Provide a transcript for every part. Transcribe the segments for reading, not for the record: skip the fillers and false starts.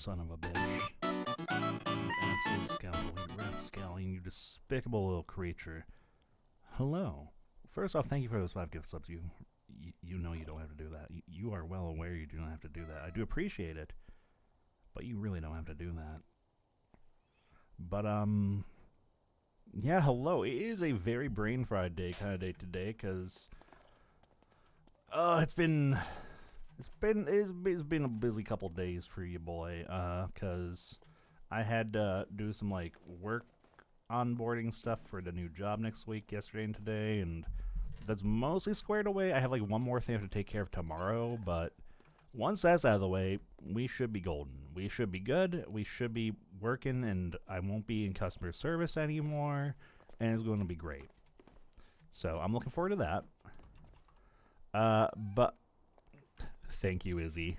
son of a bitch. You absolute scoundrel, you rapscallion, you despicable little creature. Hello. First off, thank you for those 5 gift subs. You know you don't have to do that. You are well aware you do not have to do that. I do appreciate it, but you really don't have to do that. But, yeah, hello. It is a very brain fried day kind of day today, because it's been a busy couple days for you, boy, because I had to do some, like, work onboarding stuff for the new job next week, yesterday and today, and that's mostly squared away. I have, like, one more thing I have to take care of tomorrow, but once that's out of the way, we should be golden. We should be good, we should be working, and I won't be in customer service anymore, and it's going to be great. So, I'm looking forward to that. But thank you, Izzy.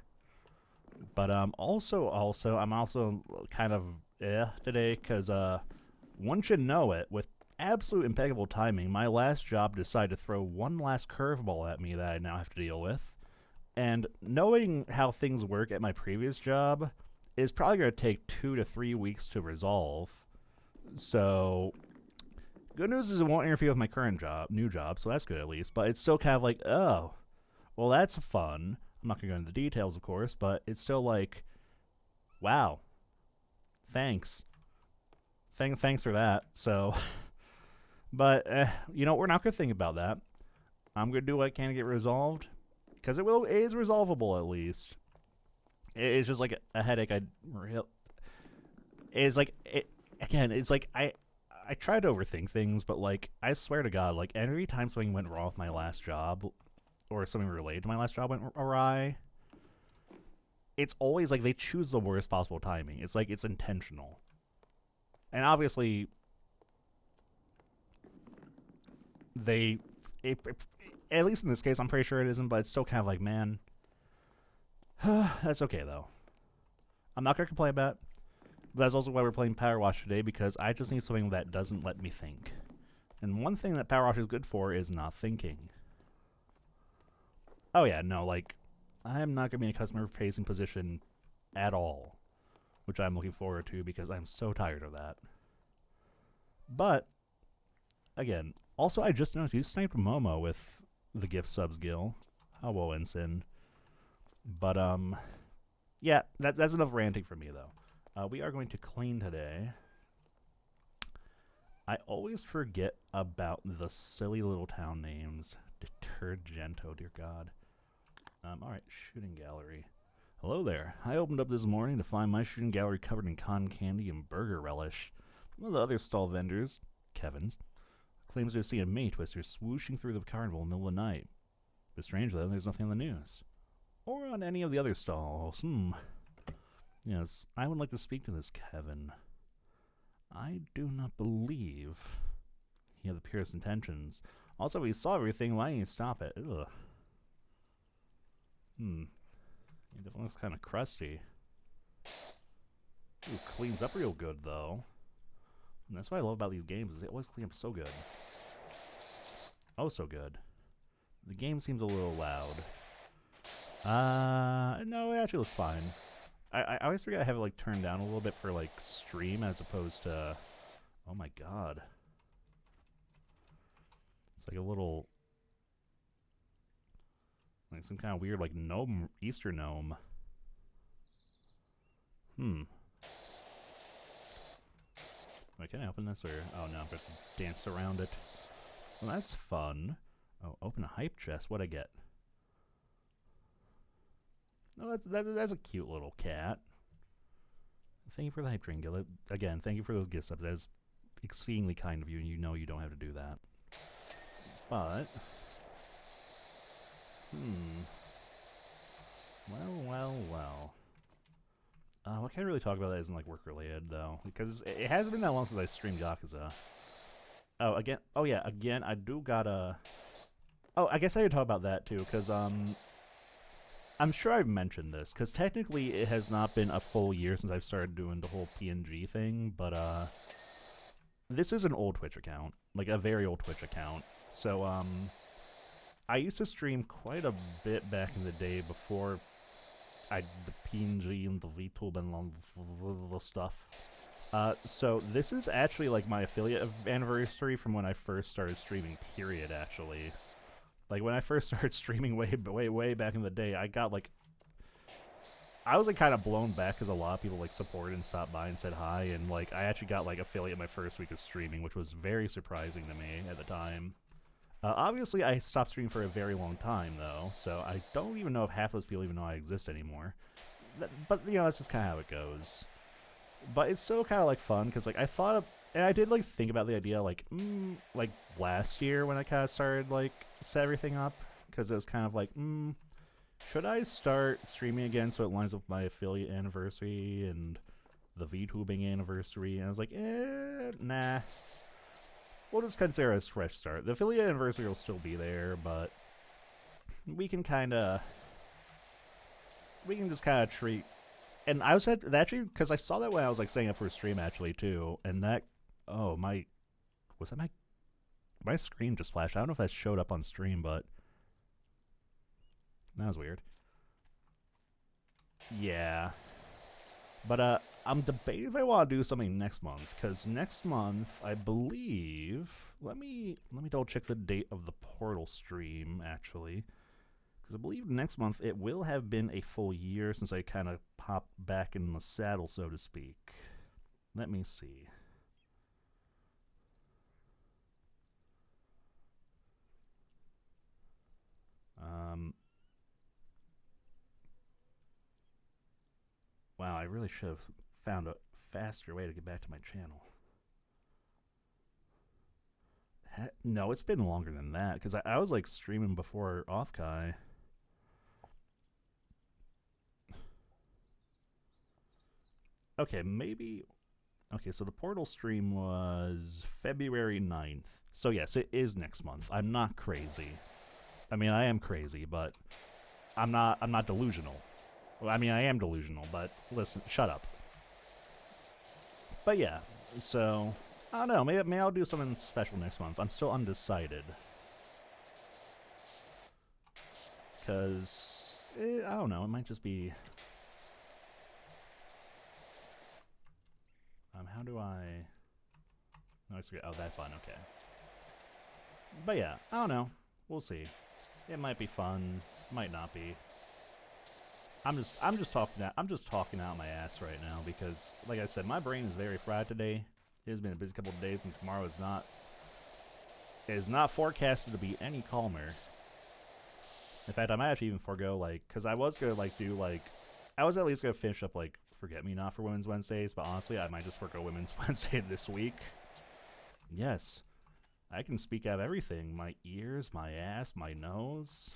But also, I'm also kind of today, because one should know it, with absolute impeccable timing, my last job decided to throw one last curveball at me that I now have to deal with. And knowing how things work at my previous job is probably going to take 2 to 3 weeks to resolve. So, good news is it won't interfere with my new job, so that's good at least. But it's still kind of like, oh, well, that's fun. I'm not going to go into the details, of course, but it's still like, wow, thanks. Thanks for that. So, but, you know, we're not going to think about that. I'm going to do what I can to get resolved, because it is resolvable at least. It's just like a headache. It's like, I try to overthink things, but, like, I swear to God, like, every time something went wrong with my last job, or something related to my last job went awry, it's always like they choose the worst possible timing. It's like it's intentional. And obviously, at least in this case, I'm pretty sure it isn't, but it's still kind of like, man, that's okay, though. I'm not going to complain about it. But that's also why we're playing Powerwash today, because I just need something that doesn't let me think. And one thing that Powerwash is good for is not thinking. Oh yeah, no, like, I'm not going to be in a customer-facing position at all, which I'm looking forward to because I'm so tired of that. But, again, also I just noticed you sniped Momo with the gift subs Gil. How well, Ensign. But, yeah, that's enough ranting for me, though. We are going to clean today. I always forget about the silly little town names. Detergento, dear God. Alright, shooting gallery. Hello there. I opened up this morning to find my shooting gallery covered in cotton candy and burger relish. One of the other stall vendors, Kevin's, claims to have seen a May Twister swooshing through the carnival in the middle of the night. But strangely, there's nothing on the news. Or on any of the other stalls. Yes, I would like to speak to this Kevin. I do not believe he had the purest intentions. Also, if he saw everything, why didn't he stop it? Ugh. It definitely looks kind of crusty. Ooh, cleans up real good, though. And that's what I love about these games, is they always clean up so good. Oh, so good. The game seems a little loud. No, it actually looks fine. I always forget I have it, like, turned down a little bit for, like, stream as opposed to... Oh my God. It's like a little... like some kind of weird, like, gnome, Easter gnome. Wait, can I open this, or... Oh, no, I'm going to dance around it. Well, that's fun. Oh, open a hype chest. What'd I get? Oh, that's a cute little cat. Thank you for the hype train, Gil. Again, thank you for those gift subs. That is exceedingly kind of you, and you know you don't have to do that. But... Well. What can I really talk about that isn't, like, work-related, though? Because it hasn't been that long since I streamed Yakuza. Oh, again... Oh, yeah, again, I do gotta... Oh, I guess I could talk about that, too, because, I'm sure I've mentioned this, because technically it has not been a full year since I've started doing the whole PNG thing, but, this is an old Twitch account. Like, a very old Twitch account. So, I used to stream quite a bit back in the day before the PNG and the VTube and all the stuff. So this is actually like my affiliate anniversary from when I first started streaming. Period. Actually, like when I first started streaming way back in the day, I got like. I was like kind of blown back because a lot of people like supported and stopped by and said hi, and like I actually got like affiliate my first week of streaming, which was very surprising to me at the time. Obviously, I stopped streaming for a very long time though, so I don't even know if half those people even know I exist anymore. But you know, that's just kind of how it goes. But it's still kind of like fun because like I thought of, and I did like think about the idea like last year when I kind of started like set everything up because it was kind of like should I start streaming again so it lines up with my affiliate anniversary and the VTubing anniversary? And I was like, nah. We'll just consider it a fresh start. The affiliate anniversary will still be there, but we can just kind of treat. And I was actually because I saw that when I was like setting up for a stream actually too, and that was that my screen just flashed. I don't know if that showed up on stream, but. That was weird. Yeah. But I'm debating if I want to do something next month, because next month I believe let me double check the date of the Portal stream actually, because I believe next month it will have been a full year since I kind of popped back in the saddle, so to speak. Let me see. Wow, I really should have found a faster way to get back to my channel. No, it's been longer than that, because I was like streaming before Offkai. Okay, maybe. Okay, so the Portal stream was February 9th. So yes, it is next month. I'm not crazy. I mean, I am crazy, but I'm not delusional. Well, I mean, I am delusional, but listen, shut up. But yeah, so I don't know. Maybe I'll do something special next month. I'm still undecided. Because, I don't know. It might just be... how do I... Oh, that's fine. Okay. But yeah, I don't know. We'll see. It might be fun. Might not be. I'm just talking out my ass right now because, like I said, my brain is very fried today. It has been a busy couple of days, and tomorrow is not. It is not forecasted to be any calmer. In fact, I might actually even forego because I was gonna I was at least gonna finish up Forget Me Not for Women's Wednesdays, but honestly, I might just forego Women's Wednesday this week. Yes, I can speak out of everything: my ears, my ass, my nose.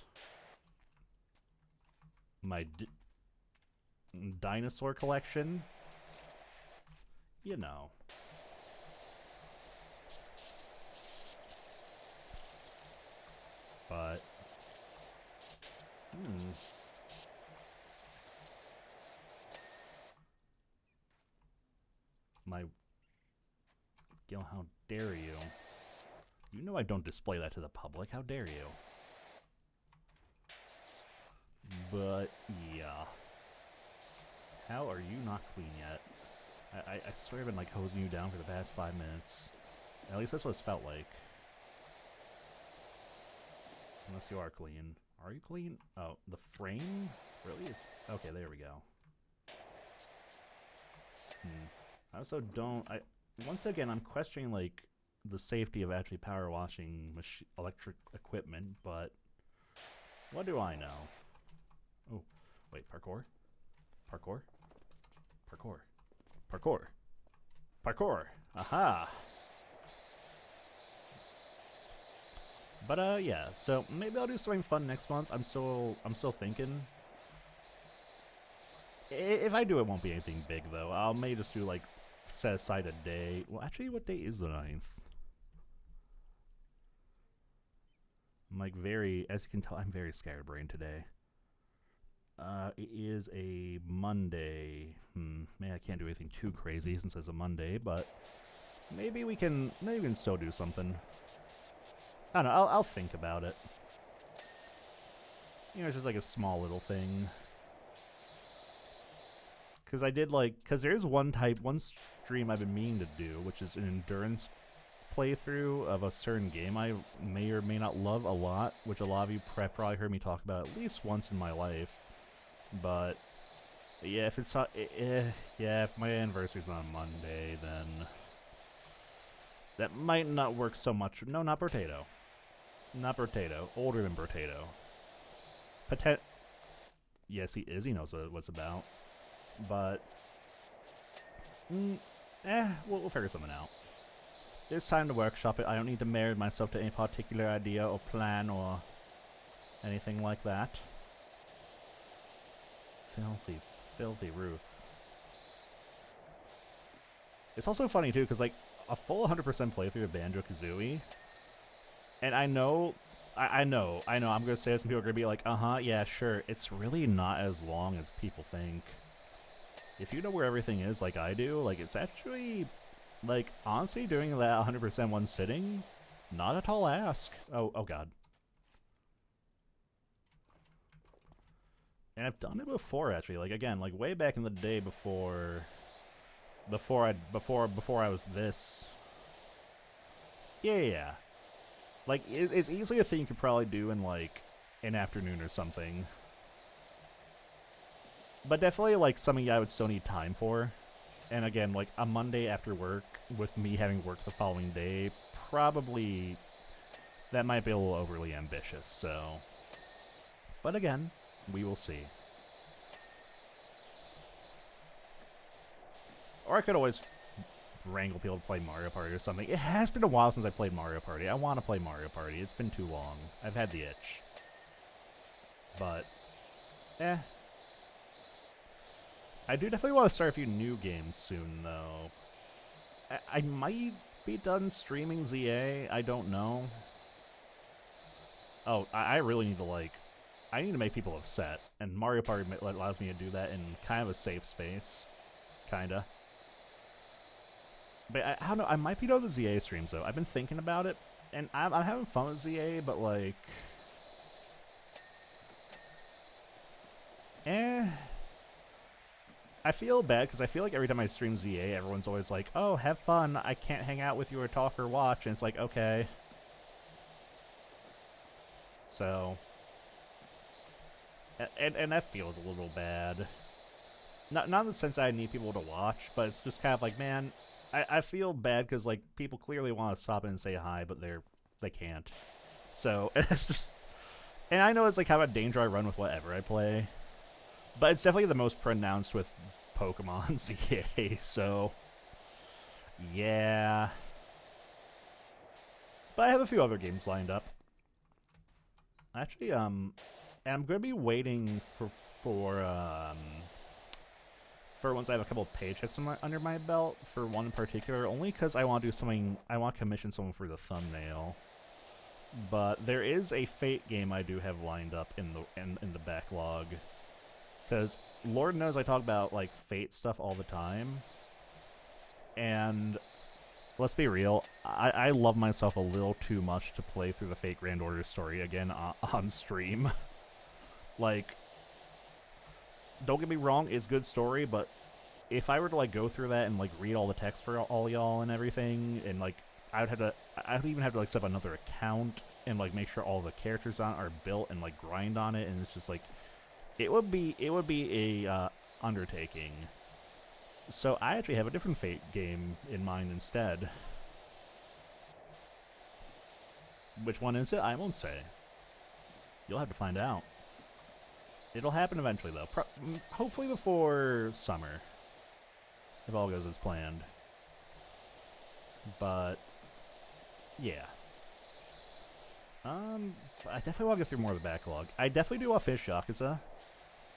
My dinosaur collection, you know. But, Gil, how dare you? You know I don't display that to the public. How dare you? But, yeah. How are you not clean yet? I swear I've been, hosing you down for the past 5 minutes. At least that's what it's felt like. Unless you are clean. Are you clean? Oh, the frame? Really is... Okay, there we go. I also don't... Once again, I'm questioning, the safety of actually power washing electric equipment, but... What do I know? Oh, wait, parkour? Parkour? Parkour. Parkour. Parkour. Aha! But, yeah, so maybe I'll do something fun next month. I'm still thinking. If I do, it won't be anything big, though. I may just do, set aside a day. Well, actually, what day is the 9th? I'm, as you can tell, I'm very scatterbrained today. It is a Monday. Man, I can't do anything too crazy since it's a Monday, but maybe we can still do something. I don't know, I'll think about it. You know, it's just a small little thing. Because I did because there's one stream I've been meaning to do, which is an endurance playthrough of a certain game I may or may not love a lot, which a lot of you probably heard me talk about at least once in my life. But yeah, if it's not, yeah, if my anniversary's on Monday, then that might not work so much. No, not potato. Not potato. Older than potato. Yes, he is. He knows what it's about. But, we'll figure something out. It's time to workshop it. I don't need to marry myself to any particular idea or plan or anything like that. Filthy, filthy roof. It's also funny, too, because, like, a full 100% playthrough of Banjo-Kazooie, and I know, I'm going to say this and people are going to be like, yeah, sure, it's really not as long as people think. If you know where everything is like I do, like, it's actually, like, honestly, doing that 100% one sitting, not a tall ask. Oh god. And I've done it before, actually, like, again, like, way back in the day before I was this. Yeah. Like, it's easily a thing you could probably do in, like, an afternoon or something. But definitely, like, something I would still need time for. And again, like, a Monday after work, with me having work the following day, probably, that might be a little overly ambitious, so. But again, we will see. Or I could always wrangle people to play Mario Party or something. It has been a while since I played Mario Party. I want to play Mario Party. It's been too long. I've had the itch. But, I do definitely want to start a few new games soon, though. I might be done streaming ZA. I don't know. Oh, I really need to, I need to make people upset. And Mario Party allows me to do that in kind of a safe space. Kinda. But I don't know, I might be done with the ZA streams, though. I've been thinking about it, and I'm having fun with ZA, but, like... I feel bad, because I feel like every time I stream ZA, everyone's always like, oh, have fun, I can't hang out with you or talk or watch, and it's like, okay. So... And that feels a little bad. Not in the sense that I need people to watch, but it's just kind of like, man... I feel bad because, like, people clearly want to stop in and say hi, but they can't. So, it's just... And I know it's, like, how much danger I run with whatever I play. But it's definitely the most pronounced with Pokemon ZA, so... Yeah... But I have a few other games lined up. Actually, and I'm going to be waiting for once I have a couple of paychecks under my belt, for one in particular, only because I want to do something, I want to commission someone for the thumbnail. But there is a Fate game I do have lined up in the backlog. Because Lord knows I talk about, like, Fate stuff all the time. And let's be real, I love myself a little too much to play through the Fate Grand Order story again on stream. Like... Don't get me wrong, it's a good story, but if I were to, like, go through that and, like, read all the text for all y'all and everything, and, like, I would even have to, like, set up another account and, like, make sure all the characters on it are built and, like, grind on it, and it's just, like, it would be a, undertaking. So I actually have a different Fate game in mind instead. Which one is it? I won't say. You'll have to find out. It'll happen eventually, though. Hopefully before summer. If all goes as planned. But, yeah. I definitely want to go through more of the backlog. I definitely do want to finish Yakuza.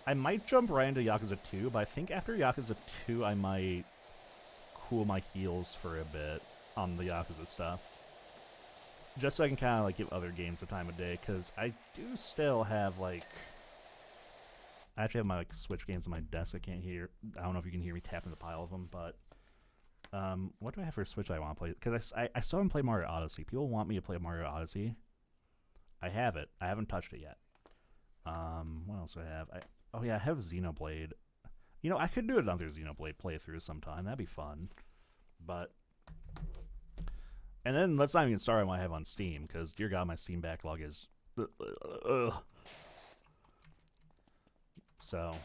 I might jump right into Yakuza 2, but I think after Yakuza 2 I might cool my heels for a bit on the Yakuza stuff. Just so I can kind of, like, give other games the time of day, because I do still have, like... I actually have my, like, Switch games on my desk. I don't know if you can hear me tapping the pile of them, but... what do I have for Switch I want to play? Because I still haven't played Mario Odyssey. People want me to play Mario Odyssey. I have it. I haven't touched it yet. What else do I have? I have Xenoblade. You know, I could do another Xenoblade playthrough sometime. That'd be fun. But... And then let's not even start on what I have on Steam, because, dear God, my Steam backlog is... So...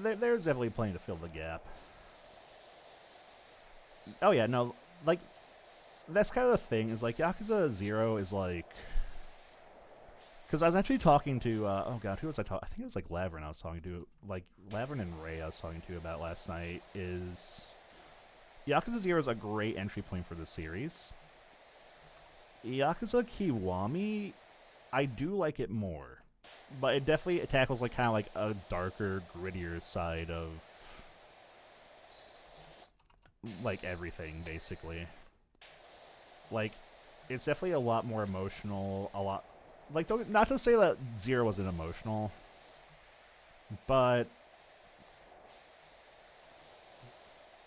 There's definitely plenty to fill the gap. Oh yeah, no, like... That's kind of the thing, is like, Yakuza 0 is like... Because I was actually talking to, oh god, who was I talking? I think it was like Laverne I was talking to. Like, Laverne and Ray I was talking to about last night is... Yakuza 0 is a great entry point for the series. Yakuza Kiwami, I do like it more. But it definitely tackles like kind of like a darker, grittier side of... like everything, basically. Like, it's definitely a lot more emotional, a lot... Like, not to say that 0 wasn't emotional, but...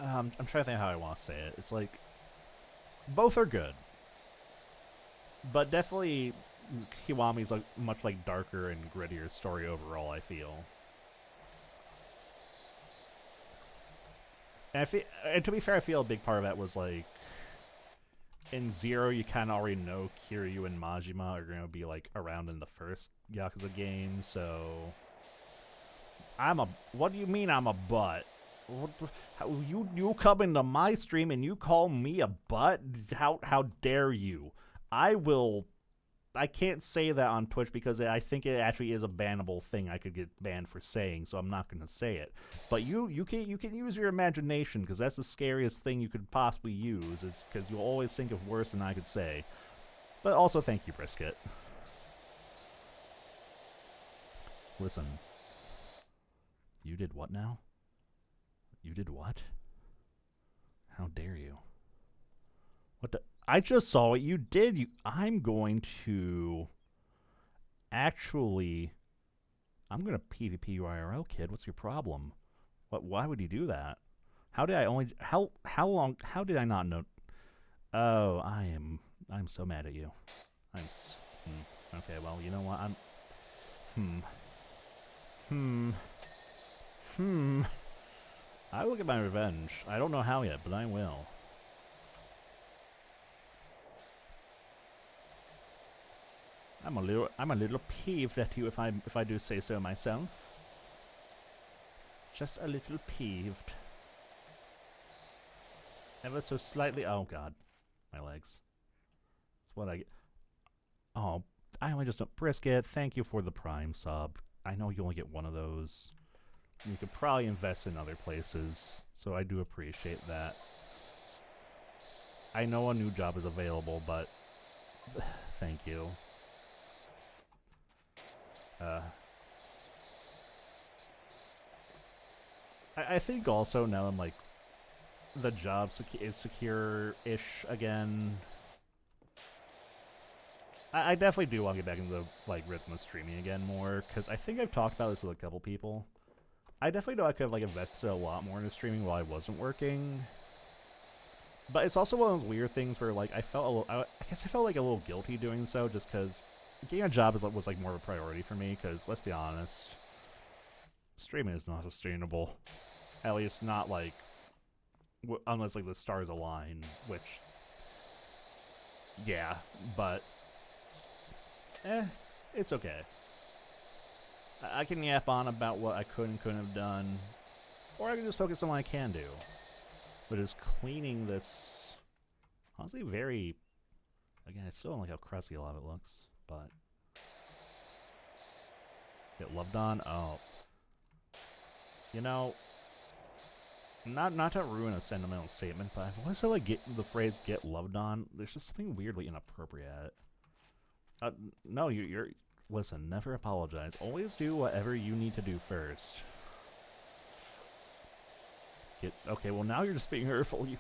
I'm trying to think how I want to say it. It's like, both are good. But definitely, Kiwami's a much like darker and grittier story overall, I feel. And to be fair, I feel a big part of that was like, in 0, you kind of already know Kiryu and Majima are going to be, like, around in the first Yakuza game, so... What do you mean I'm a butt? You come into my stream and you call me a butt? How dare you? I can't say that on Twitch because I think it actually is a bannable thing I could get banned for saying, so I'm not going to say it. But you can use your imagination, because that's the scariest thing you could possibly use, is because you'll always think of worse than I could say. But also, thank you, Brisket. Listen. You did what now? You did what? How dare you? What the... I just saw what you did. I'm going to... Actually... I'm going to PvP you IRL, kid. What's your problem? Why would you do that? How did I only... How long... How did I not know... Oh, I'm so mad at you. Okay, well, you know what? I will get my revenge. I don't know how yet, but I will. I'm a little peeved at you if I do say so myself. Just a little peeved. Ever so slightly. Oh god, my legs. That's what I get. Oh, I only just Brisket. Thank you for the Prime sub. I know you only get one of those. You could probably invest in other places, so I do appreciate that. I know a new job is available, but thank you. I think also now I'm like, the job is secure-ish again. I definitely do want to get back into the like rhythm of streaming again more, because I think I've talked about this with a couple people. I definitely know I could have like invested a lot more into streaming while I wasn't working. But it's also one of those weird things where like I guess I felt like a little guilty doing so, just because getting a job was like more of a priority for me, because let's be honest, streaming is not sustainable. At least not like, unless like the stars align, which, yeah, but, it's okay. I can yap on about what I could and couldn't have done, or I can just focus on what I can do, which is cleaning this, honestly very, again, I still don't like how crusty a lot of it looks, but, get loved on, oh, you know, not to ruin a sentimental statement, but I've always said like the phrase "get loved on." There's just something weirdly inappropriate at it. No, you're. Listen, never apologize. Always do whatever you need to do first. Okay, well now you're just being hurtful. You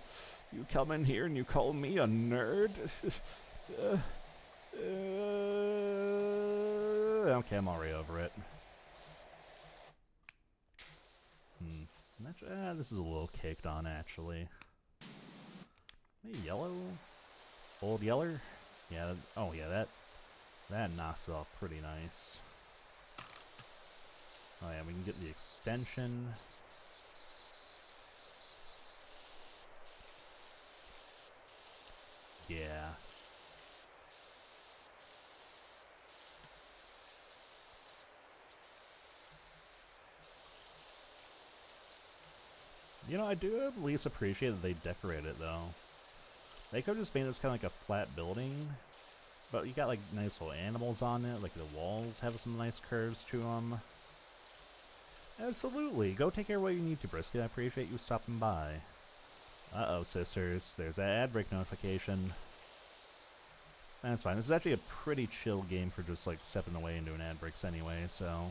come in here and you call me a nerd. Okay, I'm already over it. This is a little caked on, actually. Maybe yellow? Old Yeller? Yeah, oh yeah, that knocks it off pretty nice. Oh yeah, we can get the extension. Yeah. You know, I do at least appreciate that they decorate it, though. They could have just made this kind of like a flat building, but you got like nice little animals on it, like the walls have some nice curves to them. Absolutely. Go take care of what you need to, Brisket. I appreciate you stopping by. Uh-oh, sisters. There's that ad break notification. That's fine. This is actually a pretty chill game for just like stepping away and doing ad breaks anyway, so...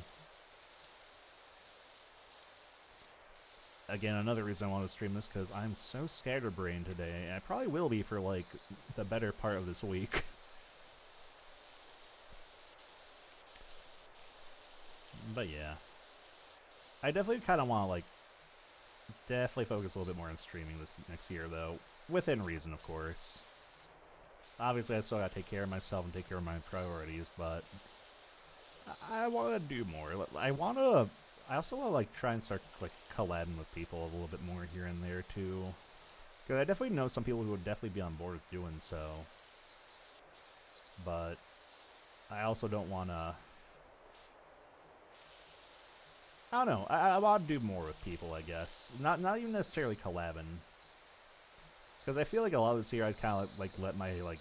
Again, another reason I want to stream this, because I'm so scatterbrained today, and I probably will be for, like, the better part of this week. But yeah. I definitely kind of want to, like, definitely focus a little bit more on streaming this next year, though. Within reason, of course. Obviously, I still gotta take care of myself and take care of my priorities, but... I want to do more. I also want to, like, try and start, like, collabing with people a little bit more here and there, too. Because I definitely know some people who would definitely be on board with doing so. But I also don't want to... I don't know. I want to do more with people, I guess. Not even necessarily collabing. Because I feel like a lot of this year I'd kind of, like, let my, like,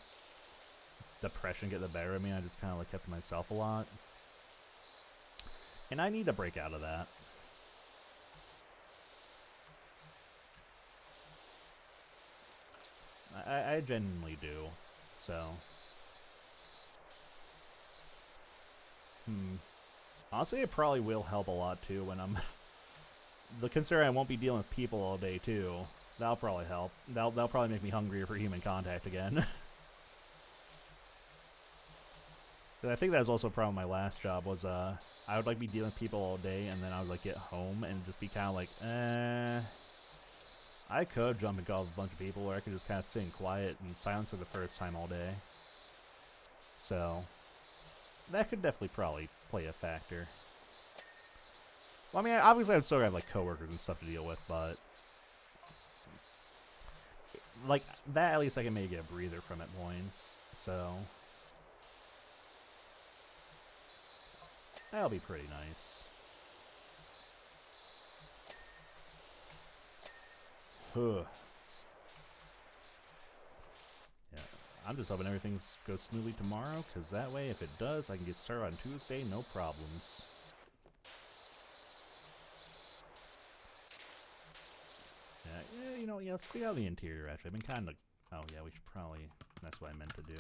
depression get the better of me. I just kind of, like, kept to myself a lot. And I need to break out of that. I genuinely do. So. Honestly, it probably will help a lot, too, when I'm... Considering I won't be dealing with people all day, too. That'll probably help. That'll probably make me hungrier for human contact again. I think that was also a problem with my last job, was, I would, like, be dealing with people all day, and then I would, like, get home and just be kind of like, I could jump and call a bunch of people, or I could just kind of sit in quiet and silence for the first time all day. So, that could definitely probably play a factor. Well, I mean, obviously I'd still have, like, coworkers and stuff to deal with, but... Like, that at least I can maybe get a breather from at points, so... That'll be pretty nice. Huh. Yeah, I'm just hoping everything goes smoothly tomorrow, because that way, if it does, I can get started on Tuesday, no problems. Yeah, you know, yeah, let's clean out the interior, actually. I've been kind of... Oh, yeah, we should probably... That's what I meant to do.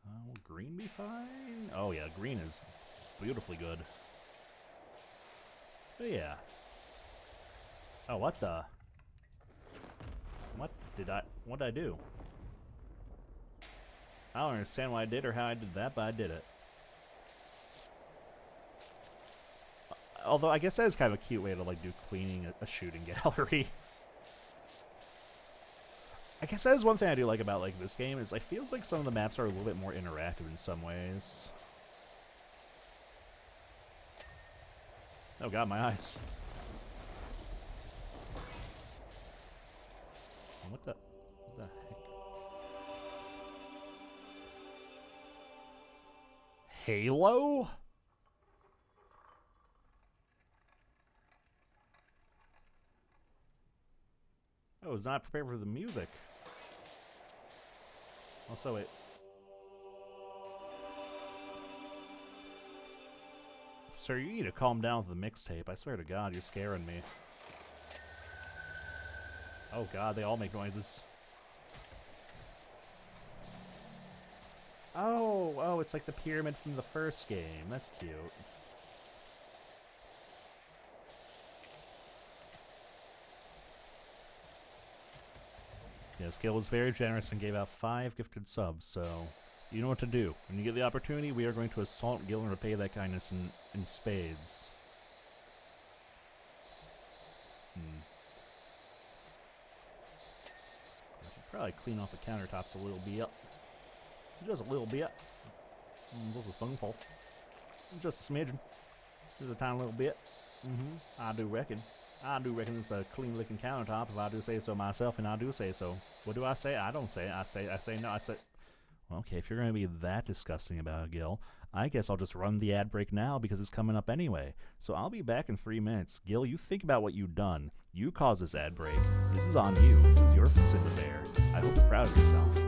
Will green be fine? Oh, yeah, green is beautifully good. But yeah. Oh, what the? What did I do? I don't understand why I did or how I did that, but I did it. Although, I guess that is kind of a cute way to, like, do cleaning a shooting gallery. I guess that is one thing I do like about, like, this game, is I feels like some of the maps are a little bit more interactive in some ways. Oh god, my eyes. What the heck? Halo? I was not prepared for the music. Also, wait. Sir, you need to calm down with the mixtape. I swear to God, you're scaring me. Oh God, they all make noises. Oh, it's like the pyramid from the first game. That's cute. Yeah, Scale was very generous and gave out 5 gifted subs, so you know what to do. When you get the opportunity, we are going to assault Gil and repay that kindness in spades. I should probably clean off the countertops a little bit. Just a little bit. Just a spoonful. Just a smidgen. Just a tiny little bit. I do reckon. I do reckon it's a clean looking countertop if I do say so myself, and I do say so. What do I say? I don't say it. I say no. I say, well, okay, if you're going to be that disgusting about it, Gil, I guess I'll just run the ad break now because it's coming up anyway. So I'll be back in 3 minutes. Gil, you think about what you've done. You caused this ad break. This is on you. This is your sin to bear. I hope you're proud of yourself.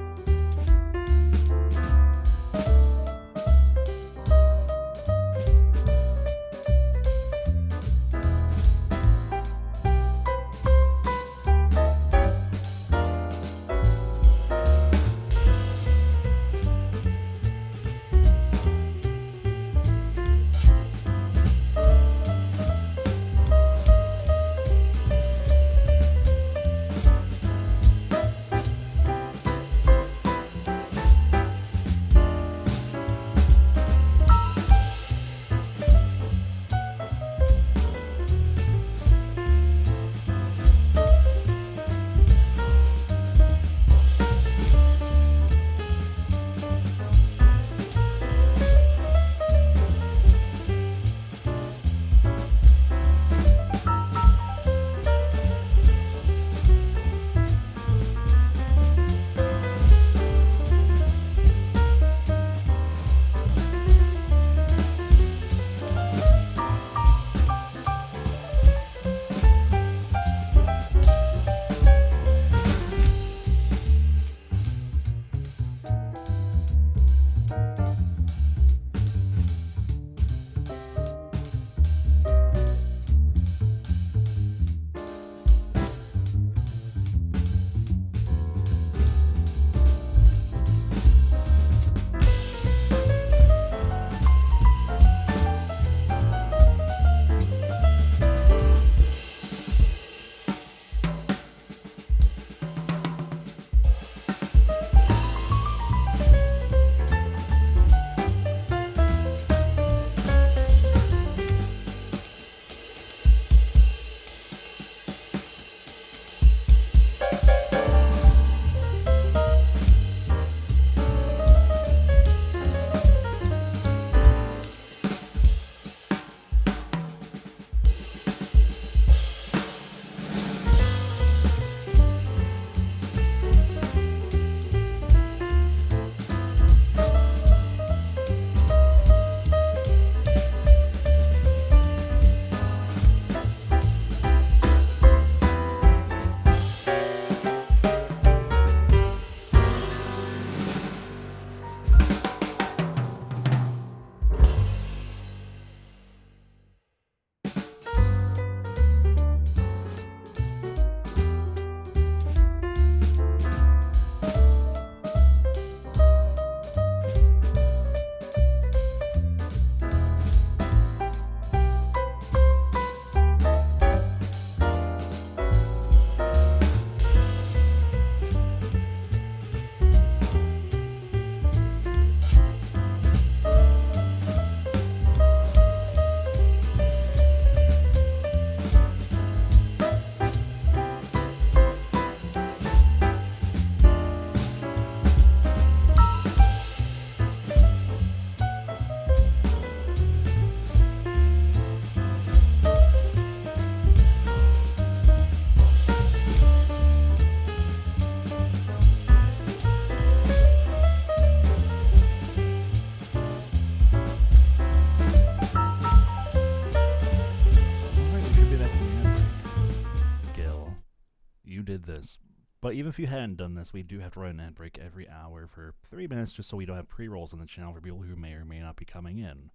This. But even if you hadn't done this, we do have to run an ad break every hour for 3 minutes just so we don't have pre-rolls on the channel for people who may or may not be coming in.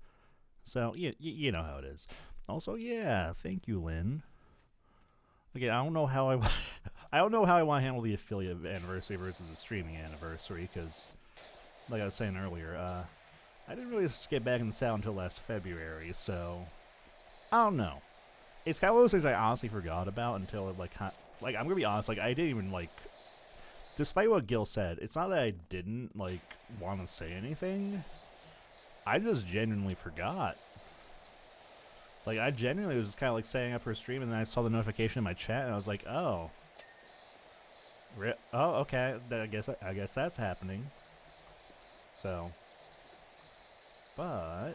So, you know how it is. Also, yeah, thank you, Lynn. Again, I don't know how I want to handle the affiliate anniversary versus the streaming anniversary, because, like I was saying earlier, I didn't really get back in the saddle until last February, so I don't know. It's kind of one of those things I honestly forgot about until it, like, I'm gonna be honest, like, I didn't even, like, despite what Gil said, it's not that I didn't, like, want to say anything. I just genuinely forgot. Like, I genuinely was just kind of, like, setting up for a stream, and then I saw the notification in my chat, and I was like, oh. Oh, okay, I guess that's happening. So. But.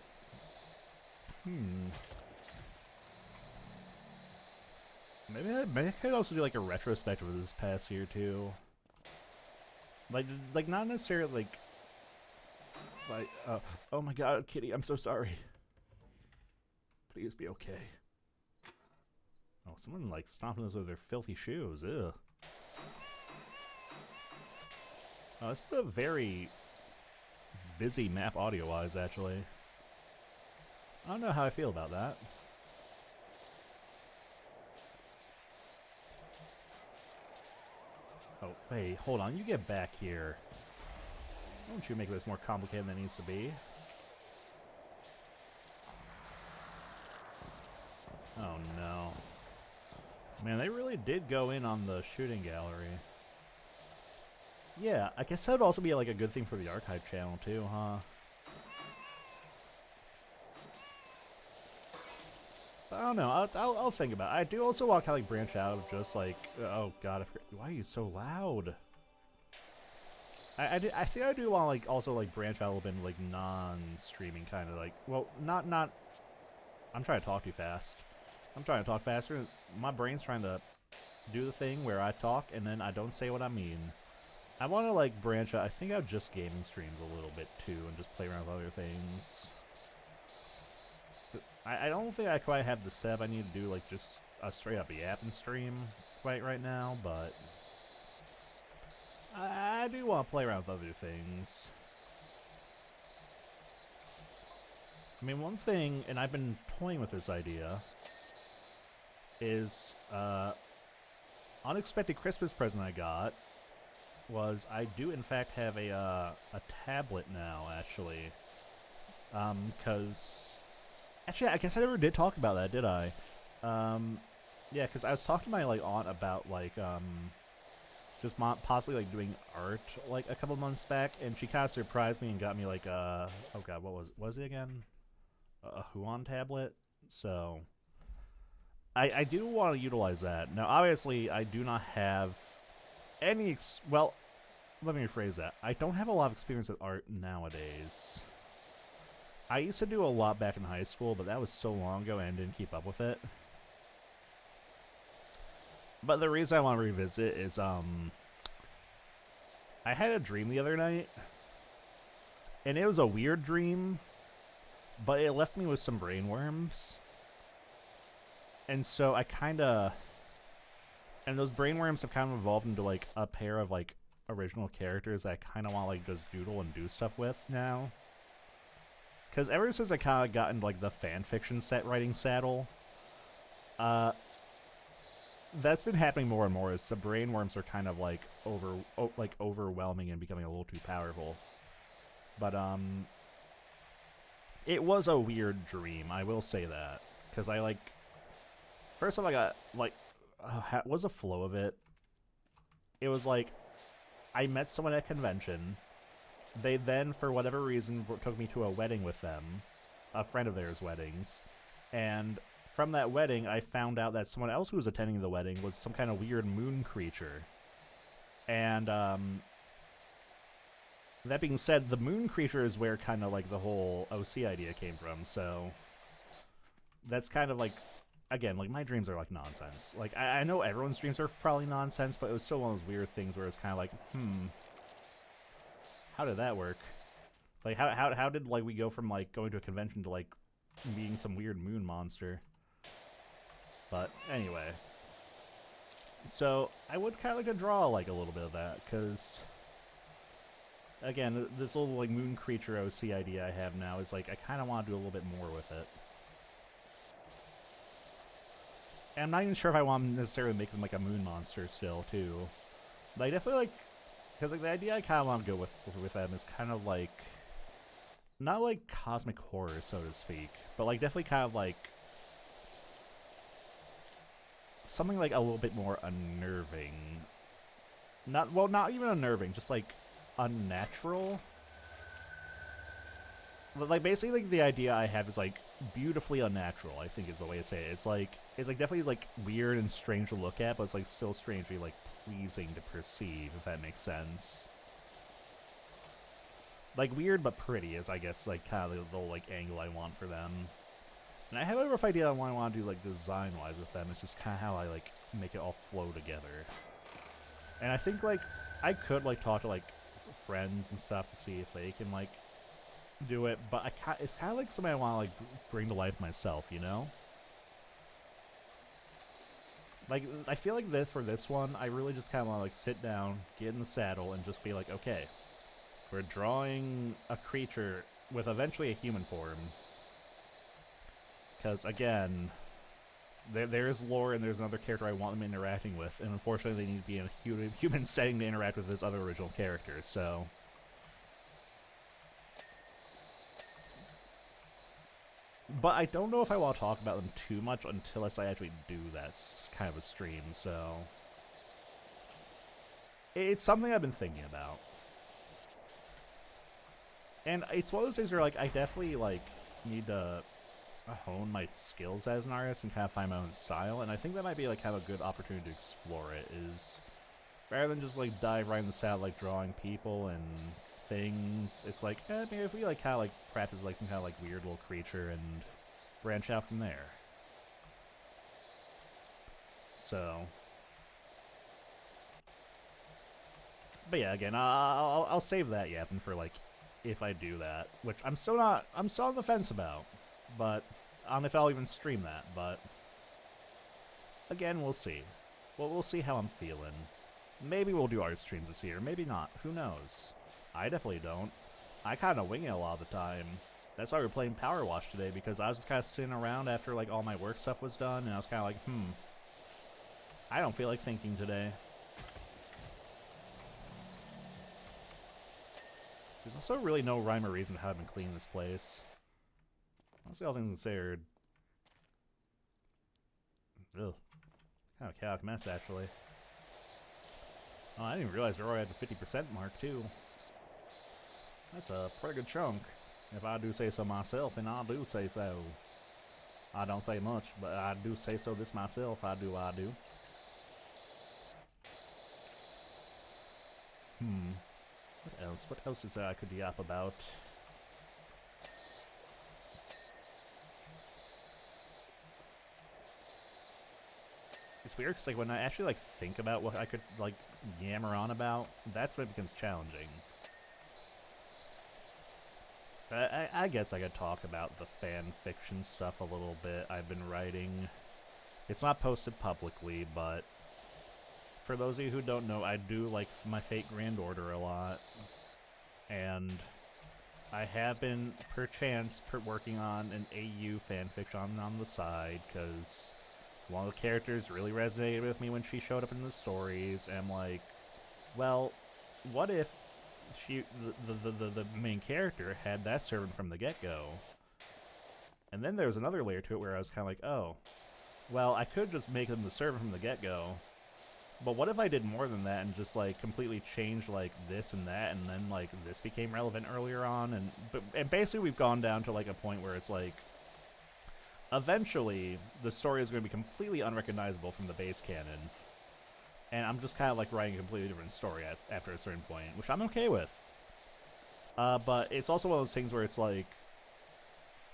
maybe I could also do like a retrospective of this past year too. Like not necessarily like oh my god, Kitty, I'm so sorry. Please be okay. Oh, someone like stomping us with their filthy shoes. Ew. Oh, this is a very busy map audio-wise, actually. I don't know how I feel about that. Oh, wait, hold on. You get back here. Don't you make this more complicated than it needs to be. Oh, no. Man, they really did go in on the shooting gallery. Yeah, I guess that would also be like a good thing for the archive channel too, huh? But I don't know. I'll think about it. I do also want to kind of like branch out of just like, oh god, I forgot. Why are you so loud? I think I do want to like also like branch out a little bit into like non-streaming kind of like, well, not. I'm trying to talk too fast. I'm trying to talk faster. My brain's trying to do the thing where I talk and then I don't say what I mean. I want to like branch out. I think I'll just gaming streams a little bit too and just play around with other things. I don't think I quite have the setup I need to do like just a straight up yapping stream quite right now, but I do want to play around with other things. I mean, one thing, and I've been toying with this idea, is unexpected Christmas present I got was I do in fact have a tablet now, actually. Cause actually I guess I never did talk about that, did I? Yeah, cause I was talking to my like aunt about like just possibly like doing art like a couple months back, and she kind of surprised me and got me like oh god, what was it again? A Huan tablet. So I do want to utilize that. Now, obviously, I do not have any well, let me rephrase that. I don't have a lot of experience with art nowadays. I used to do a lot back in high school, but that was so long ago and I didn't keep up with it. But the reason I want to revisit is, I had a dream the other night, and it was a weird dream, but it left me with some brainworms. And so I kind of... And those brainworms have kind of evolved into, like, a pair of, like, original characters that I kind of want to, like, just doodle and do stuff with now. Because ever since I kind of got into, like, the fanfiction writing saddle, that's been happening more and more as the brainworms are kind of, like, overwhelming and becoming a little too powerful. But, it was a weird dream, I will say that. Because I, like... First off, I got, like... what was the flow of it? It was like, I met someone at a convention. They then, for whatever reason, took me to a wedding with them. A friend of theirs' weddings. And from that wedding, I found out that someone else who was attending the wedding was some kind of weird moon creature. And, that being said, the moon creature is where kind of like the whole OC idea came from, so that's kind of like, again, like my dreams are like nonsense. Like I know everyone's dreams are probably nonsense, but it was still one of those weird things where it's kind of like, how did that work? Like how did like we go from like going to a convention to like meeting some weird moon monster? But anyway, so I would kind of like to draw like a little bit of that, because again, this little like moon creature OC idea I have now is like I kind of want to do a little bit more with it. And I'm not even sure if I want to necessarily make them like a moon monster still too. But I definitely like, because like the idea I kind of want to go with them is kind of like not like cosmic horror, so to speak, but like definitely kind of like something like a little bit more unnerving. Not even unnerving, just like unnatural. But like basically like the idea I have is like beautifully unnatural, I think is the way to say it. It's like definitely like weird and strange to look at, but it's like still strangely like pleasing to perceive, if that makes sense. Like weird but pretty is, I guess, like kind of the like angle I want for them. And I have a rough idea on what I want to do like design wise with them. It's just kind of how I like make it all flow together. And I think, like, I could, like, talk to, like, friends and stuff to see if they can, like, do it, but it's kind of like something I want to, like, bring to life myself, you know? Like, I feel like for this one, I really just kind of want to, like, sit down, get in the saddle, and just be like, okay, we're drawing a creature with eventually a human form. Because, again, there is lore and there's another character I want them interacting with, and unfortunately they need to be in a human setting to interact with this other original character, so... But I don't know if I want to talk about them too much until I actually do that kind of a stream, so... It's something I've been thinking about. And it's one of those things where, like, I definitely, like, need to hone my skills as an artist and kind of find my own style, and I think that might be, like, kind of a good opportunity to explore it, is... Rather than just, like, dive right in the saddle, like, drawing people and things, it's like, maybe if we, like, kind of, like, practice, like, some kind of, like, weird little creature and branch out from there. So... But yeah, again, I'll save that yapping for, like, if I do that, which I'm still on the fence about, but on if I'll even stream that, but again, we'll see. Well, we'll see how I'm feeling. Maybe we'll do art streams this year, maybe not, who knows? I definitely don't. I kind of wing it a lot of the time. That's why we're playing Powerwash today, because I was just kind of sitting around after, like, all my work stuff was done, and I was kind of like, I don't feel like thinking today. There's also really no rhyme or reason to how I've been cleaning this place. Honestly, all things considered. Ugh. Kind of a chaotic mess, actually. Oh, I didn't even realize we're already at the 50% mark, too. That's a pretty good chunk. If I do say so myself, and I do say so. I don't say much, but I do say so this myself. I do. What else? What else is there I could yap about? It's weird because, like, when I actually, like, think about what I could, like, yammer on about, that's when it becomes challenging. I guess I could talk about the fan fiction stuff a little bit I've been writing. It's not posted publicly, but for those of you who don't know, I do like my Fate Grand Order a lot. And I have been, perchance, working on an AU fanfiction on the side, because one of the characters really resonated with me when she showed up in the stories, and I'm like, well, what if the main character had that servant from the get-go? And then there was another layer to it where I was kind of like, oh, well, I could just make them the servant from the get-go, but what if I did more than that and just, like, completely changed, like, this and that, and then, like, this became relevant earlier on, and basically we've gone down to, like, a point where it's, like, eventually the story is going to be completely unrecognizable from the base canon, and I'm just kind of, like, writing a completely different story after a certain point, which I'm okay with. But it's also one of those things where it's, like,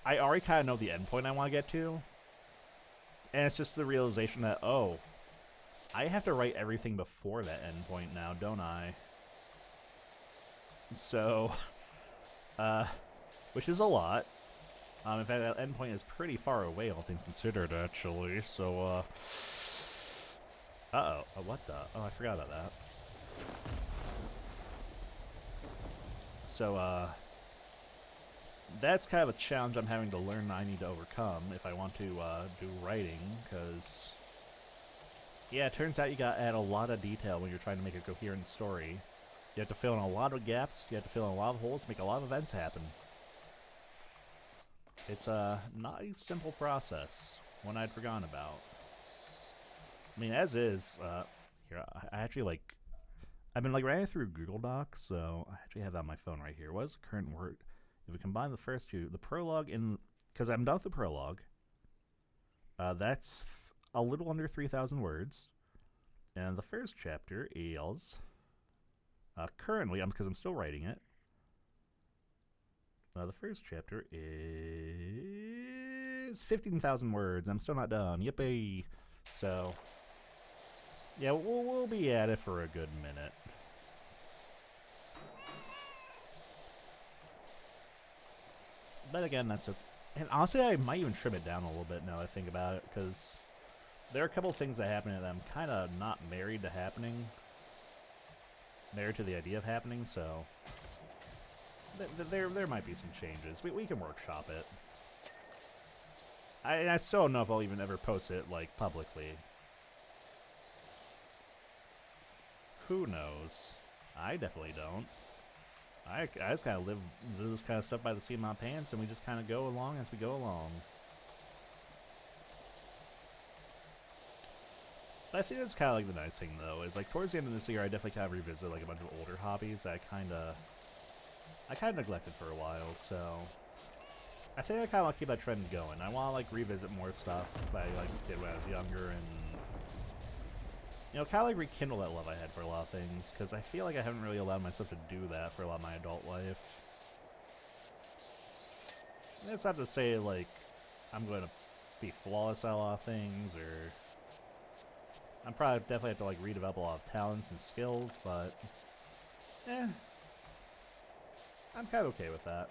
I already kind of know the endpoint I want to get to, and it's just the realization that, oh, I have to write everything before that endpoint now, don't I? So, which is a lot. In fact, that endpoint is pretty far away, all things considered, actually, so, uh-oh. What the? Oh, I forgot about that. So, that's kind of a challenge I'm having to learn I need to overcome if I want to, do writing, because... Yeah, it turns out you gotta add a lot of detail when you're trying to make a coherent story. You have to fill in a lot of gaps, you have to fill in a lot of holes, make a lot of events happen. It's not a simple process, one I'd forgotten about. I mean, as is, here, I actually, like, I've been, like, writing through Google Docs, so I actually have that on my phone right here. What is the current word? If we combine the first two, the prologue and, because I'm done with the prologue, that's a little under 3,000 words, and the first chapter is, currently, because I'm still writing it, the first chapter is 15,000 words. I'm still not done. Yippee! So, Yeah, we'll be at it for a good minute. But again, that's a... And honestly, I might even trim it down a little bit now that I think about it, because there are a couple things that happen that I'm kind of not married to happening. Married to the idea of happening, so... There might be some changes. We can workshop it. I still don't know if I'll even ever post it, like, publicly. Who knows? I definitely don't. I just kind of live this kind of stuff by the seat of my pants, and we just kind of go along as we go along. But I think that's kind of like the nice thing, though, is like towards the end of this year, I definitely kind of revisit like a bunch of older hobbies that I kind of neglected for a while. So I think I kind of want to keep that trend going. I want to like revisit more stuff that I like did when I was younger, and you know, kind of like rekindle that love I had for a lot of things, because I feel like I haven't really allowed myself to do that for a lot of my adult life. And that's not to say, like, I'm going to be flawless at a lot of things, or... I'm probably definitely have to, like, redevelop a lot of talents and skills, but... I'm kind of okay with that.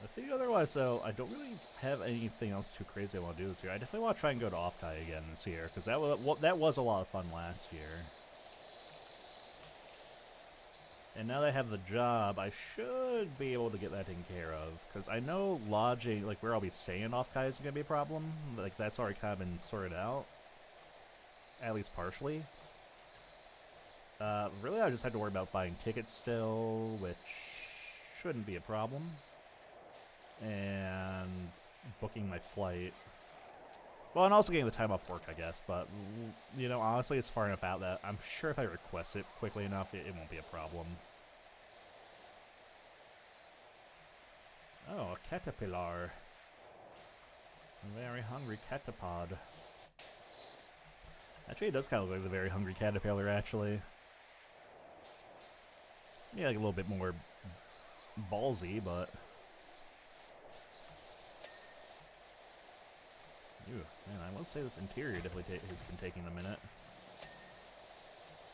I think otherwise, though, I don't really have anything else too crazy I want to do this year. I definitely want to try and go to Off-Tai again this year, because that was a lot of fun last year. And now that I have the job, I should be able to get that taken care of, because I know lodging, like where I'll be staying at Off-Tai is going to be a problem. Like, that's already kind of been sorted out, at least partially. Really, I just had to worry about buying tickets still, which shouldn't be a problem. And booking my flight. Well, and also getting the time off work, I guess. But, you know, honestly, it's far enough out that I'm sure if I request it quickly enough, it won't be a problem. Oh, a caterpillar. A very hungry catapod. Actually, it does kind of look like a very hungry caterpillar, actually. Yeah, like a little bit more ballsy, but... Ew, man, I will say this interior definitely has been taking a minute.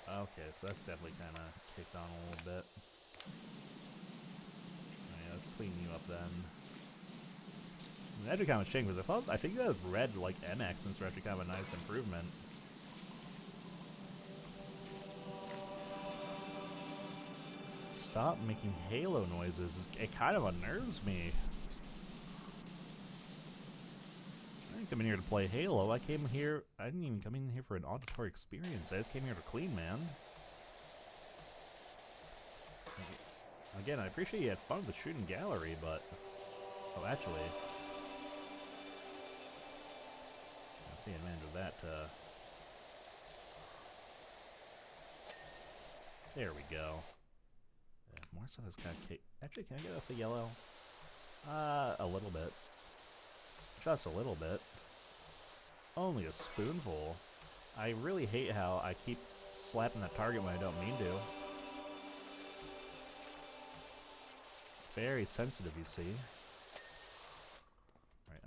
Okay, so that's definitely kind of kicked on a little bit. Yeah, let's clean you up then. That'd be kind of a shame, because I think that red, like, M accents are actually kind of a nice improvement. Stop making Halo noises. It kind of unnerves me. I didn't come in here to play Halo. I didn't even come in here for an auditory experience. I just came here to clean, man. Again, I appreciate you had fun with the shooting gallery, but... Oh, actually... I'll see advantage of that, There we go. More stuff is kind of... Actually, can I get off the yellow? A little bit. Just a little bit. Only a spoonful. I really hate how I keep slapping that target when I don't mean to. It's very sensitive, you see. Alright,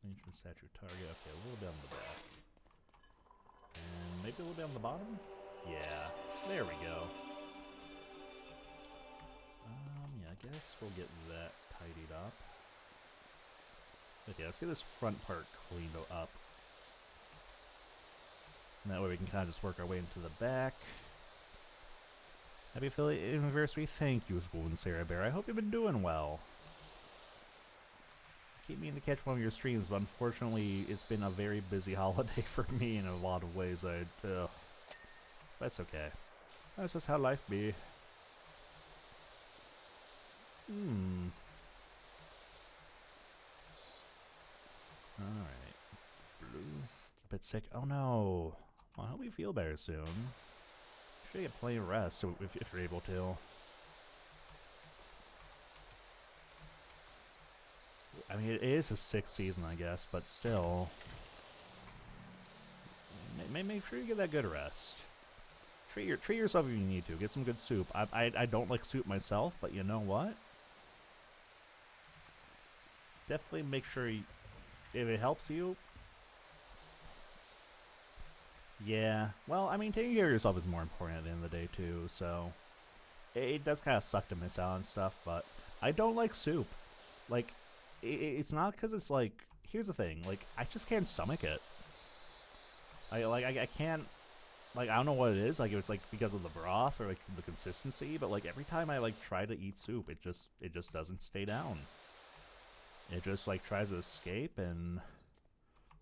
ancient statue target. Okay, a little bit on the back. And maybe a little bit on the bottom? Yeah, there we go. Yeah, I guess we'll get that tidied up. Okay, let's get this front part cleaned up. And that way we can kind of just work our way into the back. Happy affiliate anniversary. Thank you, Golden Sarah Bear. I hope you've been doing well. I keep meaning to catch one of your streams, but unfortunately it's been a very busy holiday for me in a lot of ways. That's okay. That's just how life be. Alright. Blue. A bit sick. Oh no. Well, I hope you feel better soon. Should get plenty of rest if you're able to. I mean, it is the 6th season, I guess, but still. Make sure you get that good rest. treat yourself if you need to. Get some good soup. I don't like soup myself, but you know what? Definitely make sure if it helps you. Yeah. Well, I mean, taking care of yourself is more important at the end of the day too. So it does kind of suck to miss out on stuff, but I don't like soup. Like, it's not because it's like. Here's the thing. Like, I just can't stomach it. I can't. Like, I don't know what it is. Like, if it's like because of the broth or like the consistency, but like every time I like try to eat soup, it just doesn't stay down. It just like tries to escape. And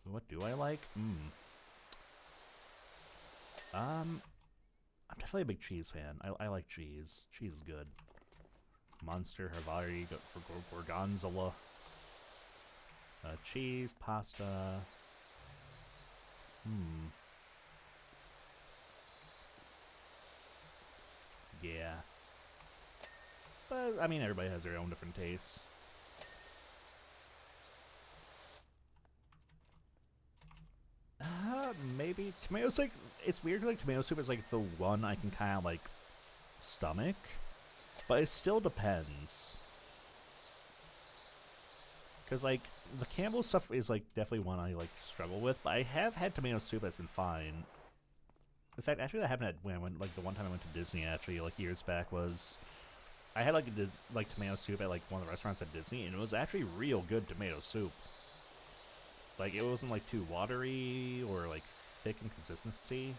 what do I like? I'm definitely a big cheese fan. I like cheese. Cheese is good. Munster, Havarti, Gorgonzola. Cheese, pasta. Yeah. But, I mean, everybody has their own different tastes. Maybe. Tomatoes, like, it's weird, like, tomato soup is, like, the one I can kind of, like, stomach. But it still depends. Because, like, the Campbell's stuff is, like, definitely one I, like, struggle with. But I have had tomato soup that's been fine. In fact, actually, that happened when I went, like, the one time I went to Disney, actually, like, years back, was... I had, like, tomato soup at, like, one of the restaurants at Disney, and it was actually real good tomato soup. Like, it wasn't, like, too watery or, like, thick in consistency.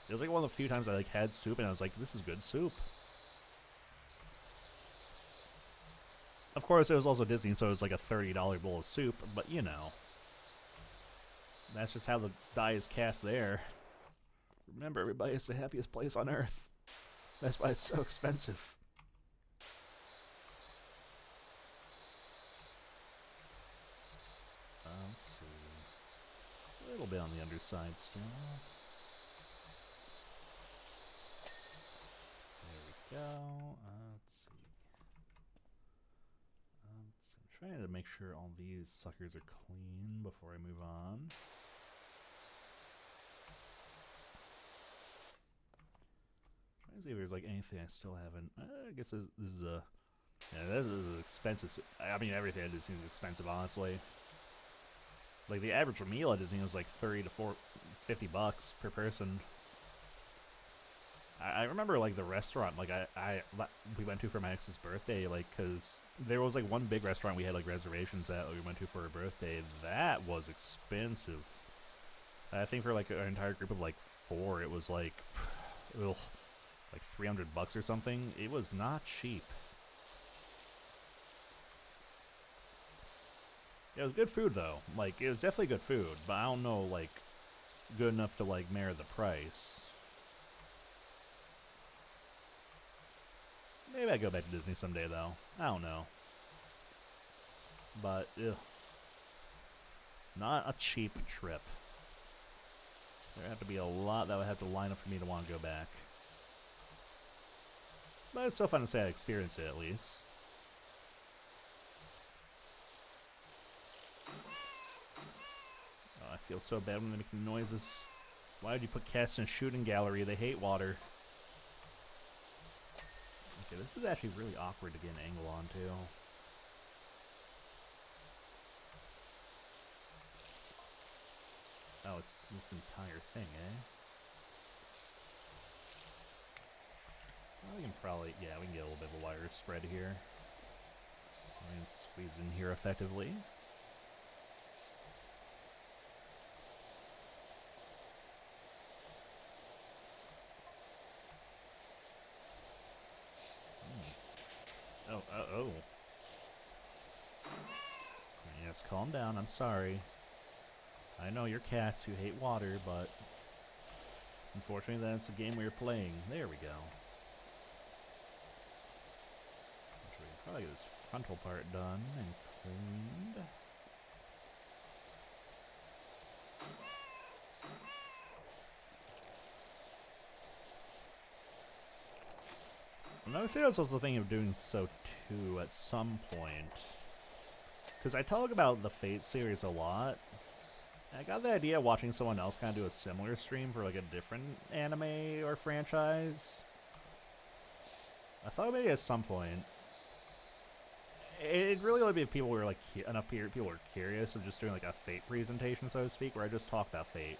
It was, like, one of the few times I, like, had soup, and I was like, this is good soup. Of course, it was also Disney, so it was like a $30 bowl of soup, but you know. That's just how the die is cast there. Remember, everybody, it's the happiest place on earth. That's why it's so expensive. Let's see. A little bit on the underside still. There we go. Let's see. I'm trying to make sure all these suckers are clean before I move on. Trying to see if there's like anything I still haven't. I guess this is a. Yeah, this is expensive. I mean, everything at Disney is expensive, honestly. Like the average meal at Disney was like $30 to $50 per person. I remember like the restaurant like we went to for my ex's birthday, like because there was like one big restaurant we had like reservations at we went to for her birthday. That was expensive. I think for like an entire group of like 4, it was like ugh, like $300 or something. It was not cheap. It was good food though. Like it was definitely good food, but I don't know like good enough to like merit the price. Maybe I go back to Disney someday, though. I don't know. But, ugh. Not a cheap trip. There'd have to be a lot that would have to line up for me to want to go back. But it's so fun to say I experienced it, at least. Oh, I feel so bad when they make noises. Why would you put cats in a shooting gallery? They hate water. Okay, this is actually really awkward to get an angle on, too. Oh, it's this entire thing, eh? Well, we can probably, yeah, we can get a little bit of a wider spread here. And squeeze in here effectively. Oh. Yes, calm down. I'm sorry. I know you're cats who hate water, but unfortunately that's the game we were playing. There we go. We can probably get this frontal part done and cleaned. Another thing I was also thinking of doing so too at some point, because I talk about the Fate series a lot, I got the idea of watching someone else kind of do a similar stream for like a different anime or franchise. I thought maybe at some point. It'd really only be if people were like enough people were curious of just doing like a Fate presentation, so to speak, where I just talk about Fate.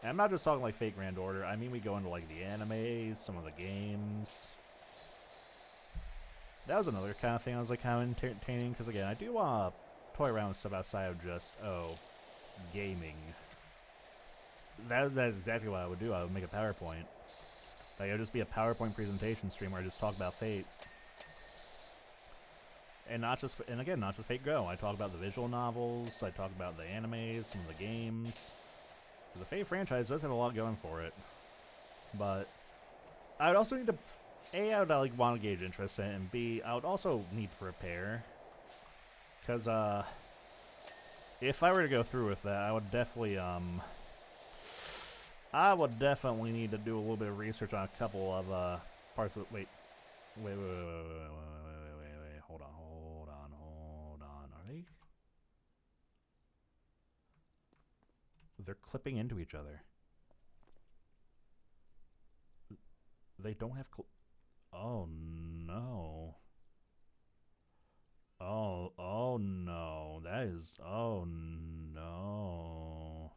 And I'm not just talking like Fate Grand Order. I mean, we go into like the animes, some of the games. That was another kind of thing I was like kind of entertaining because again, I do want to toy around with stuff outside of just gaming. That's exactly what I would do. I would make a PowerPoint. Like, it would just be a PowerPoint presentation stream where I just talk about Fate. And not just Fate Go. I talk about the visual novels, I talk about the animes, some of the games. The Fate franchise does have a lot going for it. But I would also need to I would like want to gauge interest in it, and B, I would also need to prepare. Cause if I were to go through with that, I would definitely need to do a little bit of research on a couple of parts of wait. Hold on. Are they? They're clipping into each other. They don't have oh no. Oh no. That is oh no.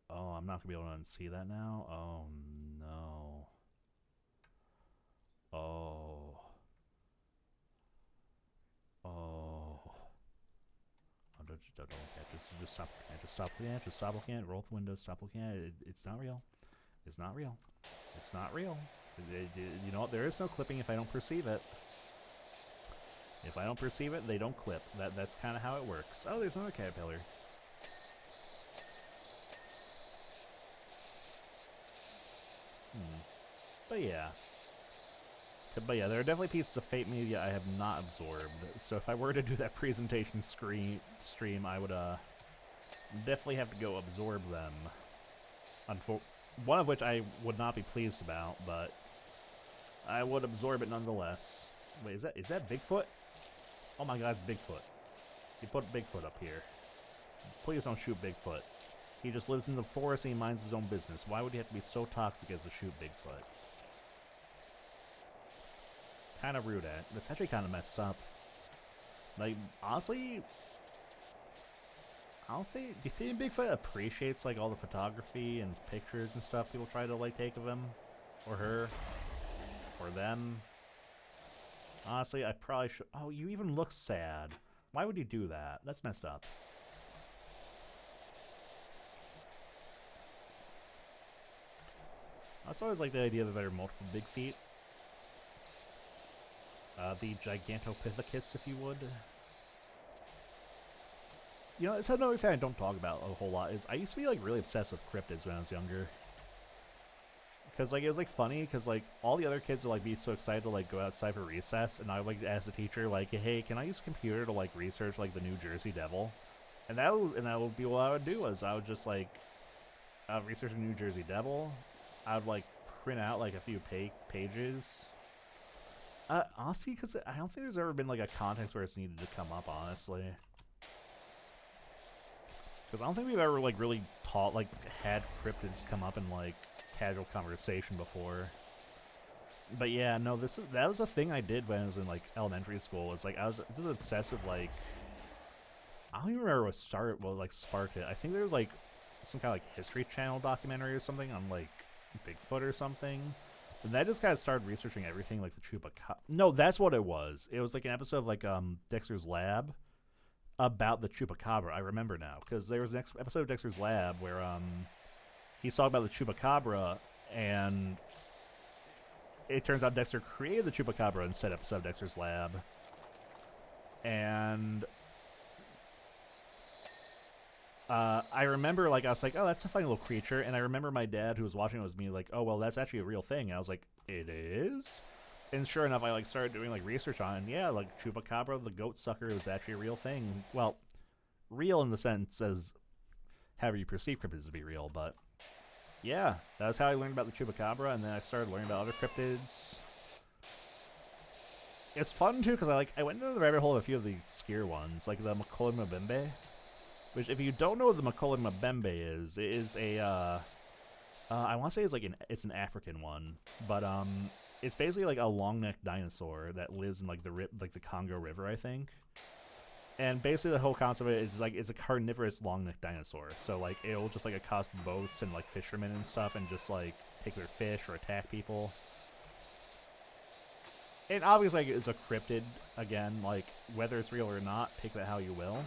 I'm not gonna be able to unsee that now. Oh no. Oh. Just stop looking at it. Just stop looking at it. Just stop looking at it. Roll the window. Stop looking at it. It's not real. It's not real. It's not real. You know what? There is no clipping if I don't perceive it. If I don't perceive it, they don't clip. That's kind of how it works. Oh, there's another caterpillar. But yeah. There are definitely pieces of Fate media I have not absorbed. So if I were to do that presentation stream, I would definitely have to go absorb them. One of which I would not be pleased about, but I would absorb it nonetheless. Wait, is that Bigfoot? Oh my God, it's Bigfoot. You put Bigfoot up here. Please don't shoot Bigfoot. He just lives in the forest and he minds his own business. Why would he have to be so toxic as to shoot Bigfoot? Kind of rude It's actually kind of messed up. Like, honestly, do you think Bigfoot appreciates like all the photography and pictures and stuff people try to like take of him? Or her? Or them? Honestly, I probably should. Oh, you even look sad. Why would you do that? That's messed up. I also always like the idea that there are multiple big feet. The Gigantopithecus, if you would. You know, it's another thing I don't talk about a whole lot, is I used to be, like, really obsessed with cryptids when I was younger. Because, like, it was, like, funny, because, like, all the other kids would, like, be so excited to, like, go outside for recess, and I would, like, ask the teacher, like, hey, can I use a computer to, like, research, like, the New Jersey Devil? And that would be what I would do, is I would just, like, I would research the New Jersey Devil. I would, like, print out, like, a few pages. Honestly, because I don't think there's ever been, like, a context where it's needed to come up, honestly. Because I don't think we've ever, like, really had cryptids come up in, like, casual conversation before. But yeah, no, that was a thing I did when I was in, like, elementary school. It's like, I was just obsessed with, like, I don't even remember what sparked it. I think there was, like, some kind of, like, History Channel documentary or something on, like, Bigfoot or something. And that just kind of started researching everything, like the chupacabra. No, that's what it was. It was like an episode of like Dexter's Lab about the chupacabra. I remember now because there was an episode of Dexter's Lab where he's talking about the chupacabra, and it turns out Dexter created the chupacabra and set up of Dexter's Lab. And I remember, like, I was like, oh, that's a funny little creature. And I remember my dad, who was watching it with me, like, oh, well, that's actually a real thing. And I was like, it is? And sure enough, I, like, started doing, like, research on it. And yeah, like, Chupacabra, the goat sucker, was actually a real thing. Well, real in the sense as however you perceive cryptids to be real. But, yeah, that was how I learned about the Chupacabra. And then I started learning about other cryptids. it's fun too because I went into the rabbit hole of a few of the scare ones, like the Macaulay Mbembe. Which, if you don't know what the Macaulay Mbembe is, it is a I want to say it's an African one, but it's basically like a long-necked dinosaur that lives in like the Congo River, I think. And basically the whole concept of it is like it's a carnivorous long-necked dinosaur. So like it'll just like accost boats and like fishermen and stuff and just like take their fish or attack people. And obviously like, it's a cryptid again, like whether it's real or not, take that how you will.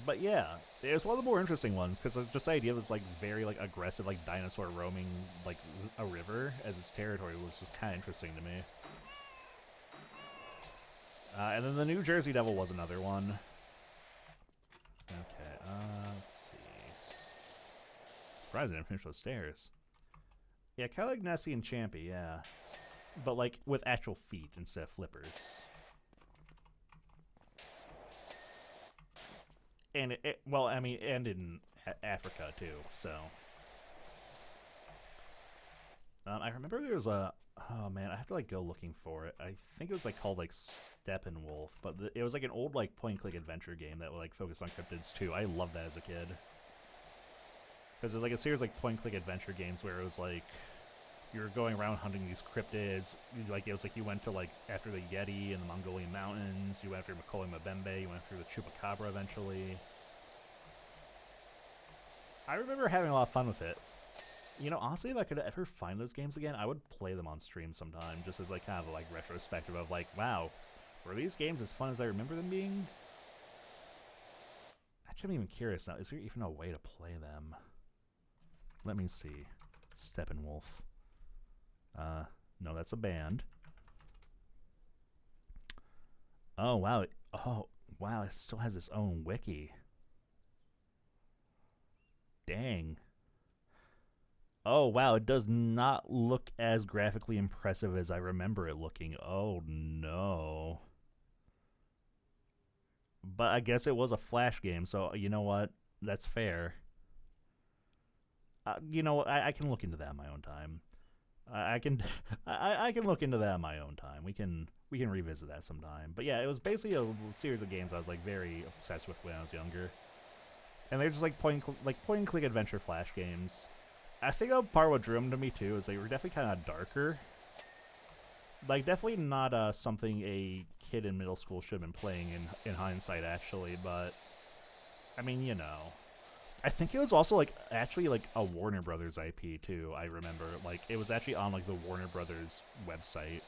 But yeah, it's one of the more interesting ones because just the idea of this like very like aggressive like dinosaur roaming like a river as its territory was just kind of interesting to me. And then the New Jersey Devil was another one. Okay, let's see. Surprised I didn't finish those stairs. Yeah, kind of like Nessie and Champy, yeah. But like with actual feet instead of flippers. And well, I mean, and in Africa too, so. I remember there was a, oh man, I have to like go looking for it. I think it was like called like Steppenwolf, but it was like an old like point-and-click adventure game that would like focus on cryptids too. I loved that as a kid. Because it was like a series of like point-and-click adventure games where it was like, you were going around hunting these cryptids. Like it was like you went to like after the Yeti in the Mongolian mountains. You went after Macaulay Mbembe. You went through the Chupacabra eventually. I remember having a lot of fun with it. You know, honestly, if I could ever find those games again, I would play them on stream sometime, just as like kind of like retrospective of like, wow, were these games as fun as I remember them being? Actually, I'm even curious now. Is there even a way to play them? Let me see. Steppenwolf. No, that's a band. Oh, wow. Oh, wow, it still has its own wiki. Dang. Oh, wow, it does not look as graphically impressive as I remember it looking. Oh, no. But I guess it was a Flash game, so you know what? That's fair. You know, I can look into that in my own time. I can I can look into that in my own time. We can revisit that sometime. But yeah, it was basically a series of games I was like very obsessed with when I was younger. And they're just like point and click adventure Flash games. I think part of what drew them to me too is they were definitely kind of darker. Like definitely not something a kid in middle school should have been playing in hindsight actually, but I mean, you know. I think it was also like actually like a Warner Brothers IP too. I remember like it was actually on like the Warner Brothers website.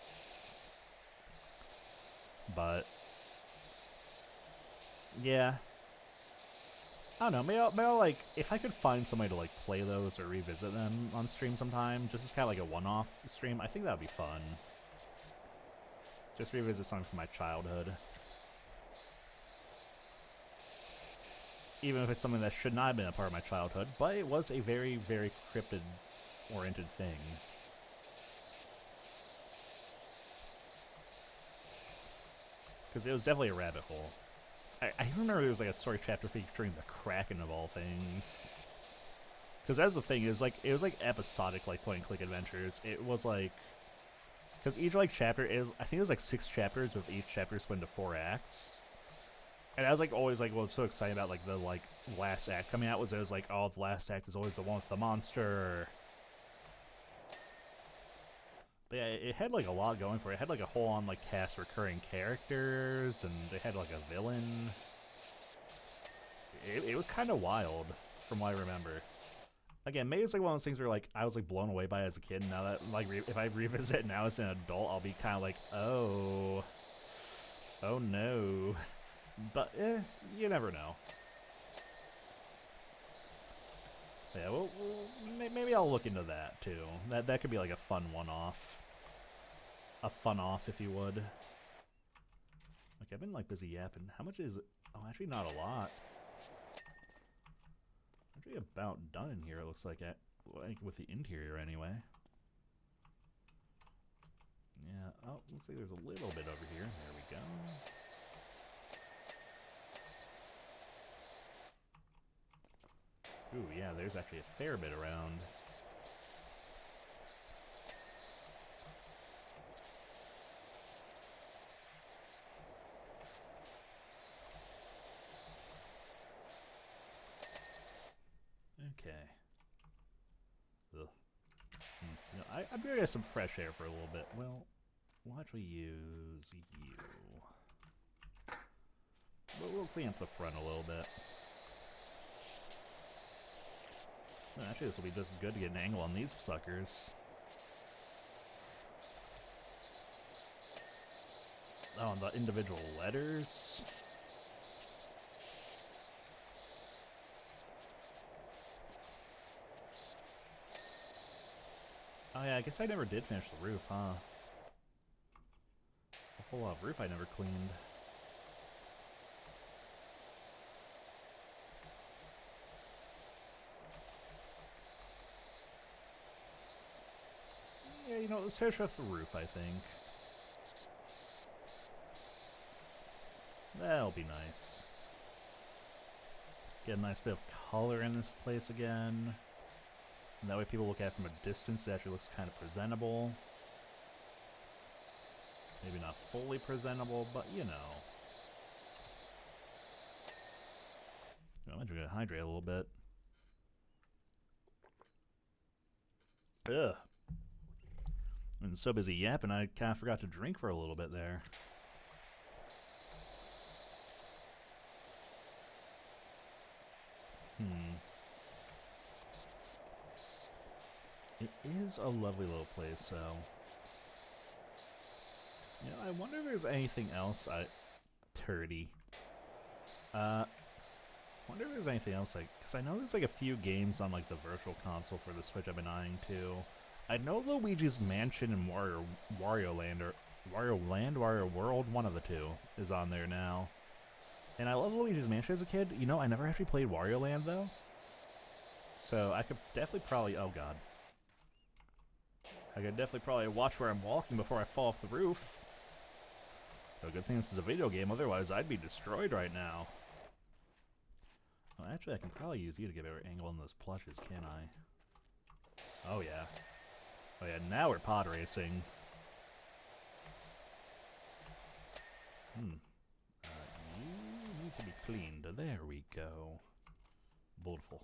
But yeah, I don't know. Maybe I'll like if I could find somebody to like play those or revisit them on stream sometime, just as kind of like a one-off stream. I think that would be fun. Just revisit something from my childhood. Even if it's something that should not have been a part of my childhood, but it was a very, very cryptid-oriented thing. Because it was definitely a rabbit hole. I remember there was like a story chapter featuring the Kraken of all things. Because that's the thing, it was like episodic like point-and-click adventures. It was like, because each like chapter is, I think it was like 6 chapters with each chapter split into 4 acts. And I was like always like was so excited about like the like last act coming out was it was like, oh, the last act is always the one with the monster. But yeah, it had like a lot going for it. It had like a whole on like cast recurring characters, and it had like a villain. It was kind of wild from what I remember. Again, maybe it's like one of those things where like I was like blown away by it as a kid. And now that like if I revisit it now as an adult, I'll be kind of like, oh no. But you never know. Yeah, well, maybe I'll look into that too. That could be like a fun one-off, a fun-off if you would. Like I've been like busy yapping. How much is it? Oh, actually not a lot. Actually about done in here. It looks like with the interior anyway. Yeah. Oh, looks like there's a little bit over here. There we go. Ooh, yeah, there's actually a fair bit around. I'm gonna get some fresh air for a little bit. Well, we'll actually use you. We'll clean up the front a little bit. Actually, this will be just as good to get an angle on these suckers. Oh, and the individual letters. Oh yeah, I guess I never did finish the roof, huh? A whole lot of roof I never cleaned. Yeah, you know, let's finish off the roof, I think. That'll be nice. Get a nice bit of color in this place again. And that way people look at it from a distance, it actually looks kind of presentable. Maybe not fully presentable, but you know. I'm gonna hydrate a little bit. Ugh. I've been so busy yapping, I kind of forgot to drink for a little bit there. It is a lovely little place, so... You know, I wonder if there's anything else Turdy. Wonder if there's anything else, like... Because I know there's, like, a few games on, like, the Virtual Console for the Switch I've been eyeing, too. I know Luigi's Mansion and Wario Land, or... Wario World, one of the two, is on there now. And I love Luigi's Mansion as a kid. You know, I never actually played Wario Land, though. So, I could definitely probably... Oh, God. I could definitely probably watch where I'm walking before I fall off the roof. So good thing this is a video game, otherwise I'd be destroyed right now. Well, actually, I can probably use you to get a better angle on those plushes, can't I? Oh, yeah. Oh, yeah, now we're pod racing. You need to be cleaned. There we go. Beautiful.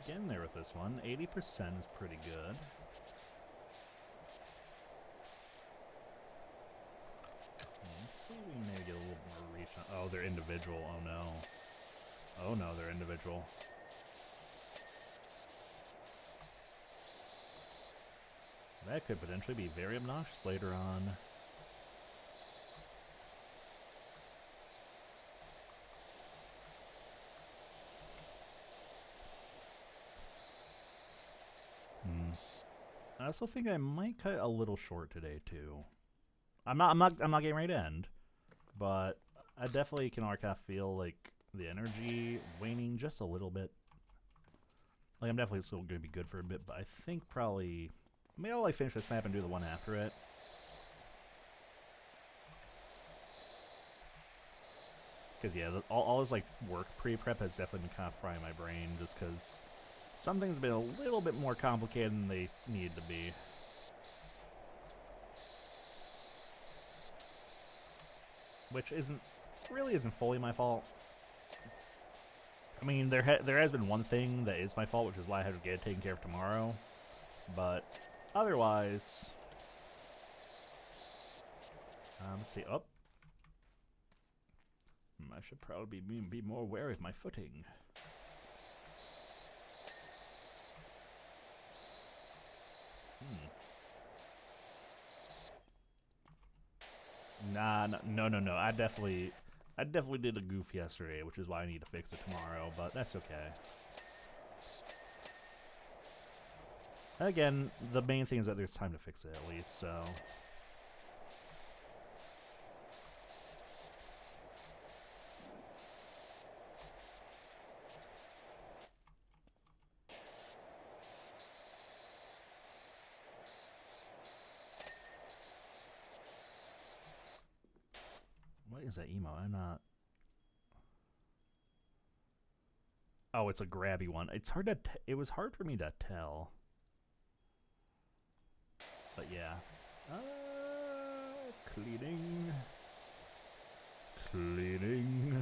Getting there with this one. 80% is pretty good. Let's see if we maybe get a little more reach on. Oh, they're individual. Oh no. Oh no, they're individual. That could potentially be very obnoxious later on. I also think I might cut a little short today too. I'm not getting ready to end, but I definitely can kind of feel like the energy waning just a little bit. Like I'm definitely still going to be good for a bit, but I think probably maybe I'll like finish this map and do the one after it. Because yeah, all this like work pre-prep has definitely been kind of frying my brain, just because some things have been a little bit more complicated than they need to be. Which really isn't fully my fault. I mean, there has been one thing that is my fault, which is why I have to get it taken care of tomorrow. But otherwise, let's see. Oh, I should probably be more wary of my footing. Nah, no. I definitely did a goof yesterday, which is why I need to fix it tomorrow, but that's okay. Again, the main thing is that there's time to fix it at least, so... What is that emo? I'm not... Oh, it's a grabby one. It's hard to... It was hard for me to tell. But yeah. Cleaning. Cleaning.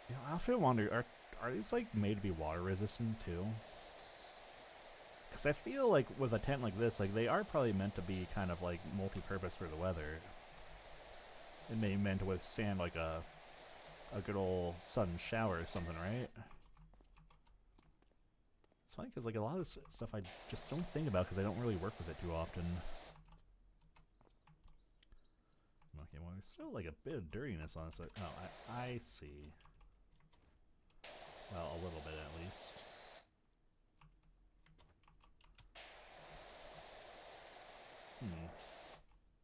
You know, I often wonder, are these like made to be water resistant too? Because I feel like with a tent like this, like they are probably meant to be kind of like multi-purpose for the weather. It may be meant to withstand like a good old sudden shower or something, right? It's funny because like a lot of this stuff I just don't think about because I don't really work with it too often. Okay, well there's still like a bit of dirtiness on this. Oh, I see. Well, a little bit at least.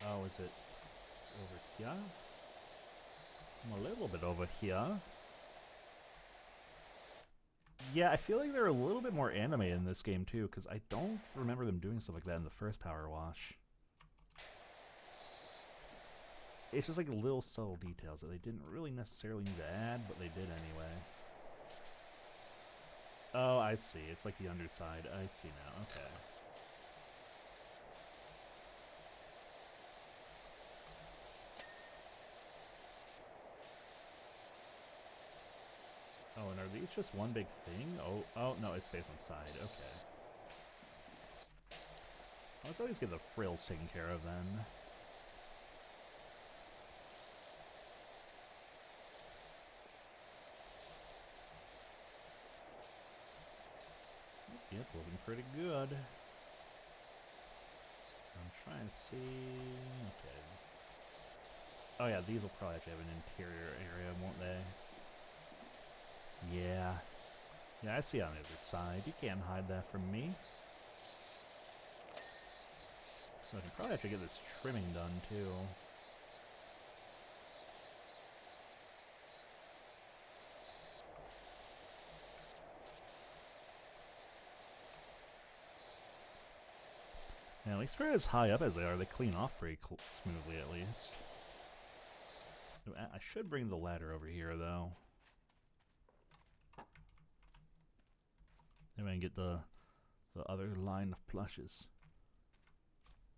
Oh, is it over here? I'm a little bit over here. Yeah, I feel like they're a little bit more animated in this game too, because I don't remember them doing stuff like that in the first Powerwash. It's just like little subtle details that they didn't really necessarily need to add, but they did anyway. Oh, I see. It's like the underside. I see now. Okay. Oh, and are these just one big thing? Oh, no, it's based on side. Okay. Let's always get the frills taken care of then. Yep, looking pretty good. I'm trying to see... Okay. Oh yeah, these will probably actually have an interior area, won't they? Yeah. Yeah, I see on the other side. You can't hide that from me. So I can probably have to get this trimming done, too. Yeah, at least for as high up as they are, they clean off pretty smoothly, at least. I should bring the ladder over here, though. Maybe I can get the other line of plushes.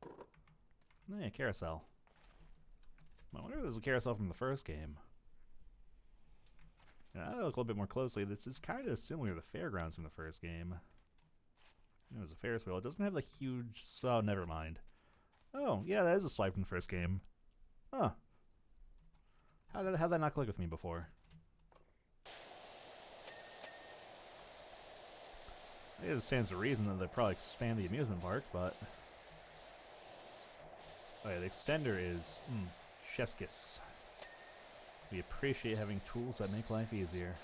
Oh, yeah, carousel. I wonder if there's a carousel from the first game. Yeah, I look a little bit more closely. This is kind of similar to the fairgrounds from the first game. It was a Ferris wheel. It doesn't have the huge... Oh, never mind. Oh, yeah, that is a slide from the first game. Huh. How'd that not click with me before? I guess it stands to reason that they'd probably expand the amusement park, but... Oh yeah, the extender is... chef's kiss. We appreciate having tools that make life easier.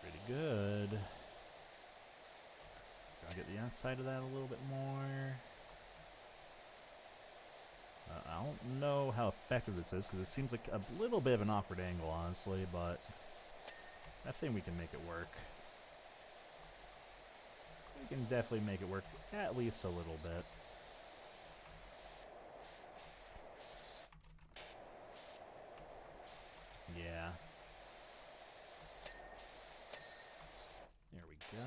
Pretty good. Gotta get the outside of that a little bit more. I don't know how effective this is, because it seems like a little bit of an awkward angle, honestly, but I think we can make it work. We can definitely make it work at least a little bit. Yeah. There we go.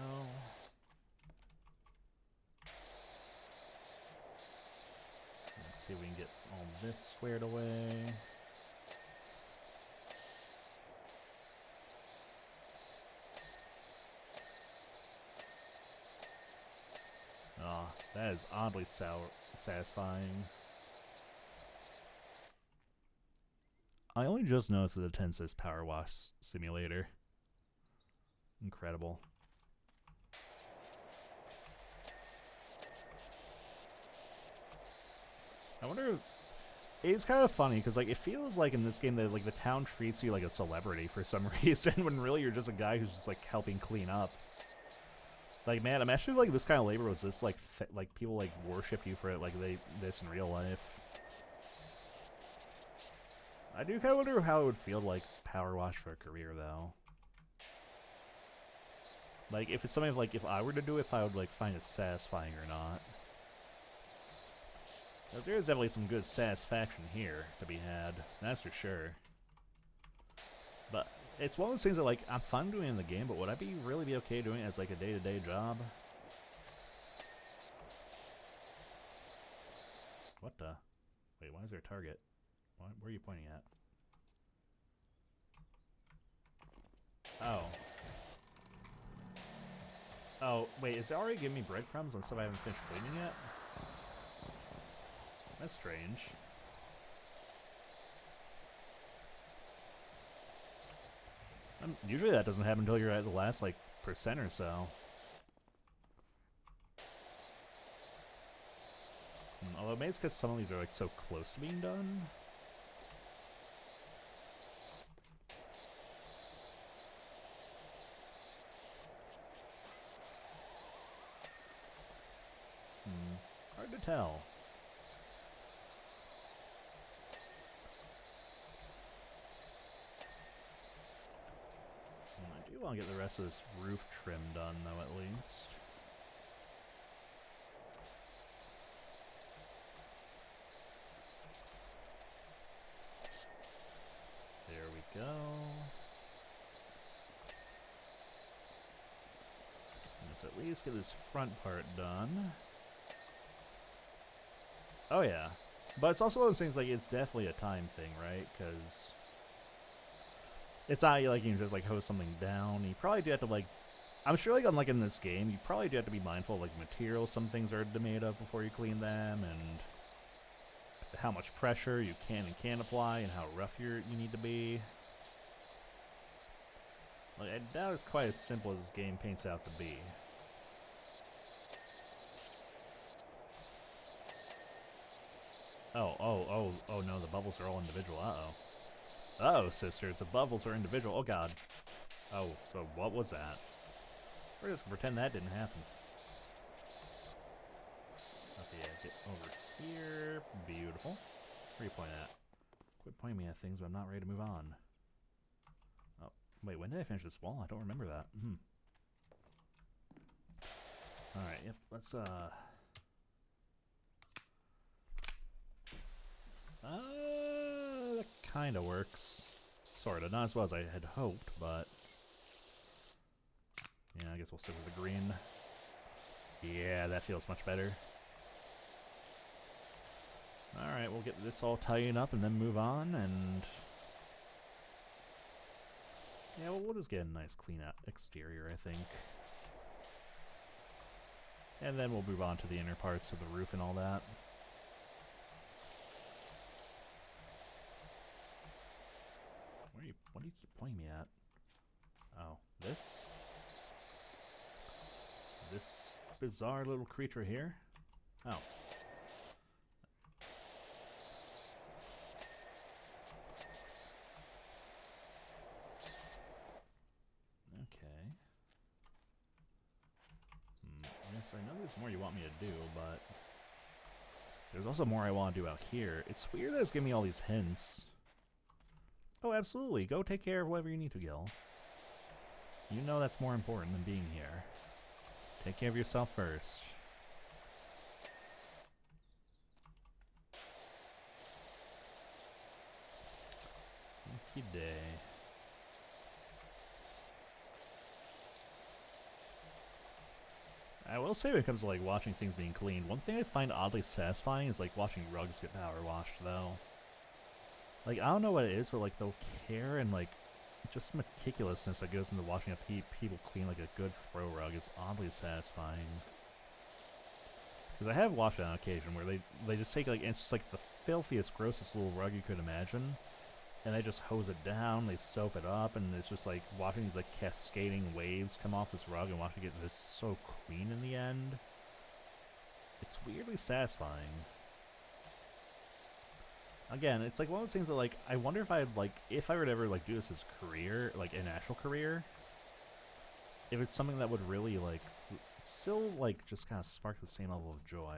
Let's see if we can get all this squared away. Oh, that is oddly satisfying. I only just noticed that the tent says Powerwash Simulator. Incredible. I wonder if... It's kind of funny, because like, it feels like in this game that like the town treats you like a celebrity for some reason, when really you're just a guy who's just like helping clean up. Like, man, imagine if like this kind of labor was just like people like worship you for it like this in real life. I do kind of wonder how it would feel to like power wash for a career though. Like if it's something like if I were to do it, if I would like find it satisfying or not. Because there is definitely some good satisfaction here to be had, that's for sure. But it's one of those things that, like, I'm fun doing in the game, but would I really be okay doing it as, like, a day-to-day job? What the? Wait, why is there a target? Where are you pointing at? Oh. Oh, wait, is it already giving me breadcrumbs on stuff I haven't finished cleaning yet? That's strange. Usually that doesn't happen until you're at the last, like, percent or so. Although maybe it's because some of these are, like, so close to being done. Hard to tell. I do want to get the rest of this roof trim done, though, at least. There we go. Let's at least get this front part done. Oh, yeah. But it's also one of those things, like, it's definitely a time thing, right? Because it's not like you can just, like, hose something down. You probably do have to, like, I'm sure, like, unlike in this game, you probably do have to be mindful of, like, materials some things are made of before you clean them, and how much pressure you can and can't apply, and how rough you need to be. Like, I doubt it's quite as simple as this game paints out to be. Oh no, the bubbles are all individual. Uh-oh. Uh-oh, sisters, the bubbles are individual. Oh, God. Oh, so what was that? We're just gonna pretend that didn't happen. Okay, yeah, get over here. Beautiful. Where are you pointing at? Quit pointing me at things when I'm not ready to move on. Oh, wait, when did I finish this wall? I don't remember that. Alright, yep, let's, that kinda works. Sorta. Not as well as I had hoped, but yeah, I guess we'll stick with the green. Yeah, that feels much better. Alright, we'll get this all tightened up and then move on, and yeah, well, we'll just get a nice clean out exterior, I think. And then we'll move on to the inner parts of the roof and all that. What do you keep pointing me at? Oh, this? This bizarre little creature here? Oh. Okay. Yes, I know there's more you want me to do, but there's also more I want to do out here. It's weird that it's giving me all these hints. Oh, absolutely. Go take care of whatever you need to, Gil. You know that's more important than being here. Take care of yourself first. Okie day. I will say when it comes to, like, watching things being cleaned, one thing I find oddly satisfying is, like, watching rugs get power washed, though. Like, I don't know what it is, but, like, the care and, like, just meticulousness that goes into watching people clean, like, a good throw rug is oddly satisfying. Because I have watched it on occasion where they just take, like, it's just, like, the filthiest, grossest little rug you could imagine, and they just hose it down, they soap it up, and it's just, like, watching these, like, cascading waves come off this rug and watching it just so clean in the end. It's weirdly satisfying. Again, it's like one of those things that, like, I wonder if I'd, like, if I were to ever, like, do this as a career, like, an actual career, if it's something that would really, like, still, like, just kind of spark the same level of joy.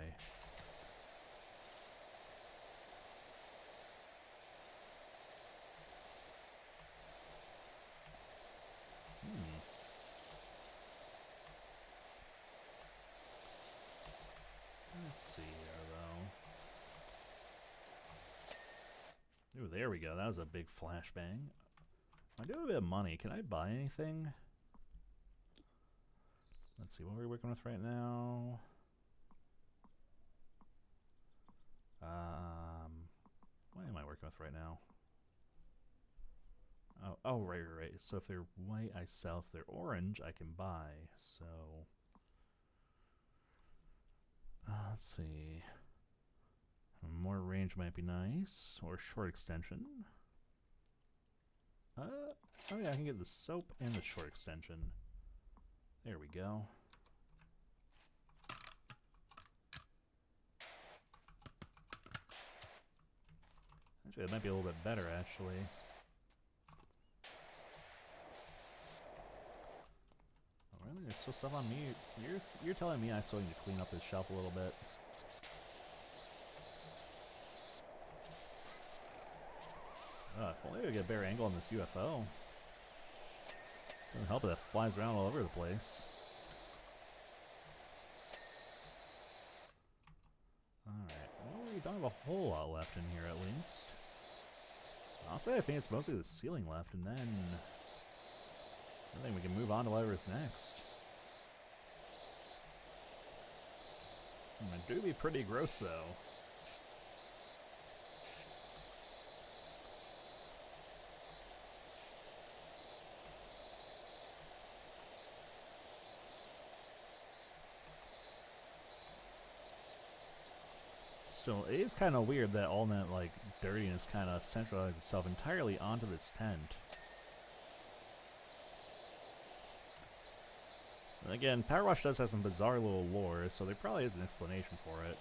Let's see here, though. Ooh, there we go. That was a big flashbang. I do have a bit of money. Can I buy anything? Let's see, what are we working with right now? What am I working with right now? Oh, right. So if they're white, I sell. If they're orange, I can buy. So, let's see. More range might be nice, or short extension. Oh yeah, I can get the soap and the short extension. There we go. Actually, that might be a little bit better, actually. Oh, really? There's still stuff on me. You're telling me I still need to clean up this shelf a little bit. If only I could get a better angle on this UFO. Doesn't help if it flies around all over the place. Alright, well, we don't have a whole lot left in here at least. Honestly, I think it's mostly the ceiling left, and then I think we can move on to whatever's next. It do be pretty gross, though. Still, it is kind of weird that all that, like, dirtiness kind of centralizes itself entirely onto this tent. And again, Powerwash does have some bizarre little lore, so there probably is an explanation for it.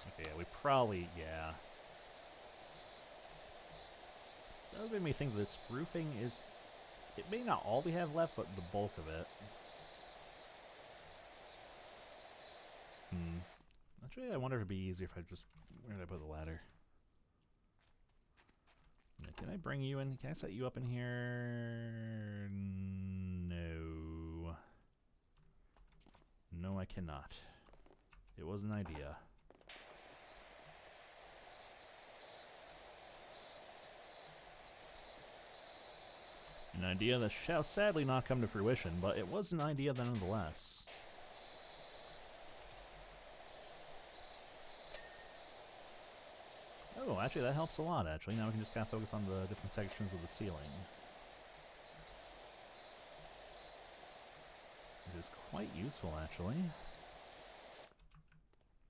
Okay, yeah, we probably, yeah. That would make me think this roofing is... It may not all we have left, but the bulk of it. Actually, I wonder if it'd be easier if I just... Where did I put the ladder? Can I bring you in? Can I set you up in here? No. No, I cannot. It was an idea. An idea that shall sadly not come to fruition, but it was an idea nonetheless. Oh, actually, that helps a lot, actually. Now we can just kind of focus on the different sections of the ceiling. It is quite useful, actually.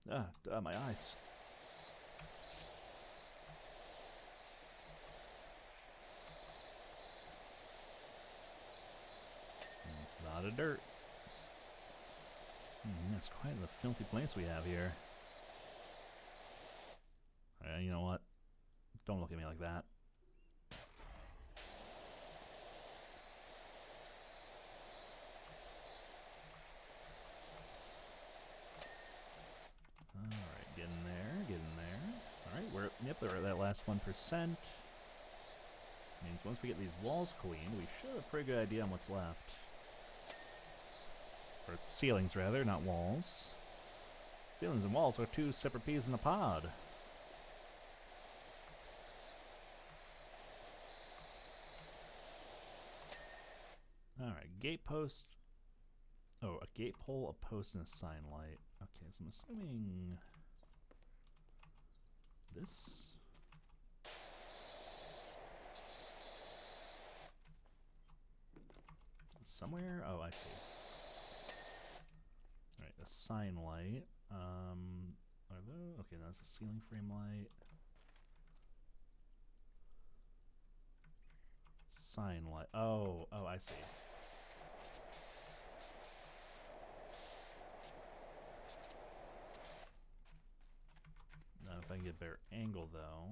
My eyes. A lot of dirt. That's quite the filthy place we have here. You know what? Don't look at me like that. Alright, getting there. Alright, we're at that last 1%. Means once we get these walls cleaned, we should have a pretty good idea on what's left. Or ceilings, rather, not walls. Ceilings and walls are two separate peas in a pod. Alright, gate post. Oh, a gate pole, a post, and a sign light. Okay, so I'm assuming this. Somewhere? Oh, I see. Alright, a sign light. Are those? Okay, that's a ceiling frame light. Sign light. Oh, I see. Now, if I can get a better angle, though.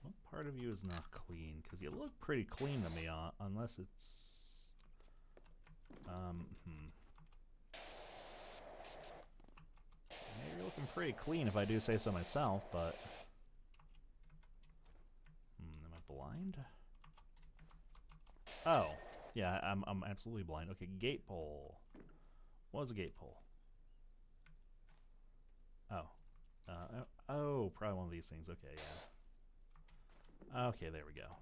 What part of you is not clean? Because you look pretty clean to me, unless it's... Yeah, you're looking pretty clean if I do say so myself, but... Am I blind? Oh, Yeah, I'm absolutely blind. Okay, gate pole. What was a gate pole? Oh. Oh, probably one of these things. Okay, yeah. Okay, there we go.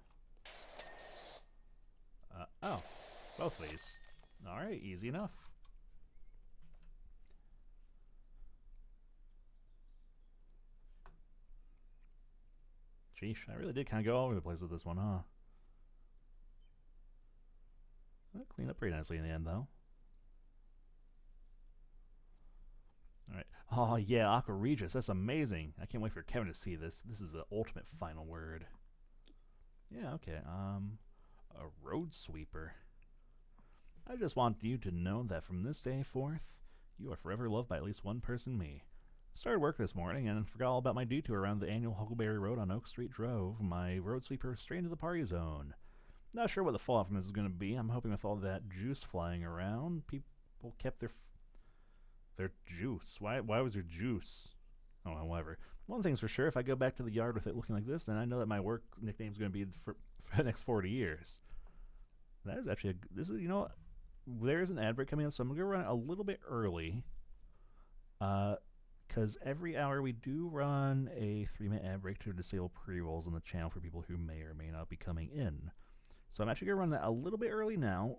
Oh, both of these. Alright, easy enough. Sheesh, I really did kind of go all over the place with this one, huh? That cleaned up pretty nicely in the end, though. Alright. Oh, yeah, Aqua Regis. That's amazing. I can't wait for Kevin to see this. This is the ultimate final word. Yeah, okay. A road sweeper. I just want you to know that from this day forth, you are forever loved by at least one person, me. I started work this morning and forgot all about my detour around the annual Huckleberry Road on Oak Street drove my road sweeper straight into the party zone. Not sure what the fallout from this is going to be. I'm hoping with all that juice flying around, people kept their juice. Why was there juice? Oh, whatever. One thing's for sure, if I go back to the yard with it looking like this, then I know that my work nickname's going to be for the next 40 years. That is actually you know, there's an ad break coming up, so I'm going to run it a little bit early. Because every hour we do run a 3-minute ad break to disable pre-rolls on the channel for people who may or may not be coming in. So I'm actually going to run that a little bit early now,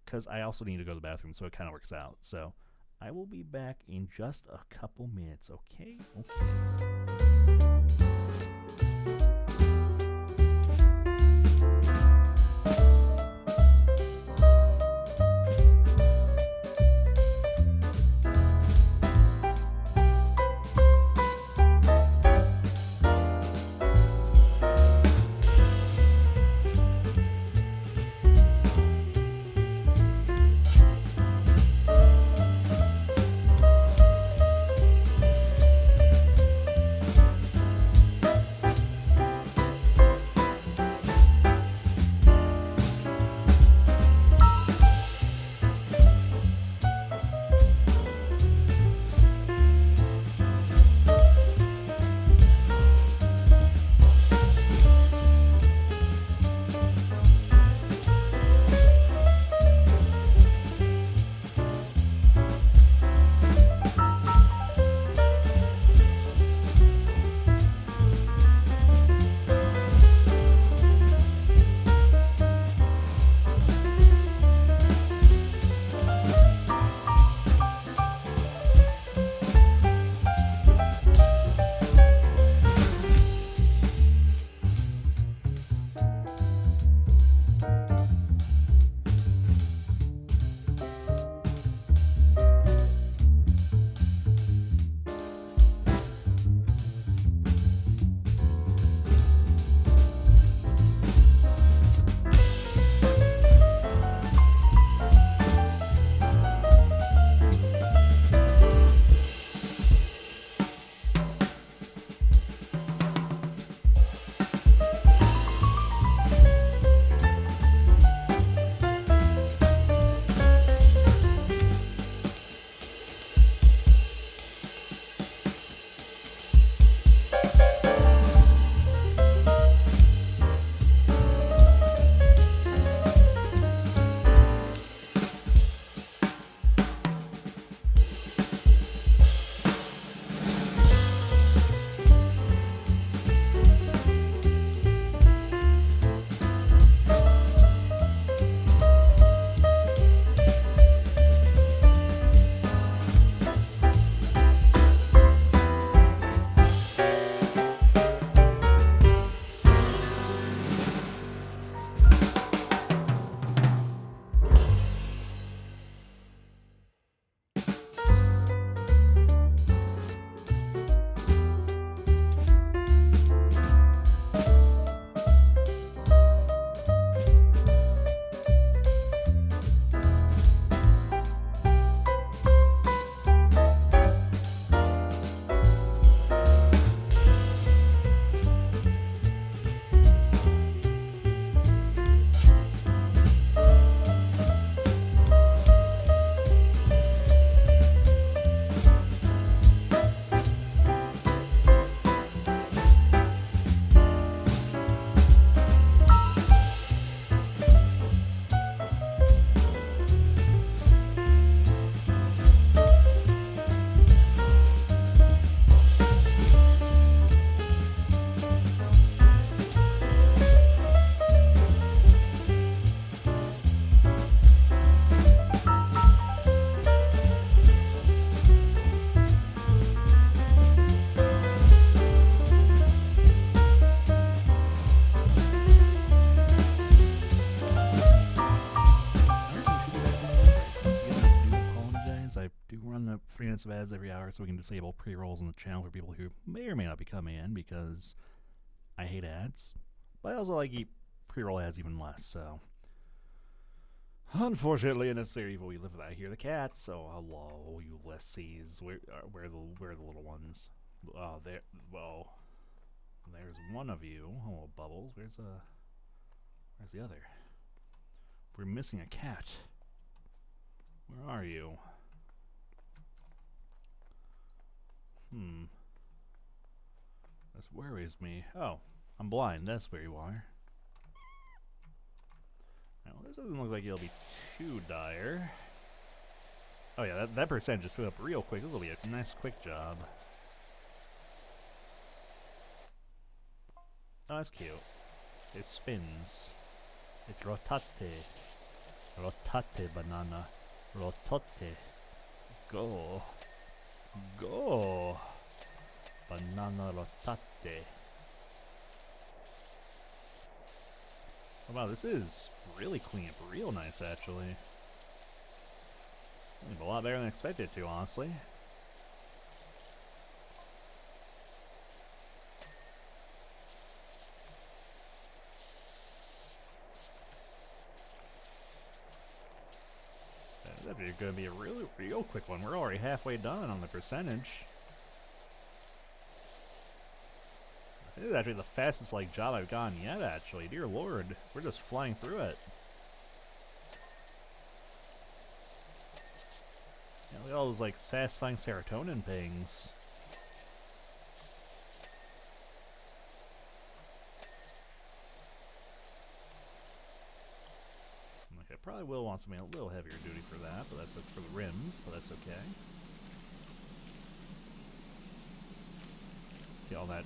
because I also need to go to the bathroom, so it kind of works out. So I will be back in just a couple minutes, okay? minutes of ads every hour so we can disable pre-rolls on the channel for people who may or may not be coming in, because I hate ads. But I also like pre-roll ads even less, so. Unfortunately, in a series we live without. I hear the cats, so hello, Ulysses. Where are the little ones? Oh, there. Well, there's one of you. Hello, Bubbles. Where's the other? We're missing a cat. Where are you? This worries me. Oh, I'm blind. That's where you are. Well, this doesn't look like it'll be too dire. Oh yeah, that percent just flew up real quick. This will be a nice quick job. Oh, that's cute. It spins. It's rotate. Rotate, banana. Rotate. Go. Go. Banana rotate. Oh, wow, this is really clean up. Real nice, actually. A lot better than expected to, honestly. That's going to be a real quick one. We're already halfway done on the percentage. This is actually the fastest job I've gotten yet, actually. Dear Lord, we're just flying through it. Yeah, look at all those satisfying serotonin pings. Okay, I probably will want something a little heavier duty for that, but that's for the rims, but that's okay. Get all that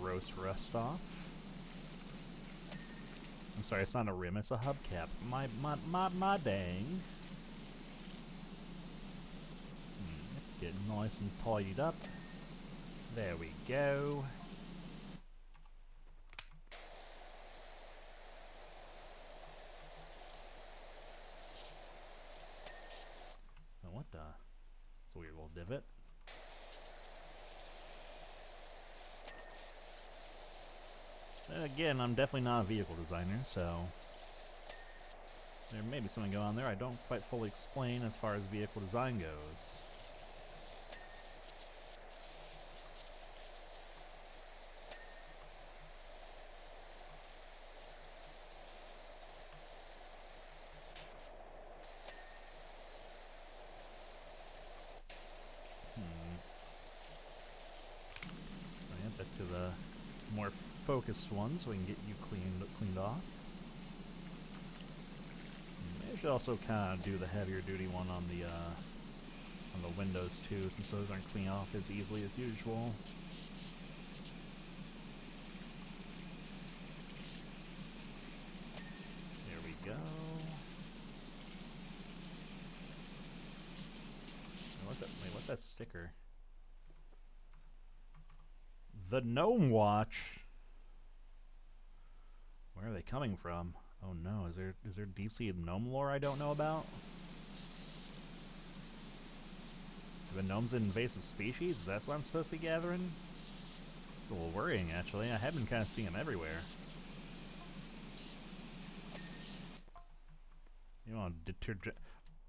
gross rust off. I'm sorry, it's not a rim, it's a hubcap. My dang. Get nice and tidied up. There we go. Oh, what the? It's a weird little divot. And again, I'm definitely not a vehicle designer, so there may be something going on there I don't quite fully explain as far as vehicle design goes. I'll get that to the more focused one so we can get you cleaned off. Maybe I should also kind of do the heavier duty one on the windows too, since those aren't clean off as easily as usual. There we go. What's that sticker? The Gnome Watch. Where are they coming from? Oh no, is there deep-sea gnome lore I don't know about? Are the gnomes an invasive species? Is that what I'm supposed to be gathering? It's a little worrying, actually. I have been kind of seeing them everywhere. You want detergent?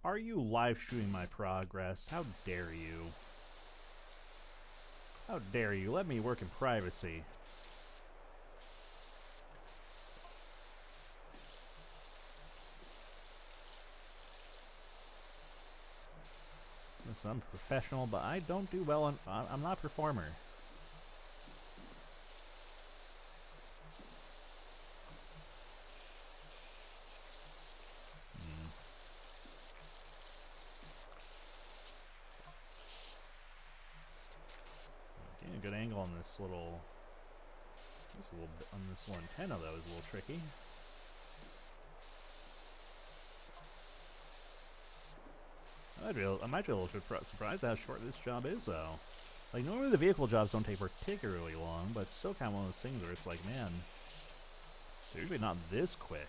Are you live streaming my progress? How dare you? How dare you? Let me work in privacy. Listen, I'm professional, but I don't do well on. I'm not a performer. Getting a good angle on this little antenna though is a little tricky. I'm actually a little surprised at how short this job is, though. Normally the vehicle jobs don't take particularly long, but it's still kind of one of those things where it's like, man, they're usually not this quick.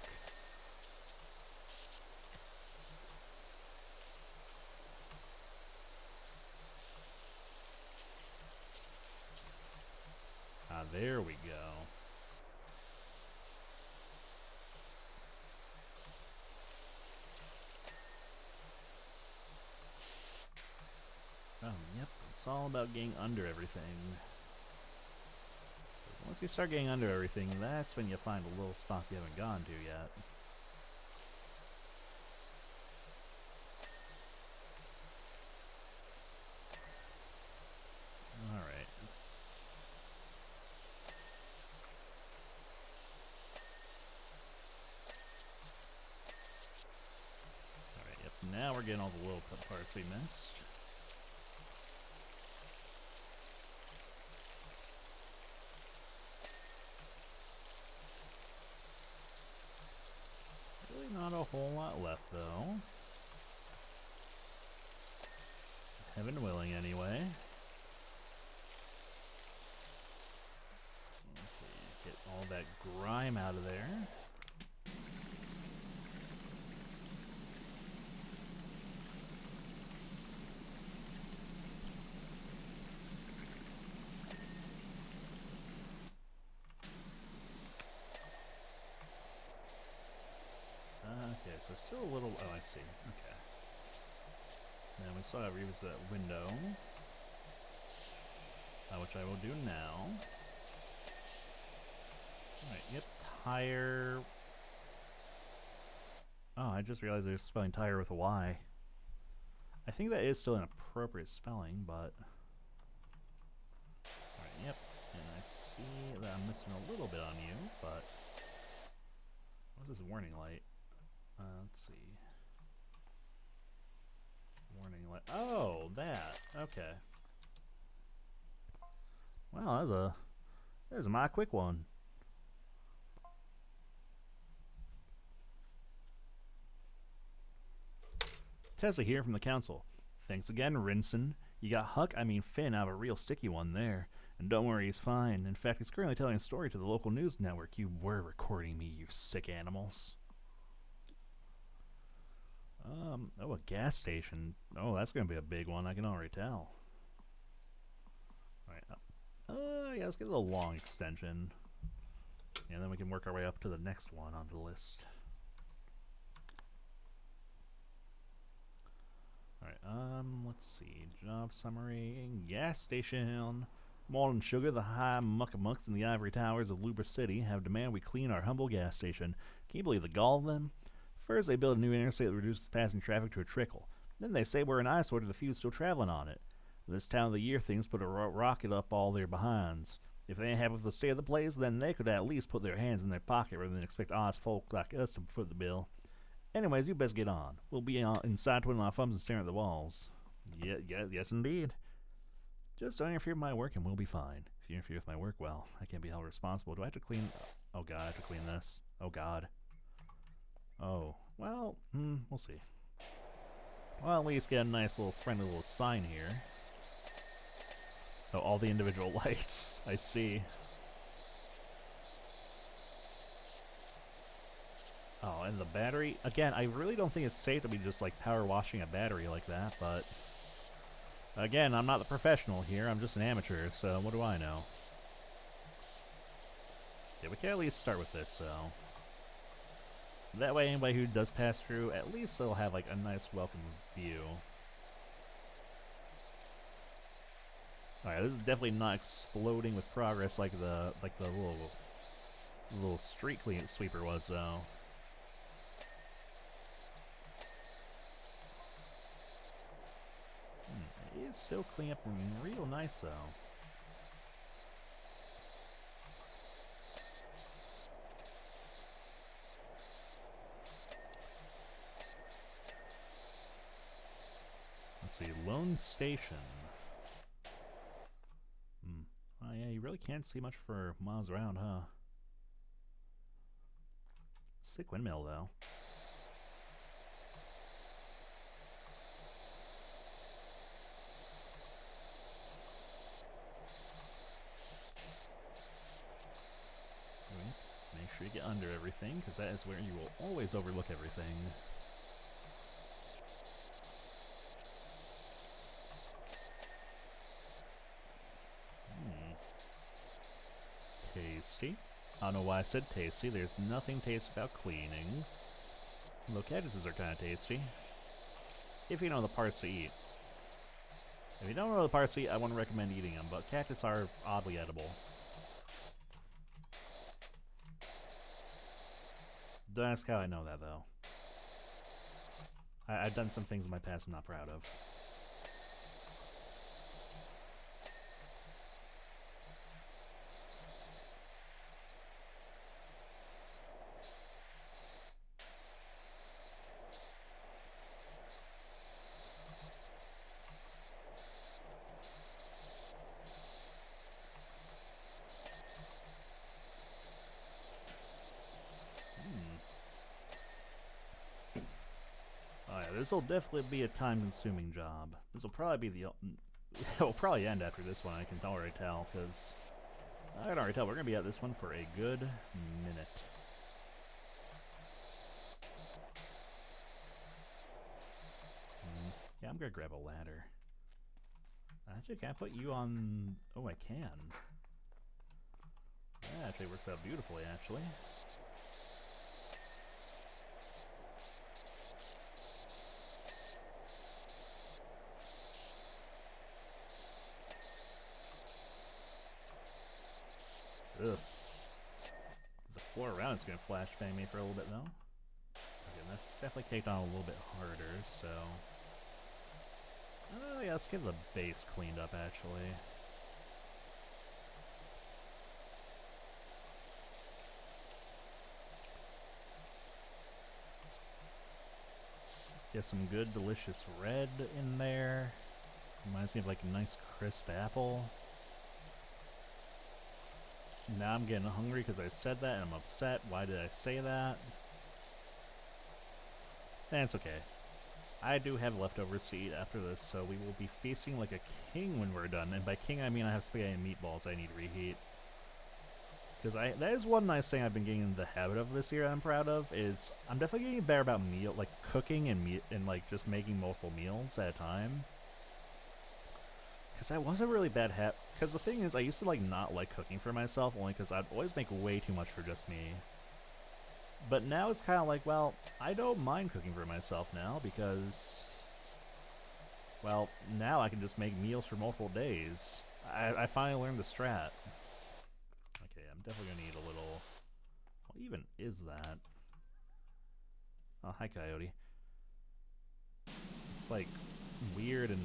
There we go. Yep, it's all about getting under everything. Once you start getting under everything, that's when you find the little spots you haven't gone to yet. Alright. Alright, yep, now we're getting all the little parts we missed. Not a whole lot left, though. Heaven willing, anyway. Okay, get all that grime out of there. Okay, so still a little... Oh, I see. Okay. Now we still have to revisit that window. Which I will do now. Alright, yep. Tire... Oh, I just realized they're spelling tire with a Y. I think that is still an appropriate spelling, but... Alright, yep. And I see that I'm missing a little bit on you, but... What's this warning light? Let's see. Warning light. Oh, that. Okay. Well, that was a mighty quick one. Tessa here from the council. Thanks again, Rinson. You got Finn out of a real sticky one there. And don't worry, he's fine. In fact, he's currently telling a story to the local news network. You were recording me, you sick animals. Oh, a gas station. Oh, that's going to be a big one. I can already tell. Alright. Yeah, let's get a little long extension. And then we can work our way up to the next one on the list. Alright, let's see. Job summary. Gas station. Malt and Sugar, the high muckamucks in the ivory towers of Lubra City, have demanded we clean our humble gas station. Can you believe the gall of them? First, they build a new interstate that reduces passing traffic to a trickle. Then they say we're an eyesore to the few still traveling on it. This time of the year things put a rocket up all their behinds. If they ain't happy with the state of the place, then they could at least put their hands in their pocket rather than expect honest folk like us to foot the bill. Anyways, you best get on. We'll be inside twiddling our thumbs and staring at the walls. Yes, indeed. Just don't interfere with my work and we'll be fine. If you interfere with my work, well, I can't be held responsible. Do I have to clean... Oh god, I have to clean this. Oh god. Oh, well, we'll see. Well, at least get a nice little friendly little sign here. Oh, all the individual lights. I see. Oh, and the battery. Again, I really don't think it's safe to be just like power washing a battery like that, but... Again, I'm not the professional here. I'm just an amateur, so what do I know? Yeah, we can at least start with this, so... That way, anybody who does pass through, at least they'll have like a nice welcome view. Alright, this is definitely not exploding with progress like the little street clean sweeper was, though. It is still cleaning up real nice, though. Let's see, Lone Station. Oh yeah, you really can't see much for miles around, huh? Sick windmill, though. Make sure you get under everything, because that is where you will always overlook everything. tasty. I don't know why I said tasty. There's nothing tasty about cleaning. Though cactuses are kind of tasty. If you know the parts to eat. If you don't know the parts to eat, I wouldn't recommend eating them, but cactus are oddly edible. Don't ask how I know that, though. I've done some things in my past I'm not proud of. Oh yeah, this will definitely be a time-consuming job. This will probably be the... It'll probably end after this one, I can already tell, because... I can already tell we're going to be at this one for a good minute. Yeah, I'm going to grab a ladder. Actually, can I put you on... Oh, I can. That actually works out beautifully, actually. Ugh. The floor around is going to flashbang me for a little bit, though. Okay, that's definitely caked on a little bit harder, so... yeah, let's get the base cleaned up, actually. Get some good, delicious red in there. Reminds me of like a nice crisp apple. Now I'm getting hungry because I said that and I'm upset. Why did I say that? That's okay. I do have leftovers to eat after this, so we will be feasting like a king when we're done. And by king, I mean I have spaghetti and meatballs I need to reheat. Because that is one nice thing I've been getting in the habit of this year I'm proud of, is I'm definitely getting better about cooking and like just making multiple meals at a time. Because I wasn't really bad because the thing is, I used to like not like cooking for myself, only because I'd always make way too much for just me. But now it's kind of like, well, I don't mind cooking for myself now, because, well, now I can just make meals for multiple days. I finally learned the strat. Okay, I'm definitely gonna need a little... What even is that? Oh, hi, Coyote. It's like weird and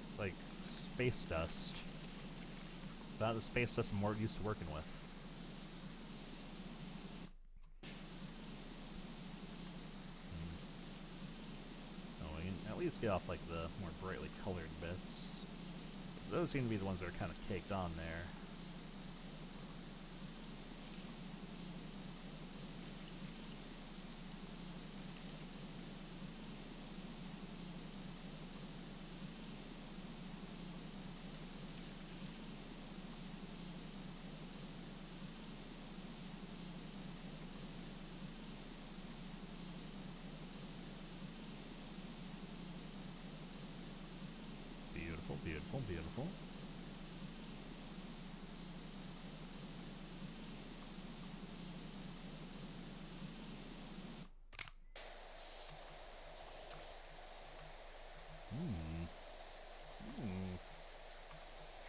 it's like space dust. About the space dust I'm more used to working with. Oh, we can at least get off like the more brightly colored bits. Those seem to be the ones that are kind of caked on there. Beautiful, beautiful, beautiful.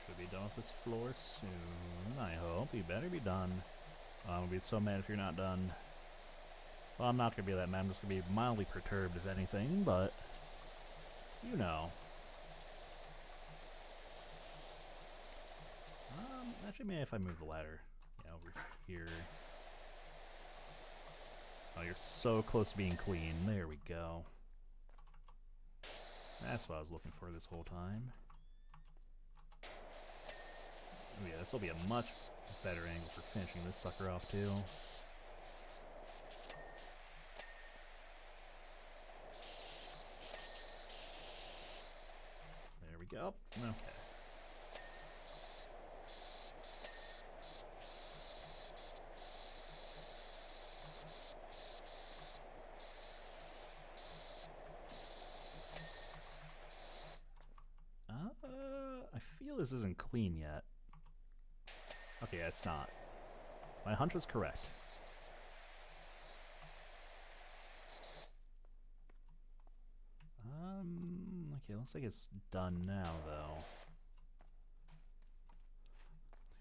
Should be done with this floor soon, I hope. You better be done. I'm gonna be so mad if you're not done. Well, I'm not gonna be that mad. I'm just gonna be mildly perturbed, if anything, but... You know. Actually, maybe if I move the ladder. Yeah, over here. Oh, you're so close to being clean. There we go. That's what I was looking for this whole time. Oh yeah, this will be a much better angle for finishing this sucker off, too. There we go. Okay. I feel this isn't clean yet. Okay, it's not. My hunch was correct. Okay, looks like it's done now, though.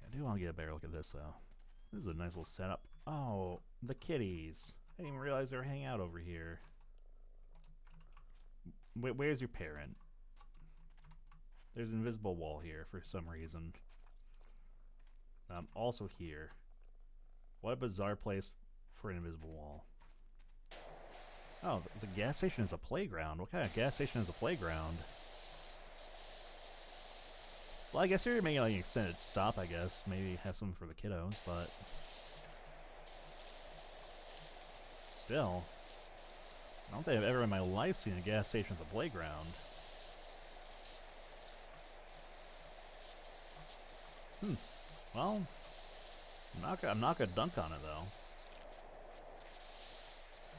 I do want to get a better look at this, though. This is a nice little setup. Oh, the kitties. I didn't even realize they were hanging out over here. Where's your parent? There's an invisible wall here for some reason. Also here. What a bizarre place for an invisible wall. Oh, the gas station is a playground. What kind of gas station is a playground? Well, I guess you're making like an extended stop, I guess. Maybe have something for the kiddos, but... Still. I don't think I've ever in my life seen a gas station as a playground. Well, I'm not gonna dunk on it, though.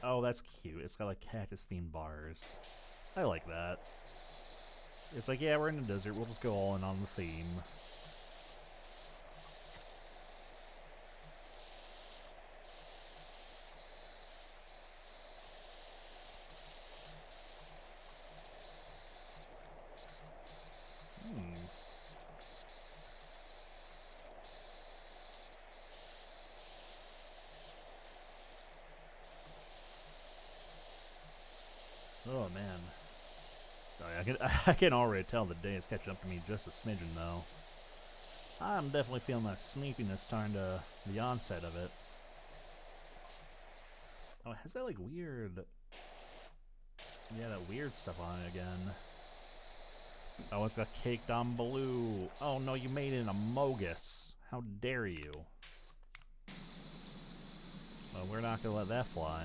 Oh, that's cute. It's got like cactus-themed bars. I like that. It's like, yeah, we're in the desert. We'll just go all in on the theme. Oh, man. Sorry, I can already tell the day is catching up to me just a smidgen, though. I'm definitely feeling that sleepiness starting to the onset of it. Oh, it has that, like, weird... Yeah, that weird stuff on it again. Oh, it's got caked on blue. Oh, no, you made it in a Mogus. How dare you? Well, we're not gonna let that fly.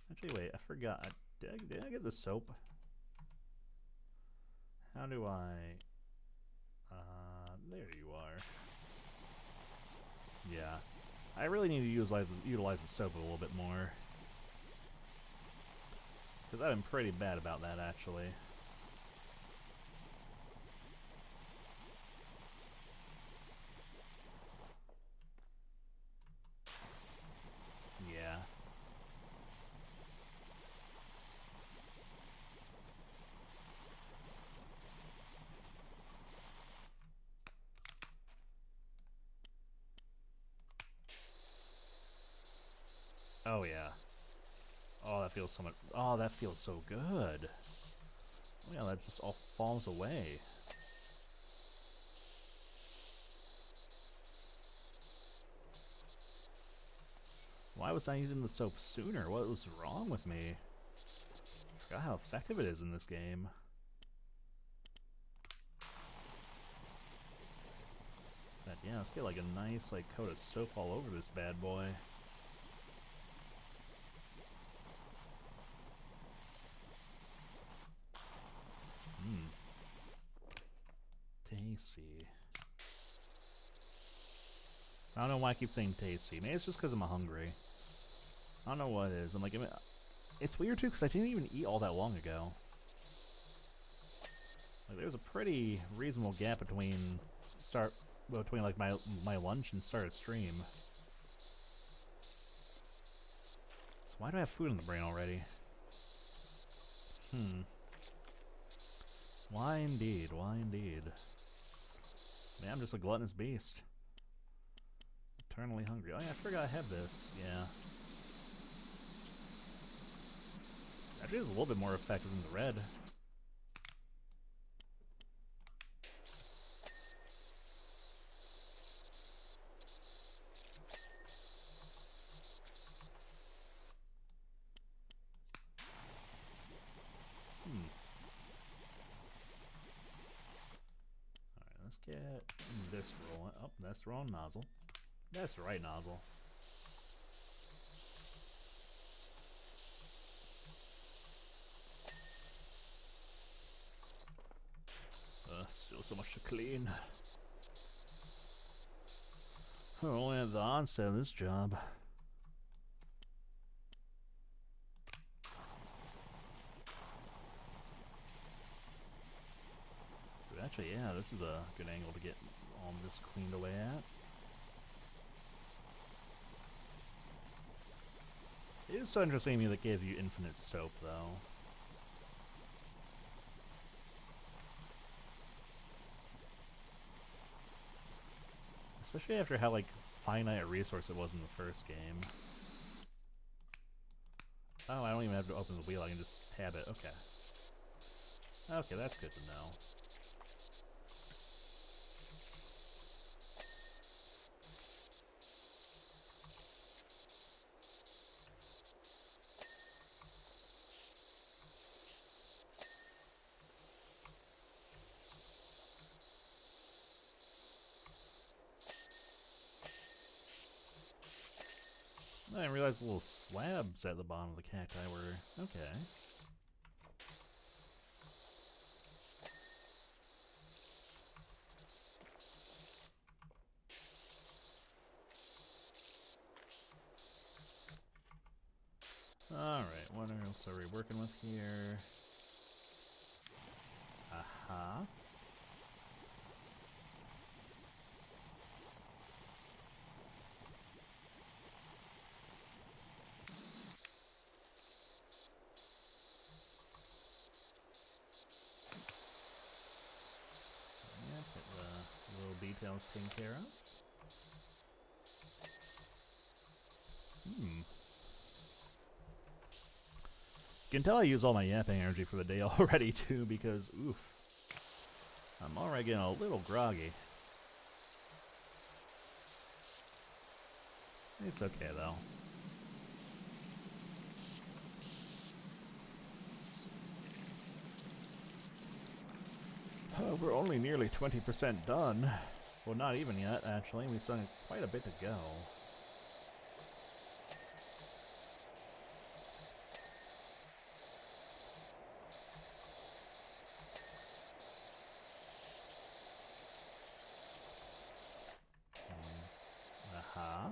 Actually, wait, I forgot. Did I get the soap? How do I... there you are. Yeah. I really need to utilize the soap a little bit more. Because I've been pretty bad about that, actually. Yeah. Oh, yeah. Oh, that feels so much... Oh, that feels so good. Oh, yeah, that just all falls away. Why was I using the soap sooner? What was wrong with me? I forgot how effective it is in this game. But yeah, let's get like a nice like coat of soap all over this bad boy. Tasty. I don't know why I keep saying tasty. Maybe it's just because I'm hungry. I don't know what it is. I'm like, it's weird too because I didn't even eat all that long ago. Like, there's a pretty reasonable gap between like my lunch and start of stream. So why do I have food in the brain already? Why indeed? Why indeed? Man, I'm just a gluttonous beast. Eternally hungry. Oh yeah, I forgot I had this. Yeah. Actually, it's a little bit more effective than the red. Alright, let's get this rolling. Oh, that's the wrong nozzle. That's the right nozzle. Still so much to clean. Only at the onset of this job. Did Actually, yeah, this is a good angle to get all this cleaned away at. It is so interesting to me that gave you infinite soap, though. Especially after how, like, finite a resource it was in the first game. Oh, I don't even have to open the wheel, I can just tab it. Okay. Okay, that's good to know. I didn't realize the little slabs at the bottom of the cacti were... Okay. Alright, what else are we working with here? Aha. Yeah, get the little details taken care of. You can tell I use all my yapping energy for the day already, too, because, oof, I'm already getting a little groggy. It's okay, though. We're only nearly 20% done. Well, not even yet, actually. We still have quite a bit to go. Aha.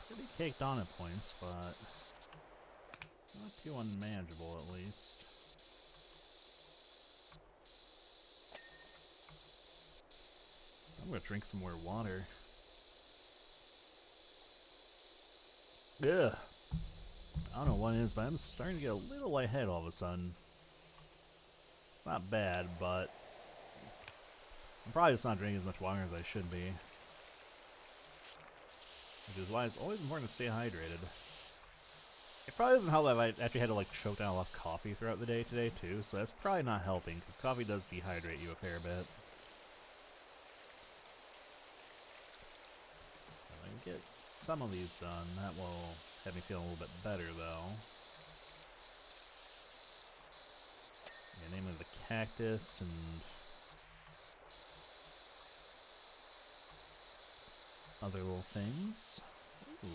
Pretty caked on at points, but not too unmanageable, at least. I'm gonna drink some more water. Ugh. I don't know what it is, but I'm starting to get a little lightheaded all of a sudden. It's not bad, but I'm probably just not drinking as much water as I should be. Which is why it's always important to stay hydrated. It probably doesn't help that I actually had to like choke down a lot of coffee throughout the day today too, so that's probably not helping, because coffee does dehydrate you a fair bit. If I can get some of these done, that will have me feel a little bit better though. Yeah, namely the cactus and other little things. Ooh.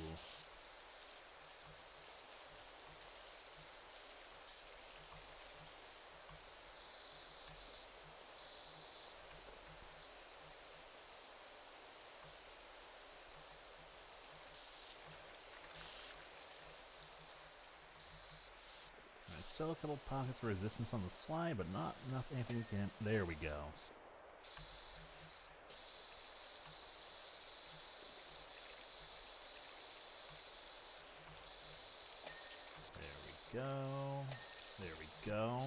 Alright, still a couple pockets of resistance on the slide, but not enough anything we can... There we go. Go. There we go.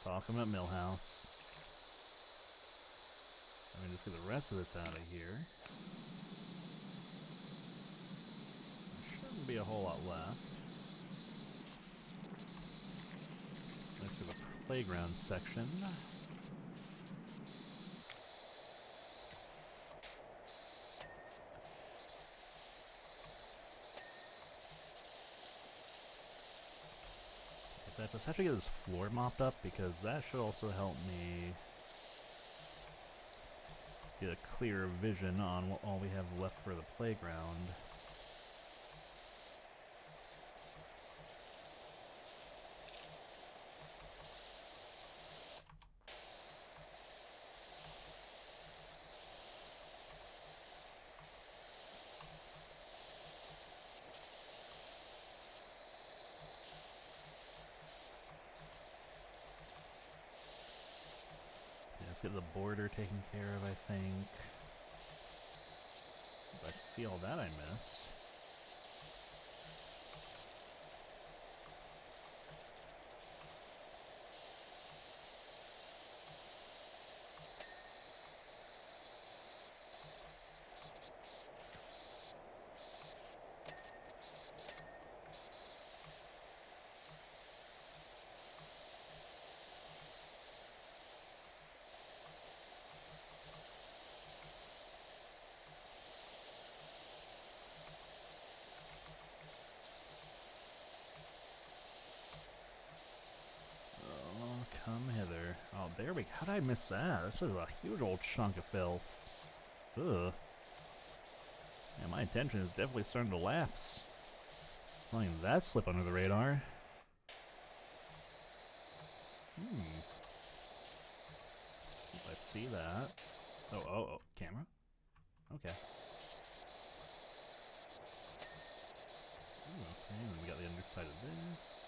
Talk him at Millhouse. Let me just get the rest of this out of here. There shouldn't be a whole lot left. Let's do the playground section. Let's actually get this floor mopped up, because that should also help me get a clearer vision on what all we have left for the playground. Let's get the border taken care of, I think. Let's see all that I missed. Come hither. Oh, there we go. How did I miss that? This is a huge old chunk of filth. Ugh. Yeah, my attention is definitely starting to lapse. Letting that slip under the radar. I see that. Oh, camera? Okay. Okay, and then we got the underside of this.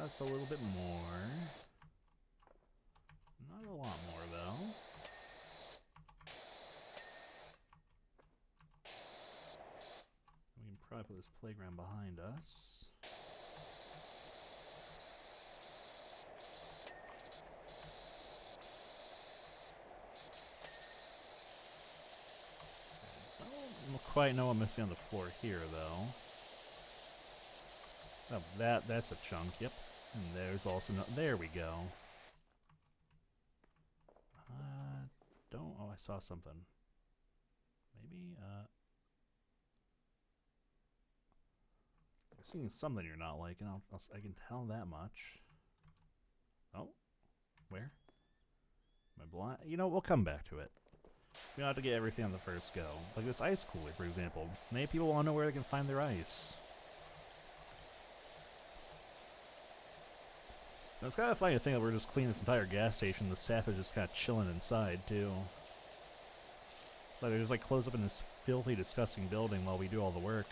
Just a little bit more. Not a lot more, though. We can probably put this playground behind us. I don't quite know what I'm missing on the floor here, though. Oh, that's a chunk, yep. And there's also no, there we go. Oh, I saw something. Maybe, I'm seeing something you're not liking, I can tell that much. Oh, where? Am I blind? You know, we'll come back to it. We don't have to get everything on the first go. Like this ice cooler, for example. Many people want to know where they can find their ice. Now, it's kind of funny to think that we're just cleaning this entire gas station. The staff is just kind of chilling inside, too. Like, they're just, like, closed up in this filthy, disgusting building while we do all the work.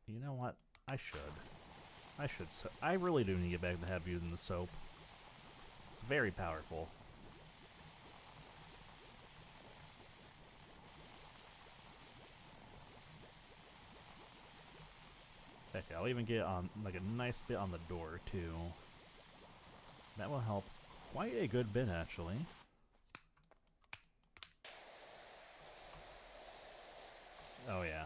You know what? I should. I really do need to get back to have using the soap. It's very powerful. Heck, I'll even get on like a nice bit on the door too. That will help quite a good bit, actually. Oh yeah,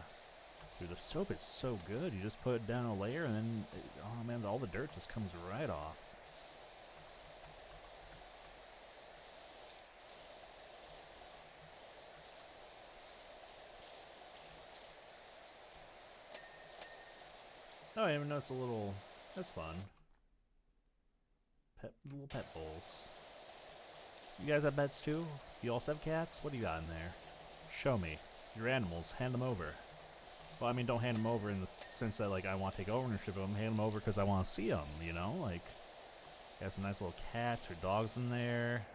dude, the soap is so good. You just put it down a layer, and then oh man, all the dirt just comes right off. Oh, I even noticed a little. That's fun. Little pet bowls. You guys have pets too? You also have cats? What do you got in there? Show me. Your animals. Hand them over. Well, I mean, don't hand them over in the sense that, like, I want to take ownership of them. Hand them over because I want to see them, you know? Like, got some nice little cats or dogs in there.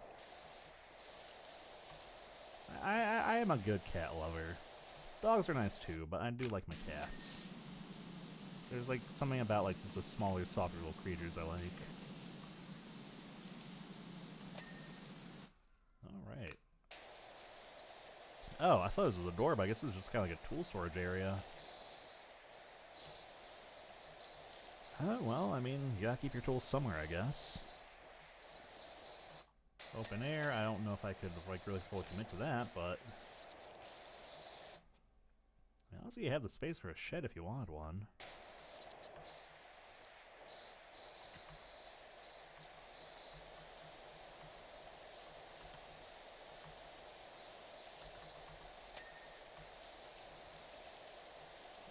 I am a good cat lover. Dogs are nice too, but I do like my cats. There's like something about like just the smaller, softer little creatures I like. Alright. Oh, I thought this was a door, but I guess this is just kind of like a tool storage area. Well, I mean, you gotta keep your tools somewhere, I guess. Open air, I don't know if I could like really fully commit to that, but... I mean, honestly, you have the space for a shed if you wanted one.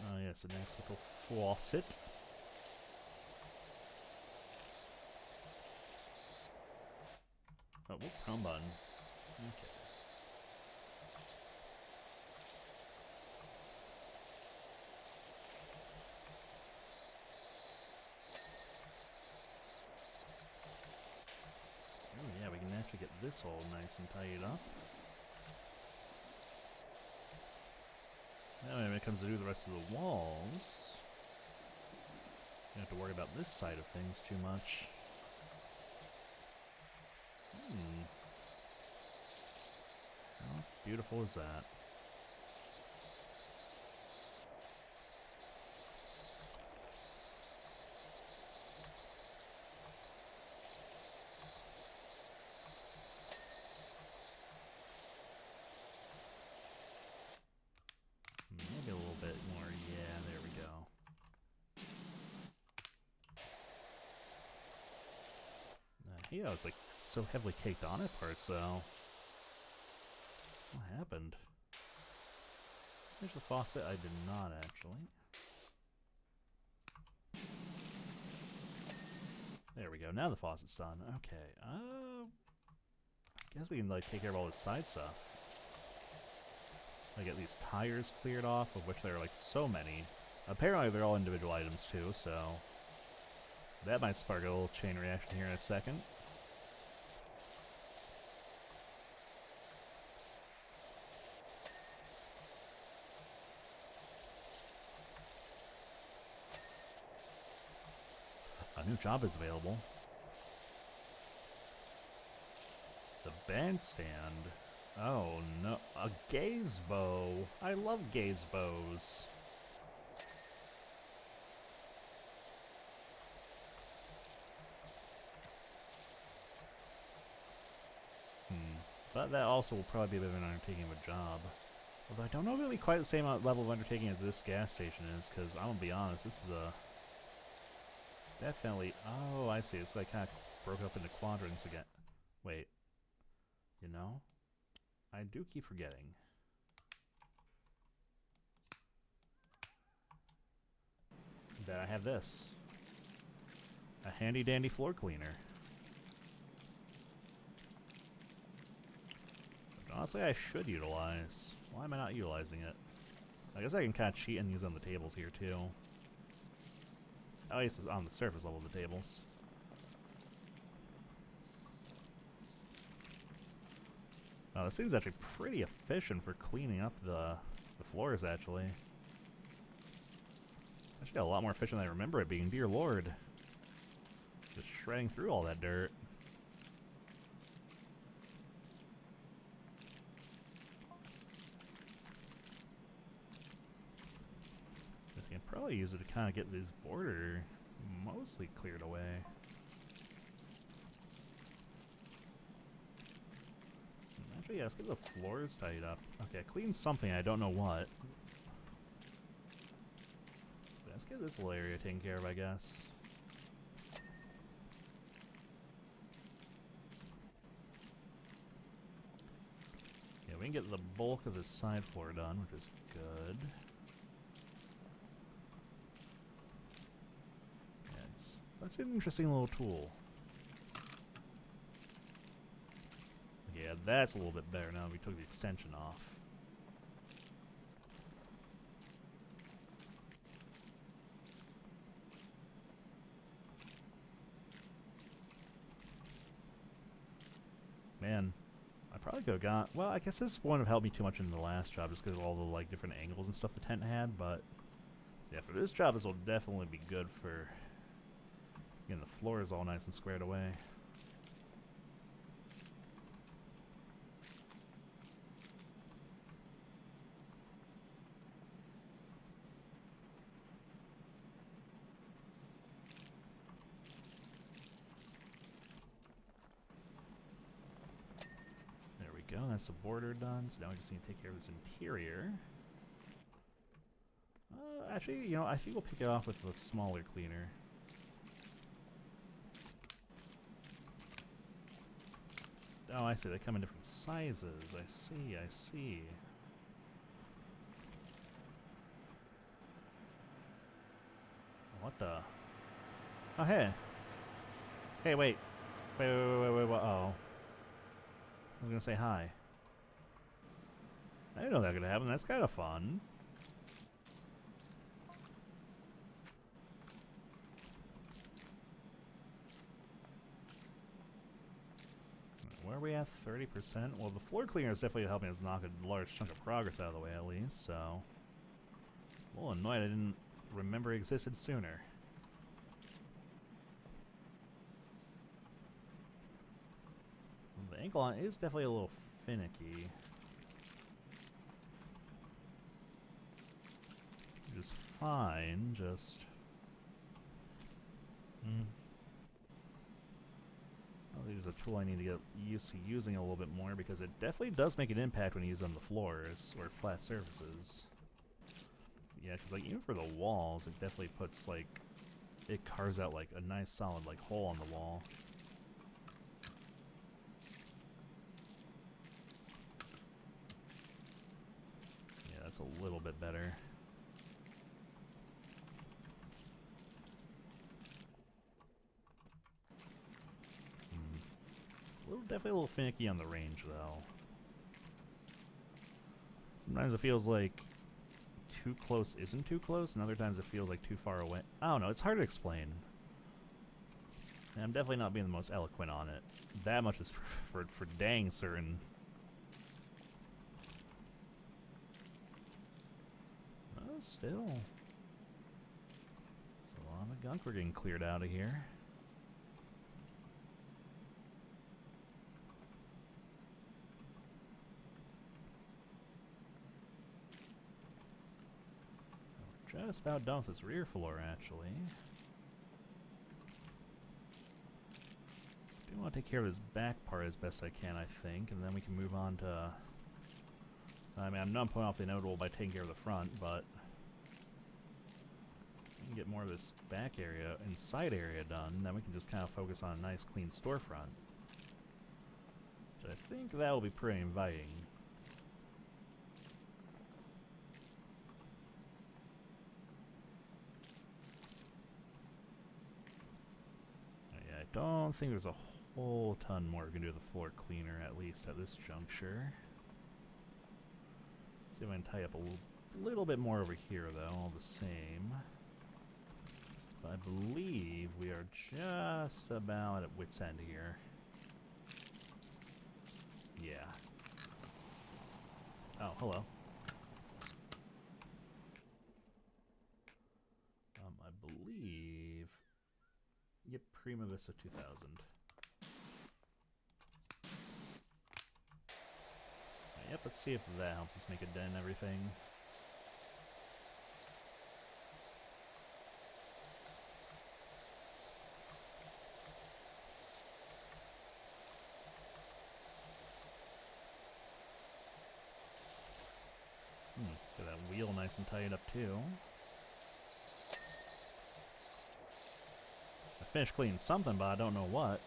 Oh yes, a nice little faucet. Home button. Okay. Oh yeah, we can actually get this all nice and tidied up. Now when it comes to do the rest of the walls, you don't have to worry about this side of things too much. How beautiful is that? Maybe a little bit more. Yeah, there we go. Yeah, it's like so heavily caked on at parts, though. What happened? There's the faucet. I did not actually. There we go. Now the faucet's done. Okay. I guess we can like take care of all this side stuff. Like get these tires cleared off, of which there are like so many. Apparently they're all individual items too, so that might spark a little chain reaction here in a second. A new job is available. The bandstand. Oh no, a gaze bow. I love gaze bows. But that also will probably be a bit of an undertaking of a job. Although I don't know if it'll be quite the same level of undertaking as this gas station is, because I'm gonna be honest, this is a definitely. Oh, I see. It's like kind of broke up into quadrants again. Wait. You know, I do keep forgetting. That I have this. A handy dandy floor cleaner. Which honestly I should utilize. Why am I not utilizing it? I guess I can kind of cheat and use it on the tables here too. At least it's on the surface level of the tables. This thing's actually pretty efficient for cleaning up the floors, actually. It's actually a lot more efficient than I remember it being, dear lord. Just shredding through all that dirt. You can probably use it to kind of get this border mostly cleared away. Actually, yeah, let's get the floors tidied up. Okay, clean something, I don't know what. Let's get this little area taken care of, I guess. Yeah, we can get the bulk of this side floor done, which is good. Yeah, it's such an interesting little tool. Yeah, that's a little bit better now that we took the extension off. Man, I probably could have got... Well, I guess this wouldn't have helped me too much in the last job just because of all the like different angles and stuff the tent had, but... Yeah, for this job, this will definitely be good for getting the floors all nice and squared away. That's the border done, so now we just need to take care of this interior. Actually, you know, I think we'll pick it off with a smaller cleaner. Oh, I see. They come in different sizes. I see, I see. What the? Oh, hey. Hey, wait. Wait, uh-oh. was gonna say hi. I didn't know that could happen. That's kind of fun. Where are we at? 30%? Well, the floor cleaner is definitely helping us knock a large chunk of progress out of the way, at least, so... I'm a little annoyed I didn't remember it existed sooner. The ankle on is definitely a little finicky. Which is fine, just... I'll use a tool I need to get used to using a little bit more because it definitely does make an impact when you use it on the floors or flat surfaces. Yeah, because like even for the walls, it definitely puts like it carves out like a nice solid like hole on the wall. Yeah, that's a little bit better. Definitely a little finicky on the range, though. Sometimes it feels like too close isn't too close, and other times it feels like too far away. I don't know, it's hard to explain. And I'm definitely not being the most eloquent on it. That much is for dang certain. Oh, still. It's a lot of gunk we're getting cleared out of here. Just about done with this rear floor, actually. Do want to take care of this back part as best I can, I think, and then we can move on to... I mean, I'm not putting off the inevitable by taking care of the front, but... we can get more of this back area and side area done, then we can just kind of focus on a nice, clean storefront. Which I think that will be pretty inviting. I don't think there's a whole ton more we can do with the floor cleaner, at least at this juncture. Let's see if I can tie up a little bit more over here, though, all the same. But I believe we are just about at wit's end here. Yeah. Oh, hello. I believe... Yep, Prima Vista 2000. Yep, let's see if that helps us make a dent and everything. Get that wheel nice and tight up too. I finished cleaning something, but I don't know what.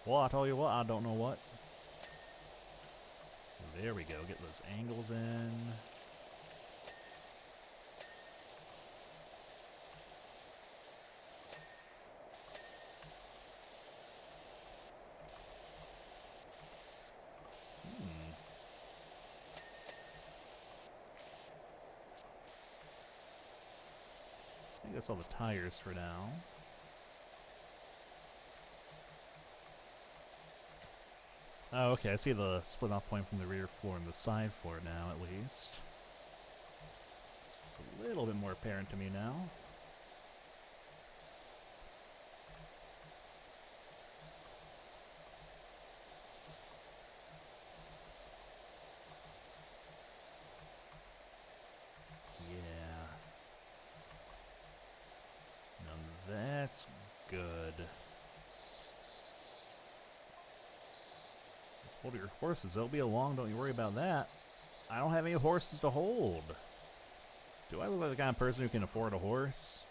Well, I tell you what, I don't know what. There we go, get those angles in. I think that's all the tires for now. Oh, okay, I see the split off point from the rear floor and the side floor now, at least. It's a little bit more apparent to me now. Yeah. Now that's good. Hold your horses, they'll be along, don't you worry about that. I don't have any horses to hold. Do I look like the kind of person who can afford a horse?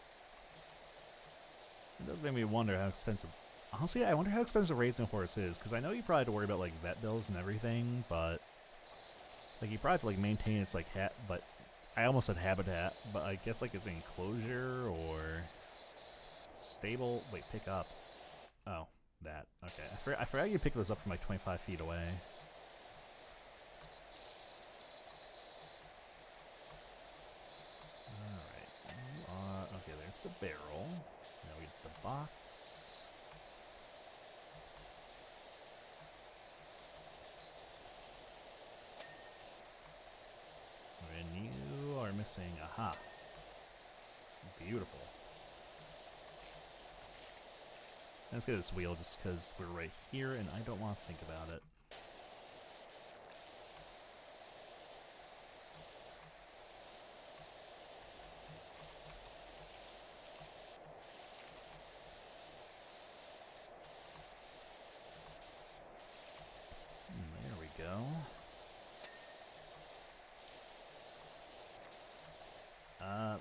It does make me wonder how expensive... Honestly, I wonder how expensive raising a horse is, because I know you probably have to worry about, like, vet bills and everything, but... Like, you probably have to, like, maintain its, like, but... I almost said habitat, but I guess, like, it's enclosure, or... Stable... Wait, pick up. Oh. That. Okay. I forgot you picked those up from like 25 feet away. Alright. Okay, there's the barrel. Now we get the box. And you are missing. Aha. Beautiful. Let's get this wheel just because we're right here and I don't want to think about it. There we go.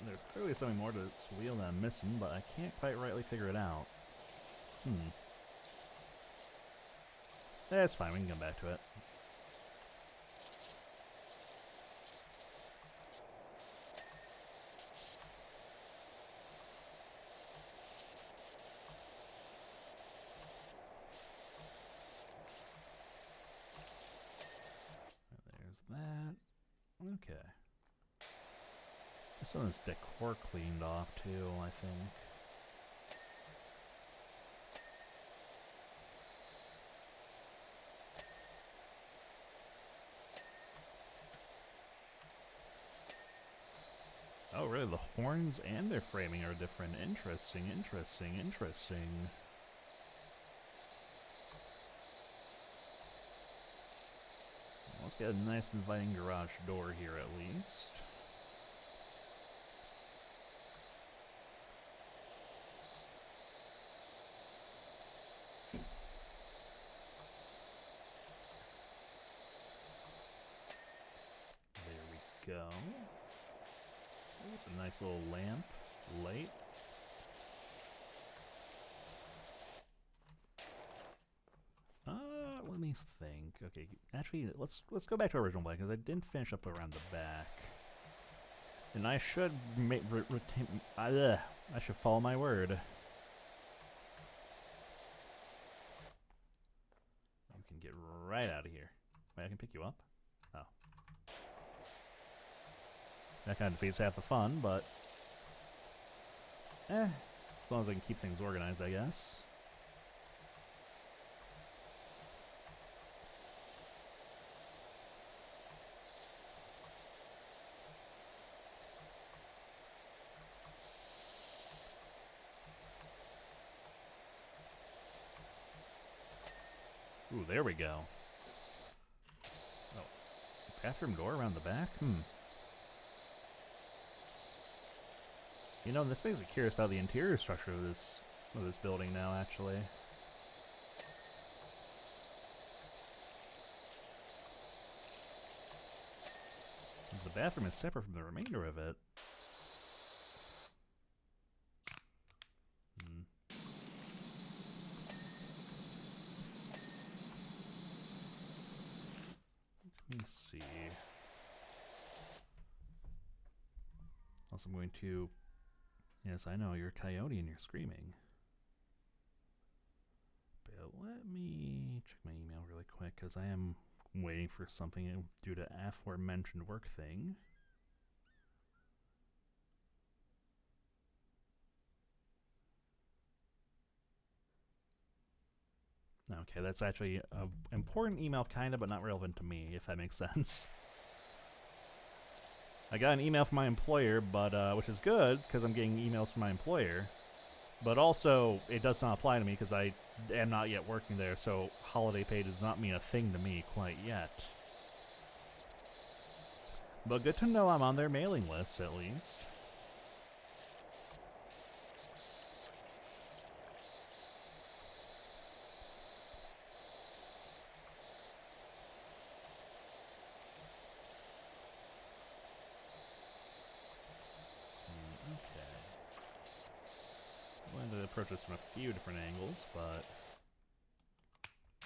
There's clearly something more to this wheel that I'm missing, but I can't quite rightly figure it out. That's fine, we can come back to it. There's that. Okay. Some of this decor cleaned off too, I think. Oh, really? The horns and their framing are different. Interesting, interesting, interesting. Let's get a nice inviting garage door here at least. There we go. A nice little lamp light. Let me think. Okay, actually, let's go back to our original plan because I didn't finish up around the back, and I should I should follow my word. You can get right out of here. Wait, I can pick you up. Oh. That kind of defeats half the fun, but as long as I can keep things organized, I guess. Ooh, there we go. Oh, bathroom door around the back? You know, this makes me curious about the interior structure of this building now, actually. The bathroom is separate from the remainder of it. Let me see. Also, I'm going to... Yes, I know, you're a coyote and you're screaming. But let me check my email really quick, because I am waiting for something due to aforementioned work thing. Okay, that's actually an important email, kind of, but not relevant to me, if that makes sense. I got an email from my employer, but which is good, because I'm getting emails from my employer. But also, it does not apply to me, because I am not yet working there, so holiday pay does not mean a thing to me quite yet. But good to know I'm on their mailing list, at least. Approach this from a few different angles, but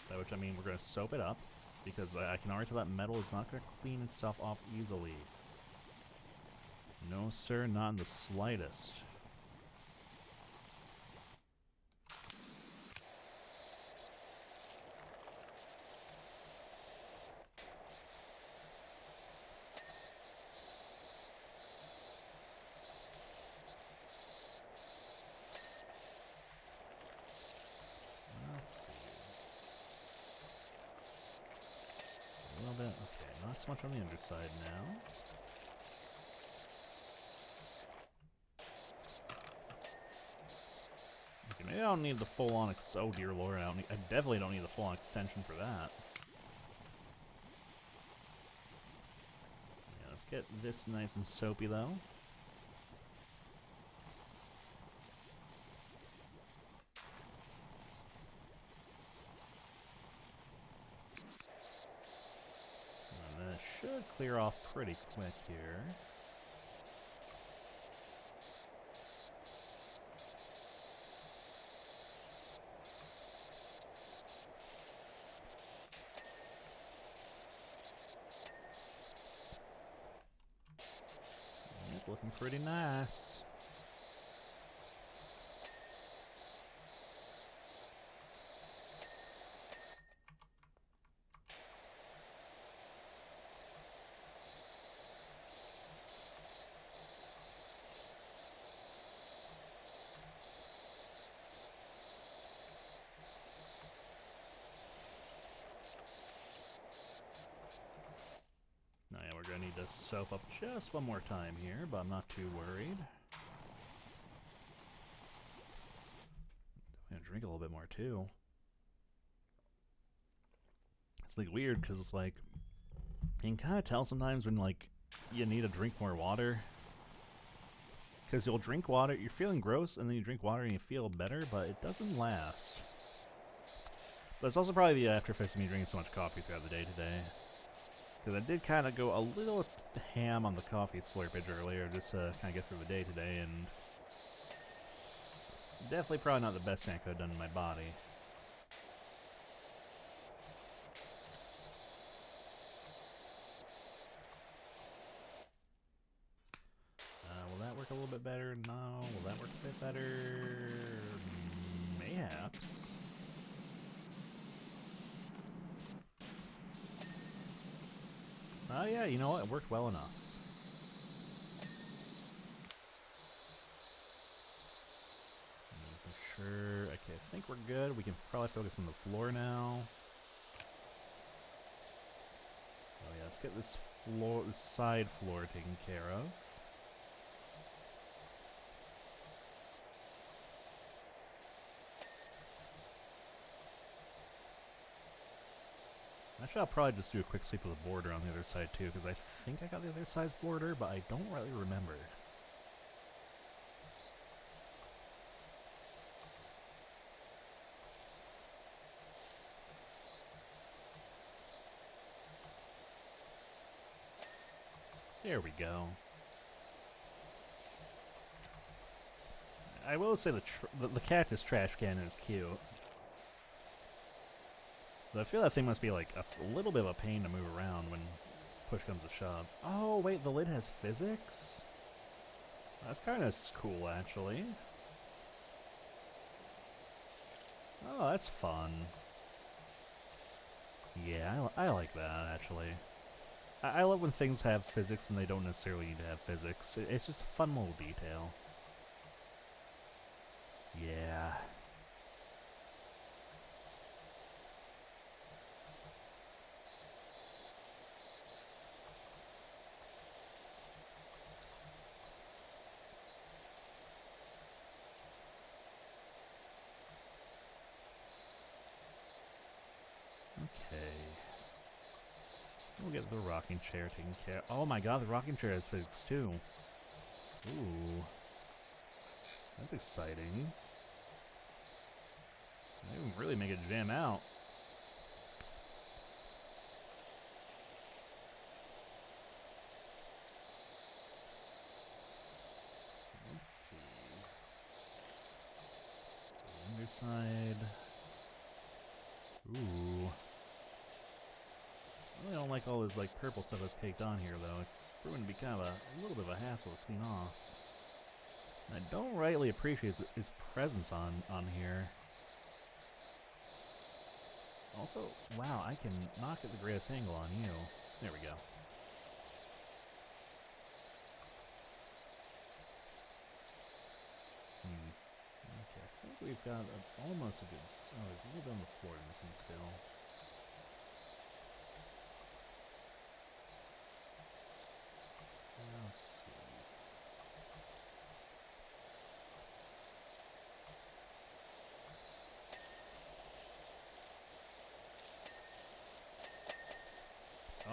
by which I mean we're going to soap it up, because I can already tell that metal is not going to clean itself off easily. No sir, not in the slightest. a little bit. Okay, not so much on the underside now. Okay, maybe I don't need the full-on oh dear lord, I definitely don't need the full-on extension for that. Yeah, let's get this nice and soapy though. And this should clear off pretty quick here. Looking pretty nice. Now, yeah, we're gonna need to soap up just one more time here, but I'm not too worried. I'm gonna drink a little bit more too. It's like weird because it's like you can kind of tell sometimes when like you need to drink more water. Because you'll drink water, you're feeling gross, and then you drink water and you feel better, but it doesn't last. But it's also probably the after effects of me drinking so much coffee throughout the day today. Because I did kind of go a little ham on the coffee slurpage earlier, just to kind of get through the day today, and definitely probably not the best thing I could have done in my body. Will that work a little bit better? No. Will that work a bit better? Mayhaps. Oh yeah, you know what? It worked well enough. For sure. Okay, I think we're good. We can probably focus on the floor now. Oh yeah, let's get this floor, this side floor taken care of. Actually, I'll probably just do a quick sweep of the border on the other side too, because I think I got the other side's border, but I don't really remember. There we go. I will say the cactus trash can is cute. But I feel that thing must be like a little bit of a pain to move around when push comes to shove. Oh, wait, the lid has physics? That's kind of cool, actually. Oh, that's fun. Yeah, I like that, actually. I love when things have physics and they don't necessarily need to have physics. It's just a fun little detail. Yeah. Okay. We'll get the rocking chair taken care of. Oh my god, the rocking chair has physics too. Ooh. That's exciting. They can really make it jam out. Let's see. Underside. Ooh. I really don't like all this like purple stuff that's caked on here though. It's proven to be kind of a little bit of a hassle to clean off. And I don't rightly appreciate its presence on here. Also, wow, I can knock at the greatest angle on you. There we go. Okay, I think we've got almost a good... Oh, there's a little bit on the floor missing still.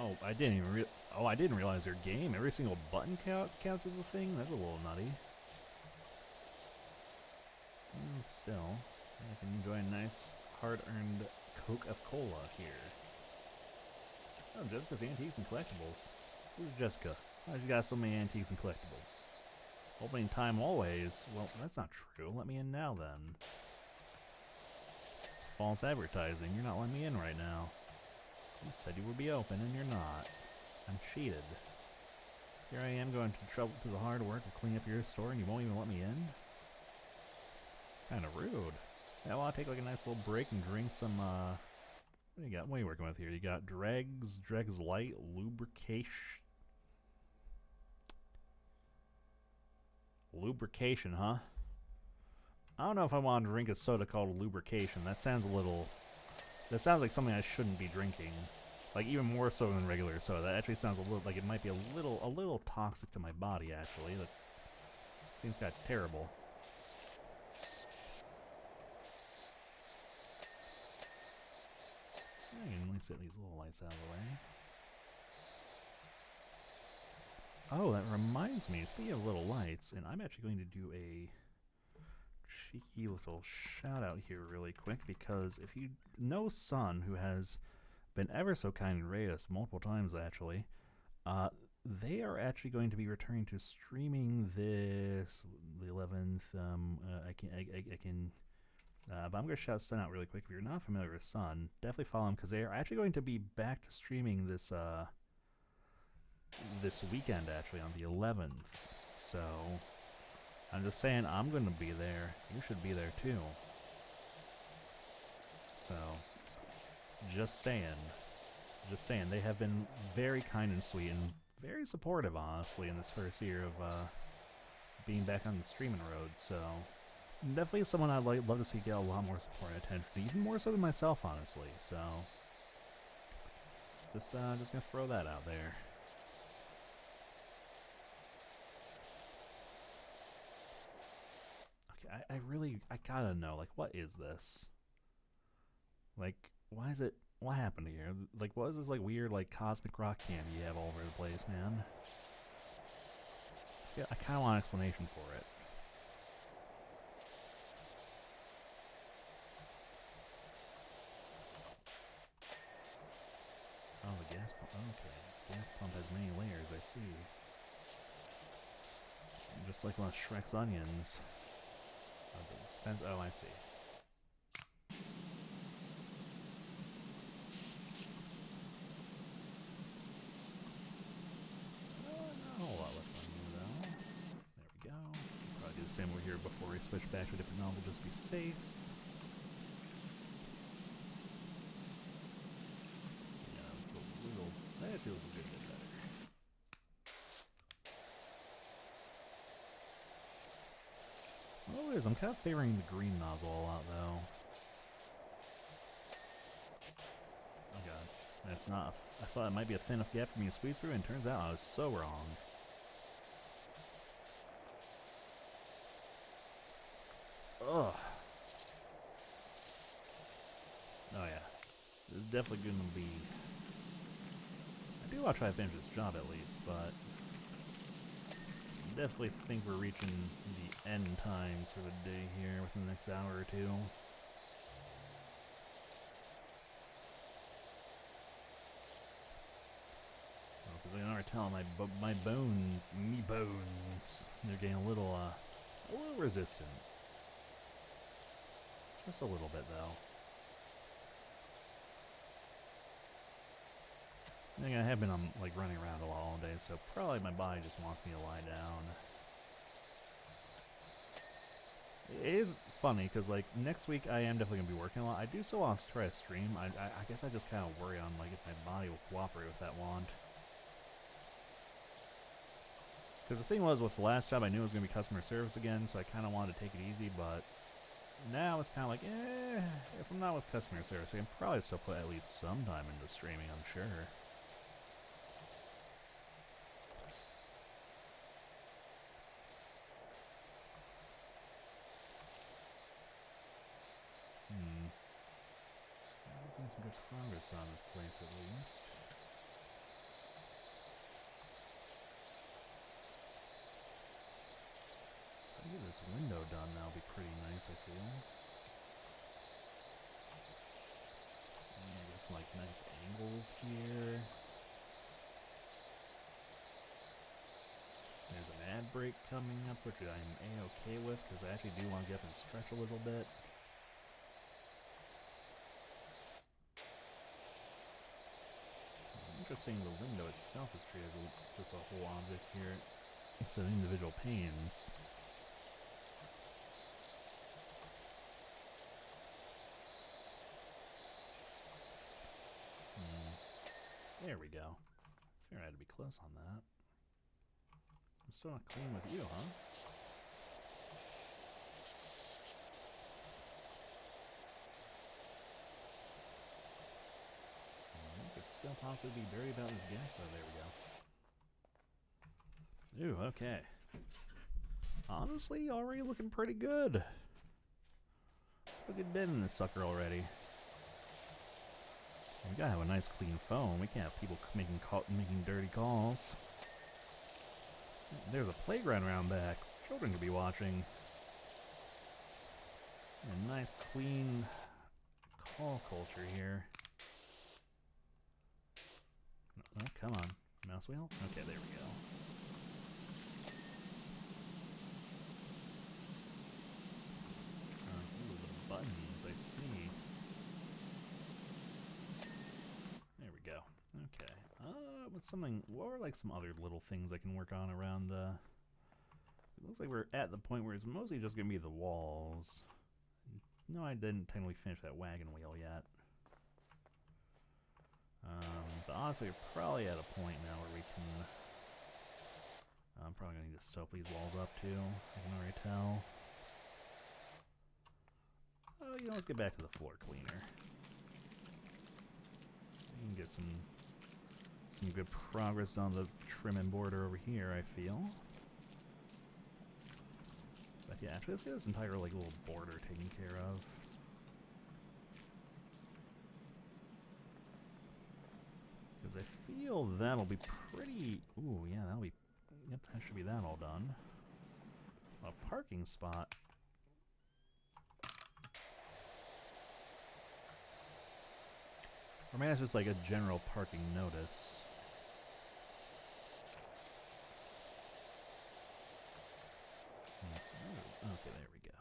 Oh, I didn't even I didn't realize their game. Every single button counts as a thing? That's a little nutty. Still, I can enjoy a nice, hard-earned Coca-Cola here. Oh, Jessica's Antiques and Collectibles. Who's Jessica? Why she got so many antiques and collectibles? Opening time always. Well, that's not true. Let me in now, then. It's false advertising. You're not letting me in right now. You said you would be open, and you're not. I'm cheated. Here I am going to trouble through the hard work of cleaning up your store, and you won't even let me in? Kind of rude. Yeah, well, I'll take like a nice little break and drink some, what do you got? What are you working with here? You got Dregs Light, Lubrication, huh? I don't know if I want to drink a soda called lubrication. That sounds like something I shouldn't be drinking. Like, even more so than regular soda. That actually sounds a little like it might be a little toxic to my body, actually. That seems kind of terrible. I can at least get these little lights out of the way. Oh, that reminds me, speaking of little lights, and I'm actually going to do a cheeky little shout out here really quick, because if you know Sun, who has been ever so kind and rated us multiple times actually, they are actually going to be returning to streaming this the 11th. But I'm going to shout Sun out really quick. If you're not familiar with Sun, definitely follow them, because they are actually going to be back to streaming this this weekend, actually, on the 11th. So, I'm just saying, I'm going to be there. You should be there, too. So, just saying. Just saying, they have been very kind and sweet and very supportive, honestly, in this first year of being back on the streaming road. So, definitely someone I'd love to see get a lot more support and attention, even more so than myself, honestly. So, just gonna throw that out there. Okay, I gotta know, like, what is this? Like, what happened here? Like, what is this, like, weird, like, cosmic rock candy you have all over the place, man? Yeah, I kinda want an explanation for it. Oh, the gas pump, okay. Gas pump has many layers, I see. Just like one of Shrek's onions. Oh, I see. Not a whole lot left on you, though. There we go. Probably do the same over here before we switch back to a different novel, just to be safe. Yeah, it's a little... That feels a good bit better. Oh, it is. I'm kind of favoring the green nozzle a lot, though. Oh, God. That's not... I thought it might be a thin enough gap for me to squeeze through, and turns out I was so wrong. Ugh. Oh, yeah. This is definitely going to be... I do want to try to finish this job, at least, but... definitely think we're reaching the end times for the day here within the next hour or two. Because I can already tell my bones, they're getting a little resistant. Just a little bit, though. I have been like running around a lot all day, so probably my body just wants me to lie down. It is funny, because like next week I am definitely going to be working a lot. I do still want to try to stream. I guess I just kind of worry on like if my body will cooperate with that want. Because the thing was, with the last job, I knew it was going to be customer service again, so I kind of wanted to take it easy, but now it's kind of like, if I'm not with customer service, I can probably still put at least some time into streaming, I'm sure. Making some good progress on this place, at least. Get this window done, that'll be pretty nice, I feel. Yeah, get some like nice angles here. There's an ad break coming up, which I'm A-okay with, because I actually do want to get up and stretch a little bit. Interesting, the window itself is treated as just a whole object here instead of individual panes. There we go. Figured I had to be close on that. I'm still not clean with you, huh? I could still possibly be dirty about this gas. Oh, there we go. Ooh, okay. Honestly, already looking pretty good. Look at bit in this sucker already. We gotta have a nice clean phone. We can't have people making dirty calls. There's a playground around back. Children could be watching. A nice clean call culture here. Oh, come on. Mouse wheel? Okay, there we go. Ooh, the buttons, I see. There we go. Okay. What's something? What are like some other little things I can work on around the? It looks like we're at the point where it's mostly just gonna be the walls. No, I didn't technically finish that wagon wheel yet. But honestly, we're probably at a point now where we can. I'm probably gonna need to soap these walls up too. I can already tell. You know, let's get back to the floor cleaner. We can get some good progress on the trim and border over here, I feel. But yeah, actually, let's get this entire like little border taken care of. Because I feel that'll be pretty. Ooh, yeah, that'll be. Yep, that should be that all done. A parking spot. Or maybe that's just like a general parking notice. Oh, okay, there we go.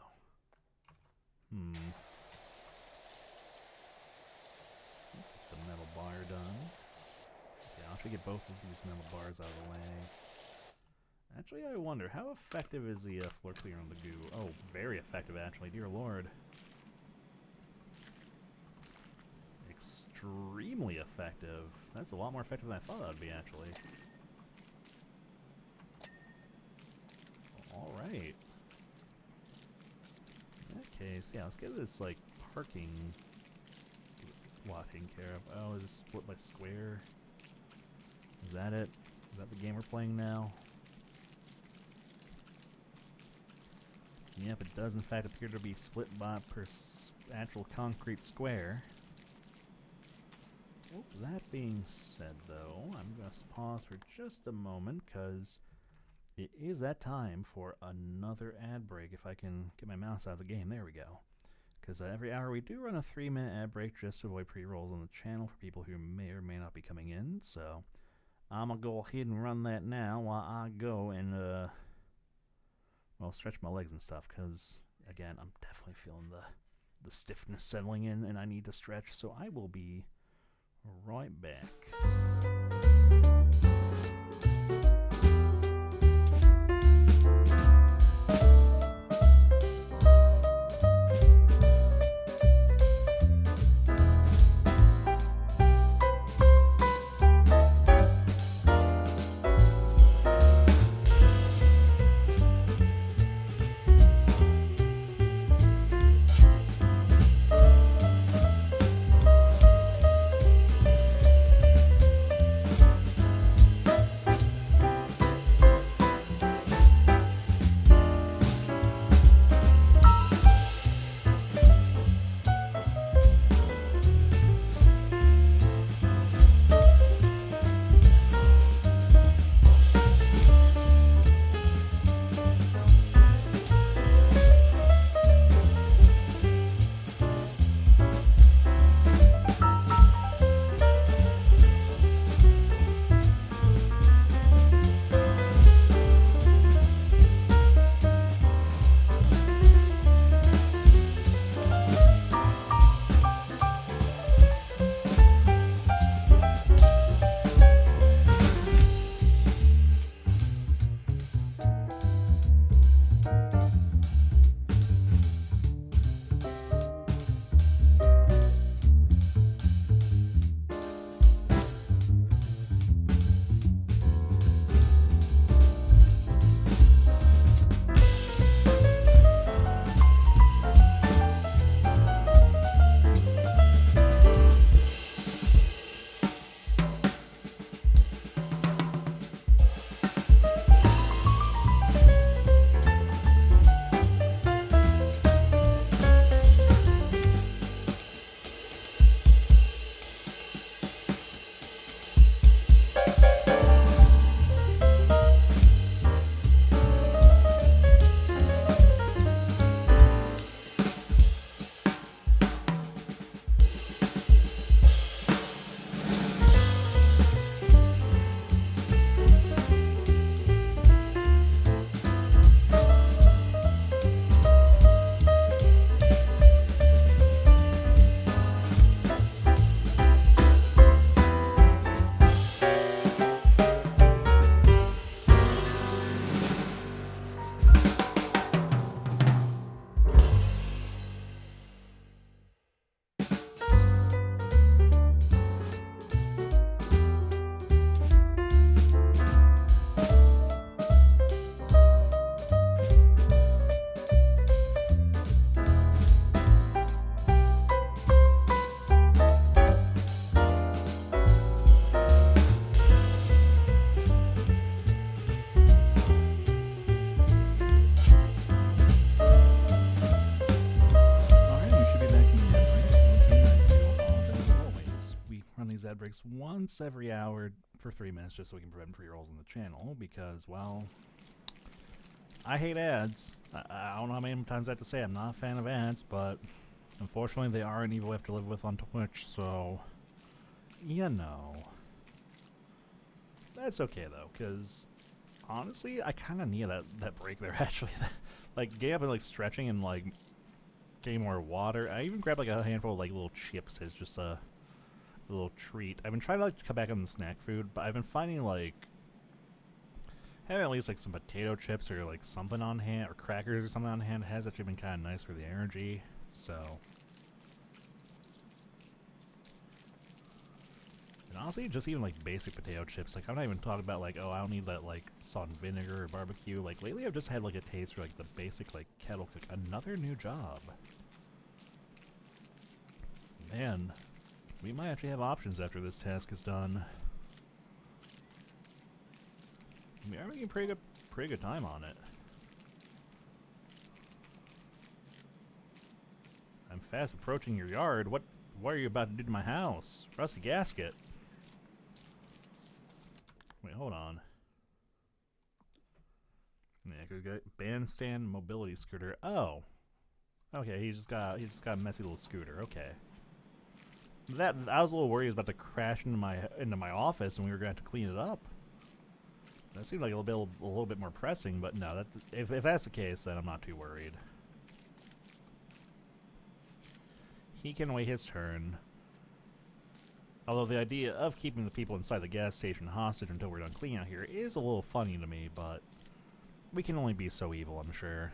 Get the metal bar done. Okay, I'll actually get both of these metal bars out of the way. Actually, I wonder, how effective is the floor cleaner on the goo? Oh, very effective, actually. Dear Lord. Extremely effective. That's a lot more effective than I thought that would be, actually. Alright. In that case, yeah, let's get this, like, parking lot taken care of. Oh, is it split by square? Is that it? Is that the game we're playing now? Yep, it does in fact appear to be split by per actual concrete square. Well, that being said, though, I'm going to pause for just a moment, because it is that time for another ad break, if I can get my mouse out of the game. There we go. Because every hour we do run a 3-minute ad break just to avoid pre-rolls on the channel for people who may or may not be coming in. So I'm going to go ahead and run that now while I go and, well, stretch my legs and stuff, because, again, I'm definitely feeling the stiffness settling in, and I need to stretch, so I will be right back. once every hour for 3 minutes just so we can prevent pre-rolls on the channel because, well, I hate ads. I don't know how many times I have to say I'm not a fan of ads, but unfortunately they are an evil we have to live with on Twitch, so, you know. That's okay though, because honestly, I kind of need that break there actually. Like, getting up and like stretching and like getting more water. I even grabbed like a handful of like little chips as just a little treat. I've been trying to like cut back on the snack food, but I've been finding like having at least like some potato chips or like something on hand, or crackers or something on hand has actually been kind of nice for the energy. So, and honestly, just even like basic potato chips. Like, I'm not even talking about like, oh, I don't need that like salt and vinegar or barbecue. Like lately, I've just had like a taste for like the basic like kettle cook. Another new job. Man, we might actually have options after this task is done. We are making pretty good time on it. I'm fast approaching your yard. What are you about to do to my house? Rusty gasket. Wait, hold on. Yeah, we got bandstand mobility scooter. Oh, okay. He just got a messy little scooter. Okay. That I was a little worried it was about to crash into my office and we were going to have to clean it up. That seemed like a little bit more pressing, but no. If that's the case, then I'm not too worried. He can wait his turn. Although the idea of keeping the people inside the gas station hostage until we're done cleaning out here is a little funny to me, but we can only be so evil, I'm sure.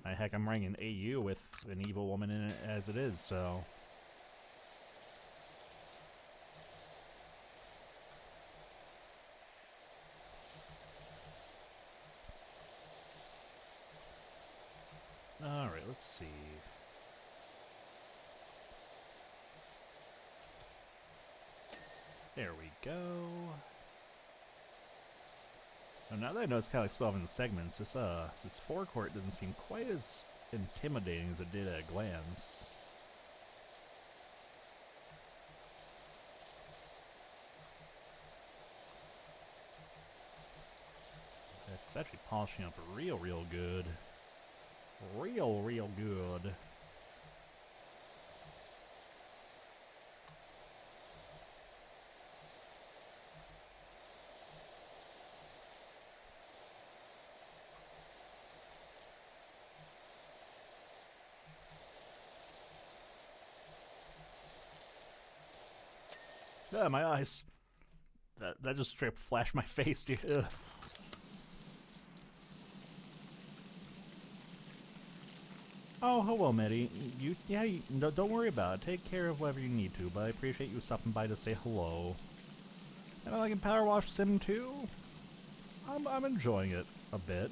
Heck, I'm running an AU with an evil woman in it as it is, so. Alright, let's see. There we go. Now that I know it's kind of like split off into segments, this forecourt doesn't seem quite as intimidating as it did at a glance. It's actually polishing up real good. Real good. Ah, my eyes. That just straight up flashed my face, dude. Ugh. Oh, hello, Mitty. No, don't worry about it. Take care of whatever you need to, but I appreciate you stopping by to say hello. Am I liking Powerwash Sim 2? I'm enjoying it a bit.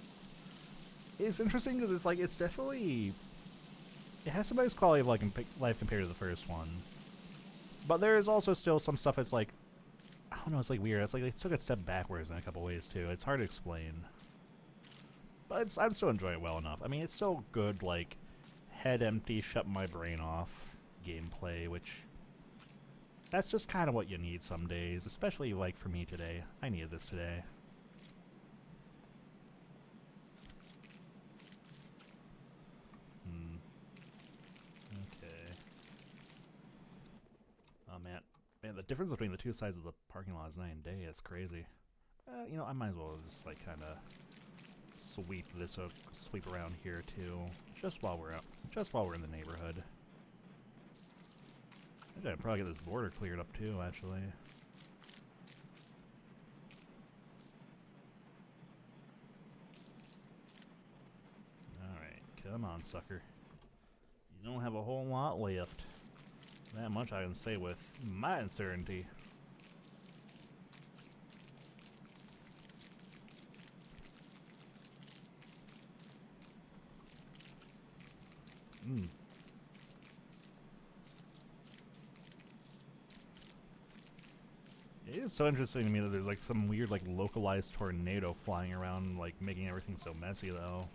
It's interesting because it's definitely, it has some nice quality of life compared to the first one. But there is also still some stuff that's like, I don't know, it's like weird. It's like they took a step backwards in a couple ways too. It's hard to explain. But I'm still enjoying it well enough. I mean, it's still good, like, head empty, shut my brain off gameplay, which that's just kind of what you need some days, especially like for me today. I needed this today. Okay. Oh man, the difference between the two sides of the parking lot is night and day. It's crazy. You know, I might as well just like kind of sweep around here too, just while we're in the neighborhood. I think I'd probably get this border cleared up too, actually. Alright, come on, sucker. You don't have a whole lot left. That much I can say with my uncertainty. It is so interesting to me that there's like some weird like localized tornado flying around, like making everything so messy though.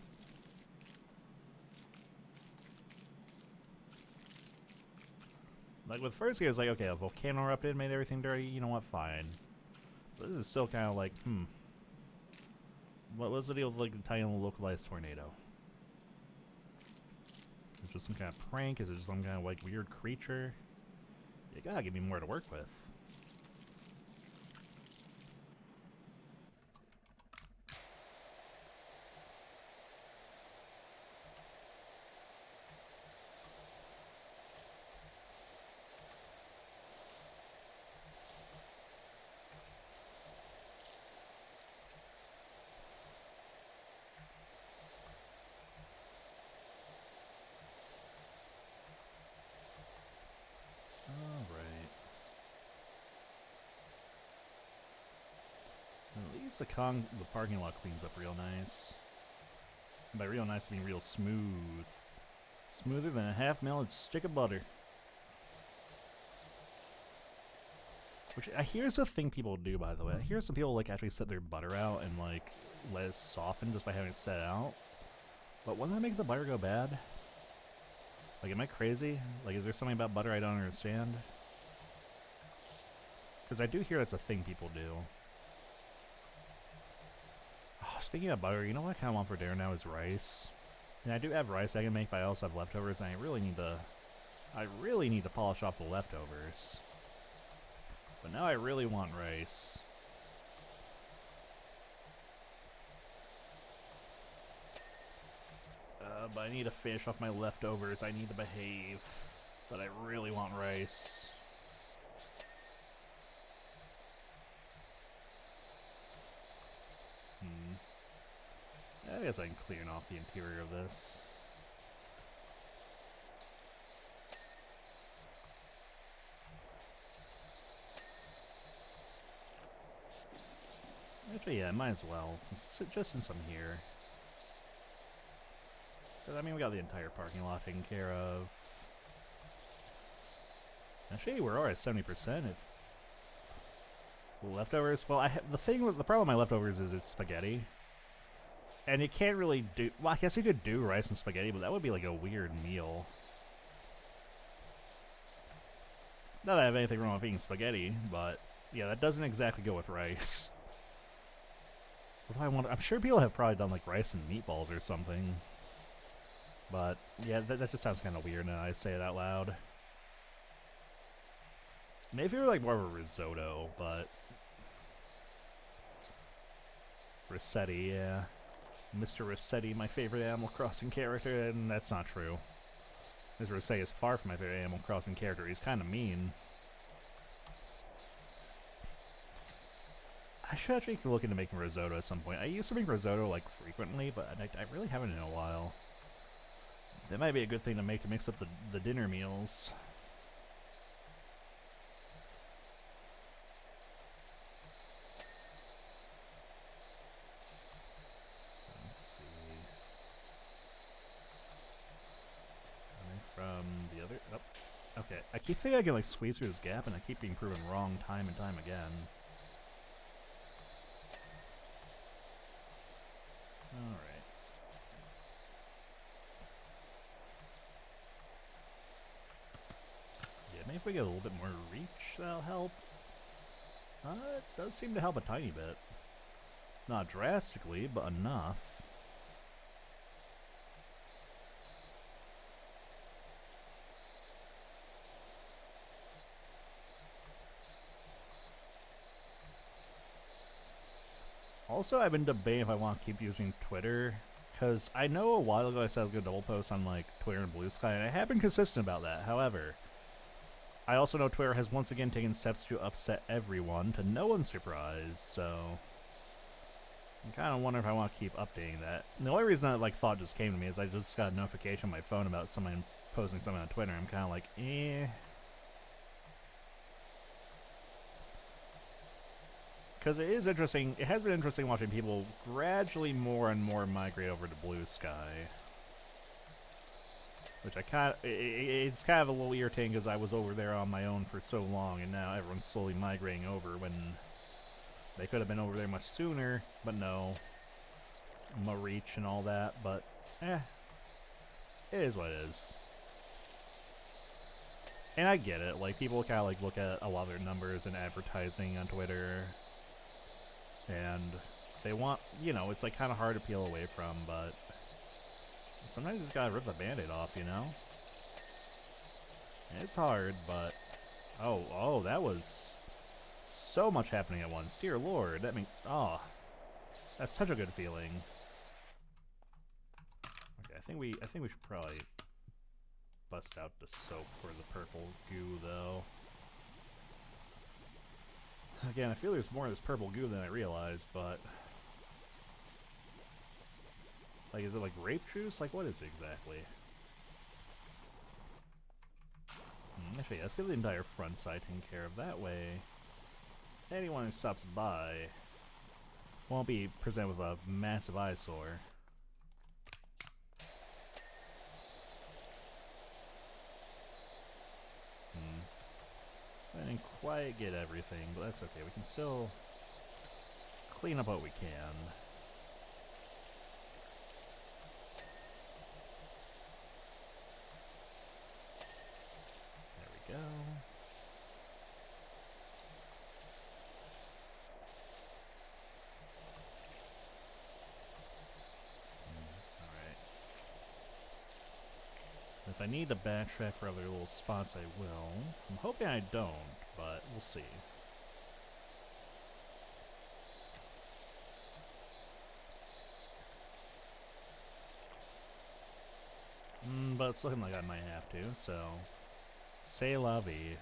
Like, with first gear, it's like, okay, a volcano erupted, made everything dirty, you know what, fine. But this is still kind of like, what's the deal with, like, the tiny little localized tornado? Is it just some kind of prank? Is it just some kind of, like, weird creature? You gotta give me more to work with. Alright. At least the parking lot cleans up real nice. And by real nice, I mean real smooth. Smoother than a half-melted stick of butter. Which, here's a thing people do, by the way. I hear some people, like, actually set their butter out and, like, let it soften just by having it set out. But wouldn't that make the butter go bad? Like, am I crazy? Like, is there something about butter I don't understand? Because I do hear that's a thing people do. Oh, speaking of butter, you know what I kind of want for dinner now is rice. And I do have rice I can make, but I also have leftovers, and I really need to polish off the leftovers. But now I really want rice. But I need to finish off my leftovers. I need to behave. But I really want rice. I guess I can clean off the interior of this. Actually, yeah, might as well. Just in some here. I mean, we got the entire parking lot taken care of. Actually, we're already at 70%. Leftovers? Well, the problem with my leftovers is it's spaghetti. And you can't really do... Well, I guess you could do rice and spaghetti, but that would be like a weird meal. Not that I have anything wrong with eating spaghetti, but... Yeah, that doesn't exactly go with rice. What do I want? I'm sure people have probably done like rice and meatballs or something. But, yeah, that just sounds kind of weird now I say it out loud. Maybe it were like more of a risotto, but... Rossetti, yeah. Mr. Rossetti, my favorite Animal Crossing character, and that's not true. Mr. Rossetti is far from my favorite Animal Crossing character. He's kind of mean. I should actually look into making risotto at some point. I used to make risotto, like, frequently, but I really haven't in a while. That might be a good thing to make to mix up the dinner meals. Let's see. Coming from the other... Oh, okay. I keep thinking I can, like, squeeze through this gap, and I keep being proven wrong time and time again. Alright. Yeah, maybe if we get a little bit more reach, that'll help. It does seem to help a tiny bit. Not drastically, but enough. Also, I've been debating if I want to keep using Twitter, because I know a while ago I said I was going to double post on like Twitter and Blue Sky, and I have been consistent about that. However, I also know Twitter has once again taken steps to upset everyone, to no one's surprise, so I'm kind of wondering if I want to keep updating that. And the only reason that like thought just came to me is I just got a notification on my phone about someone posting something on Twitter. I'm kind of like, eh. Because it is interesting, it has been interesting watching people gradually more and more migrate over to Blue Sky. Which I kind of, it's kind of a little irritating because I was over there on my own for so long and now everyone's slowly migrating over when they could have been over there much sooner, but no. More reach and all that, but it is what it is. And I get it. Like, people kind of like look at a lot of their numbers and advertising on Twitter, and they want, you know, it's like kind of hard to peel away from, but sometimes you just gotta rip the band-aid off, you know? It's hard, but oh, that was so much happening at once. Dear Lord, that means, oh, that's such a good feeling. Okay, I think we should probably bust out the soap for the purple goo, though. Again, I feel there's more of this purple goo than I realized, but like, is it like grape juice? Like, what is it exactly? Actually, let's get the entire front side taken care of. That way, anyone who stops by won't be presented with a massive eyesore. I didn't quite get everything, but that's okay. We can still clean up what we can. There we go. Alright. If I need to backtrack for other little spots, I will. I'm hoping I don't, but we'll see. But it's looking like I might have to, so c'est la vie.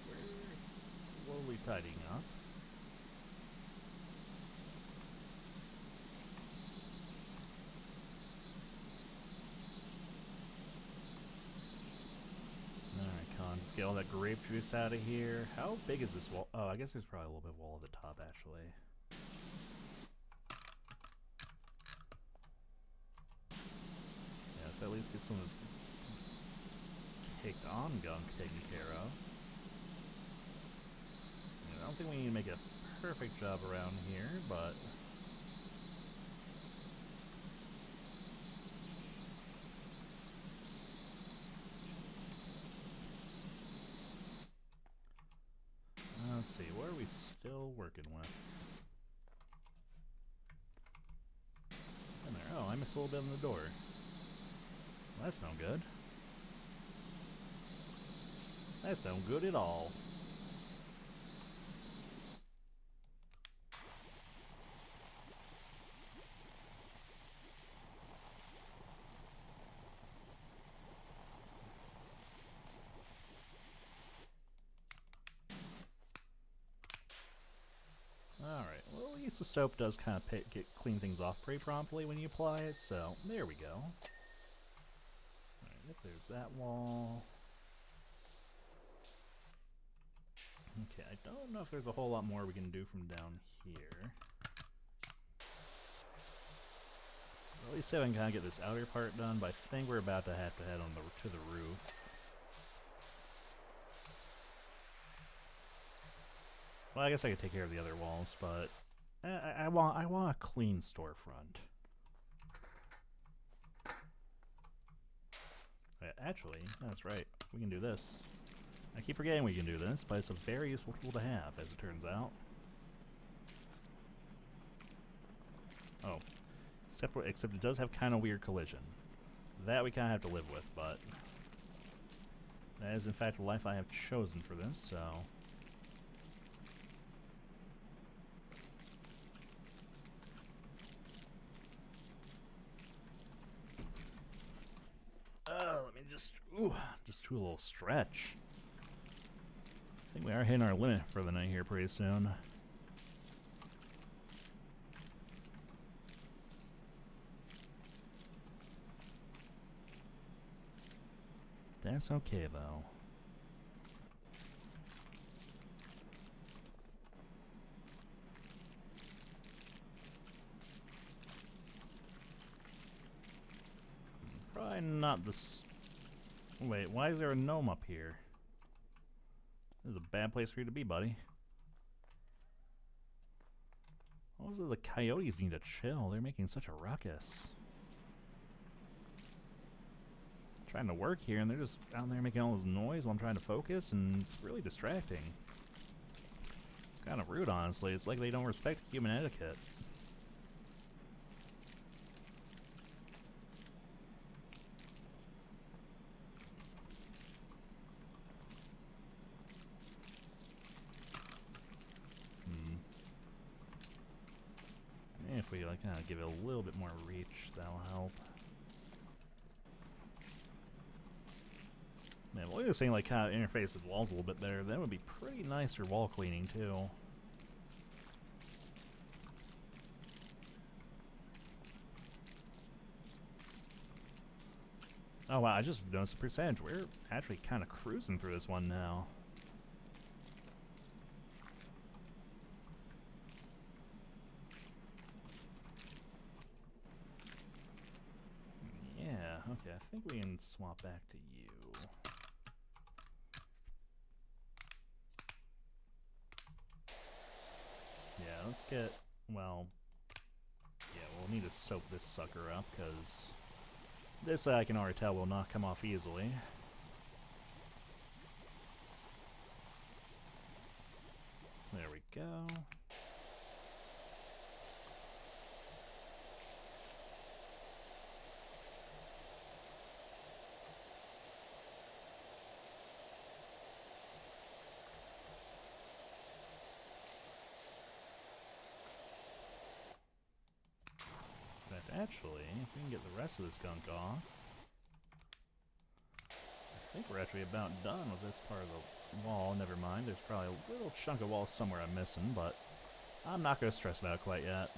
We're slowly tidying up. Let's get all that grape juice out of here. How big is this wall? Oh, I guess there's probably a little bit of wall at the top, actually. Yeah, let's at least get some of this caked on gunk taken care of. I don't think we need to make a perfect job around here, but let's see, what are we still working with? In there. Oh, I missed a little bit on the door. Well, that's no good. That's no good at all. Alright, well, at least the soap does kind of clean things off pretty promptly when you apply it, so there we go. Alright, if there's that wall. Okay, I don't know if there's a whole lot more we can do from down here. At least see if I can kind of get this outer part done, but I think we're about to have to head on to the roof. Well, I guess I could take care of the other walls, but I want a clean storefront. Actually, that's right. We can do this. I keep forgetting we can do this, but it's a very useful tool to have, as it turns out. Oh, except it does have kind of weird collision. That we kind of have to live with, but that is in fact the life I have chosen for this, so. Let me just do a little stretch. I think we are hitting our limit for the night here pretty soon. That's okay, though. Probably not this. Wait, why is there a gnome up here? This is a bad place for you to be, buddy. Also, the coyotes need to chill. They're making such a ruckus. I'm trying to work here, and they're just out there making all this noise while I'm trying to focus, and it's really distracting. It's kind of rude, honestly. It's like they don't respect human etiquette. If we like kind of give it a little bit more reach, that'll help. Man, look at this thing like kind of interface with walls a little bit better. That would be pretty nice for wall cleaning too. Oh wow, I just noticed the percentage. We're actually kind of cruising through this one now. Okay, I think we can swap back to you. Yeah, let's get, well, yeah, we'll need to soak this sucker up, because this I can already tell will not come off easily. There we go. Actually, if we can get the rest of this gunk off, I think we're actually about done with this part of the wall. Never mind, there's probably a little chunk of wall somewhere I'm missing, but I'm not going to stress about it quite yet.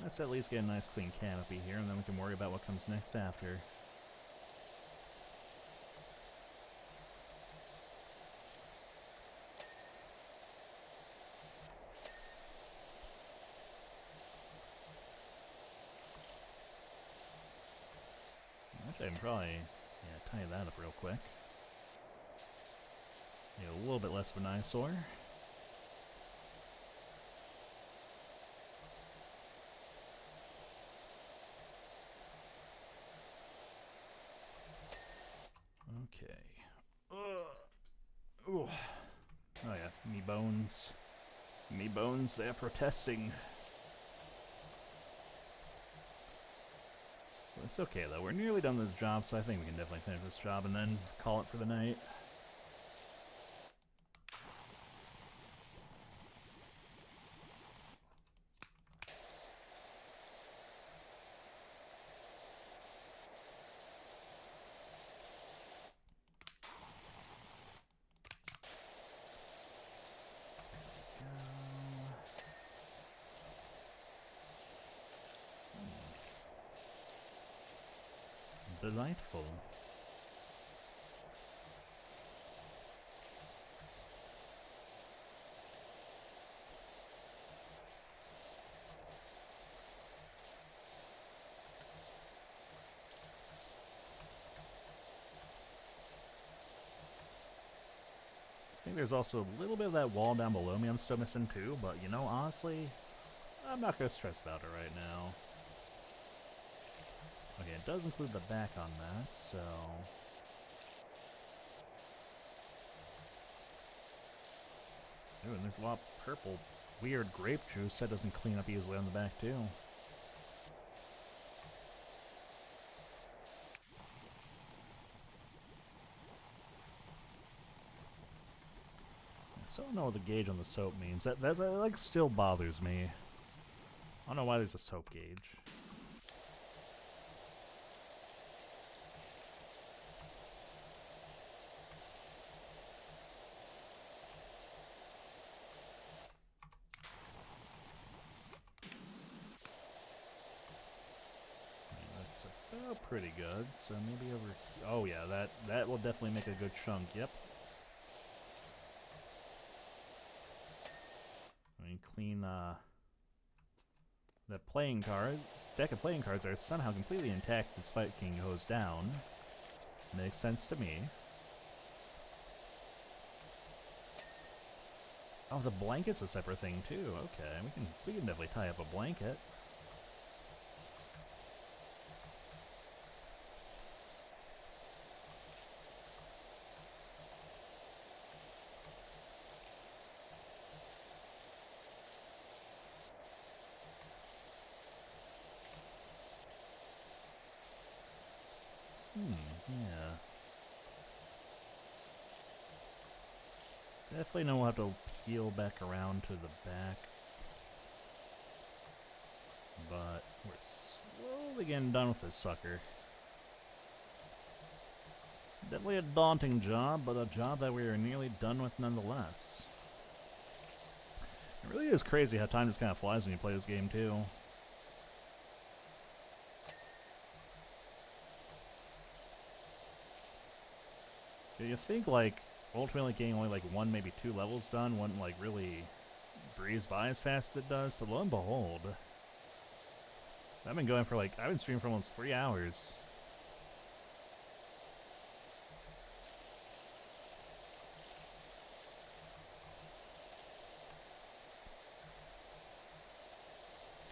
Let's at least get a nice clean canopy here, and then we can worry about what comes next after. Actually, I can probably tie that up real quick. A little bit less of an eyesore. Okay. Ooh. Oh yeah, me bones. Me bones, they're protesting. It's okay though, we're nearly done with this job, so I think we can definitely finish this job and then call it for the night. Delightful. I think there's also a little bit of that wall down below me I'm still missing too, but you know, honestly, I'm not going to stress about it right now. Okay, it does include the back on that, so... Ooh, and there's a lot of purple, weird grape juice that doesn't clean up easily on the back, too. I still don't know what the gauge on the soap means. That like, still bothers me. I don't know why there's a soap gauge. Pretty good, so maybe over here. Oh yeah, that will definitely make a good chunk, yep. I mean, clean, The playing cards, deck of playing cards are somehow completely intact despite being hosed down. Makes sense to me. Oh, the blanket's a separate thing too. Okay, we can definitely tie up a blanket. Yeah. Definitely know we'll have to peel back around to the back. But we're slowly getting done with this sucker. Definitely a daunting job, but a job that we are nearly done with nonetheless. It really is crazy how time just kind of flies when you play this game too. You think like ultimately getting only like one, maybe two levels done wouldn't like really breeze by as fast as it does, but lo and behold, I've been going for like, I've been streaming for almost 3 hours.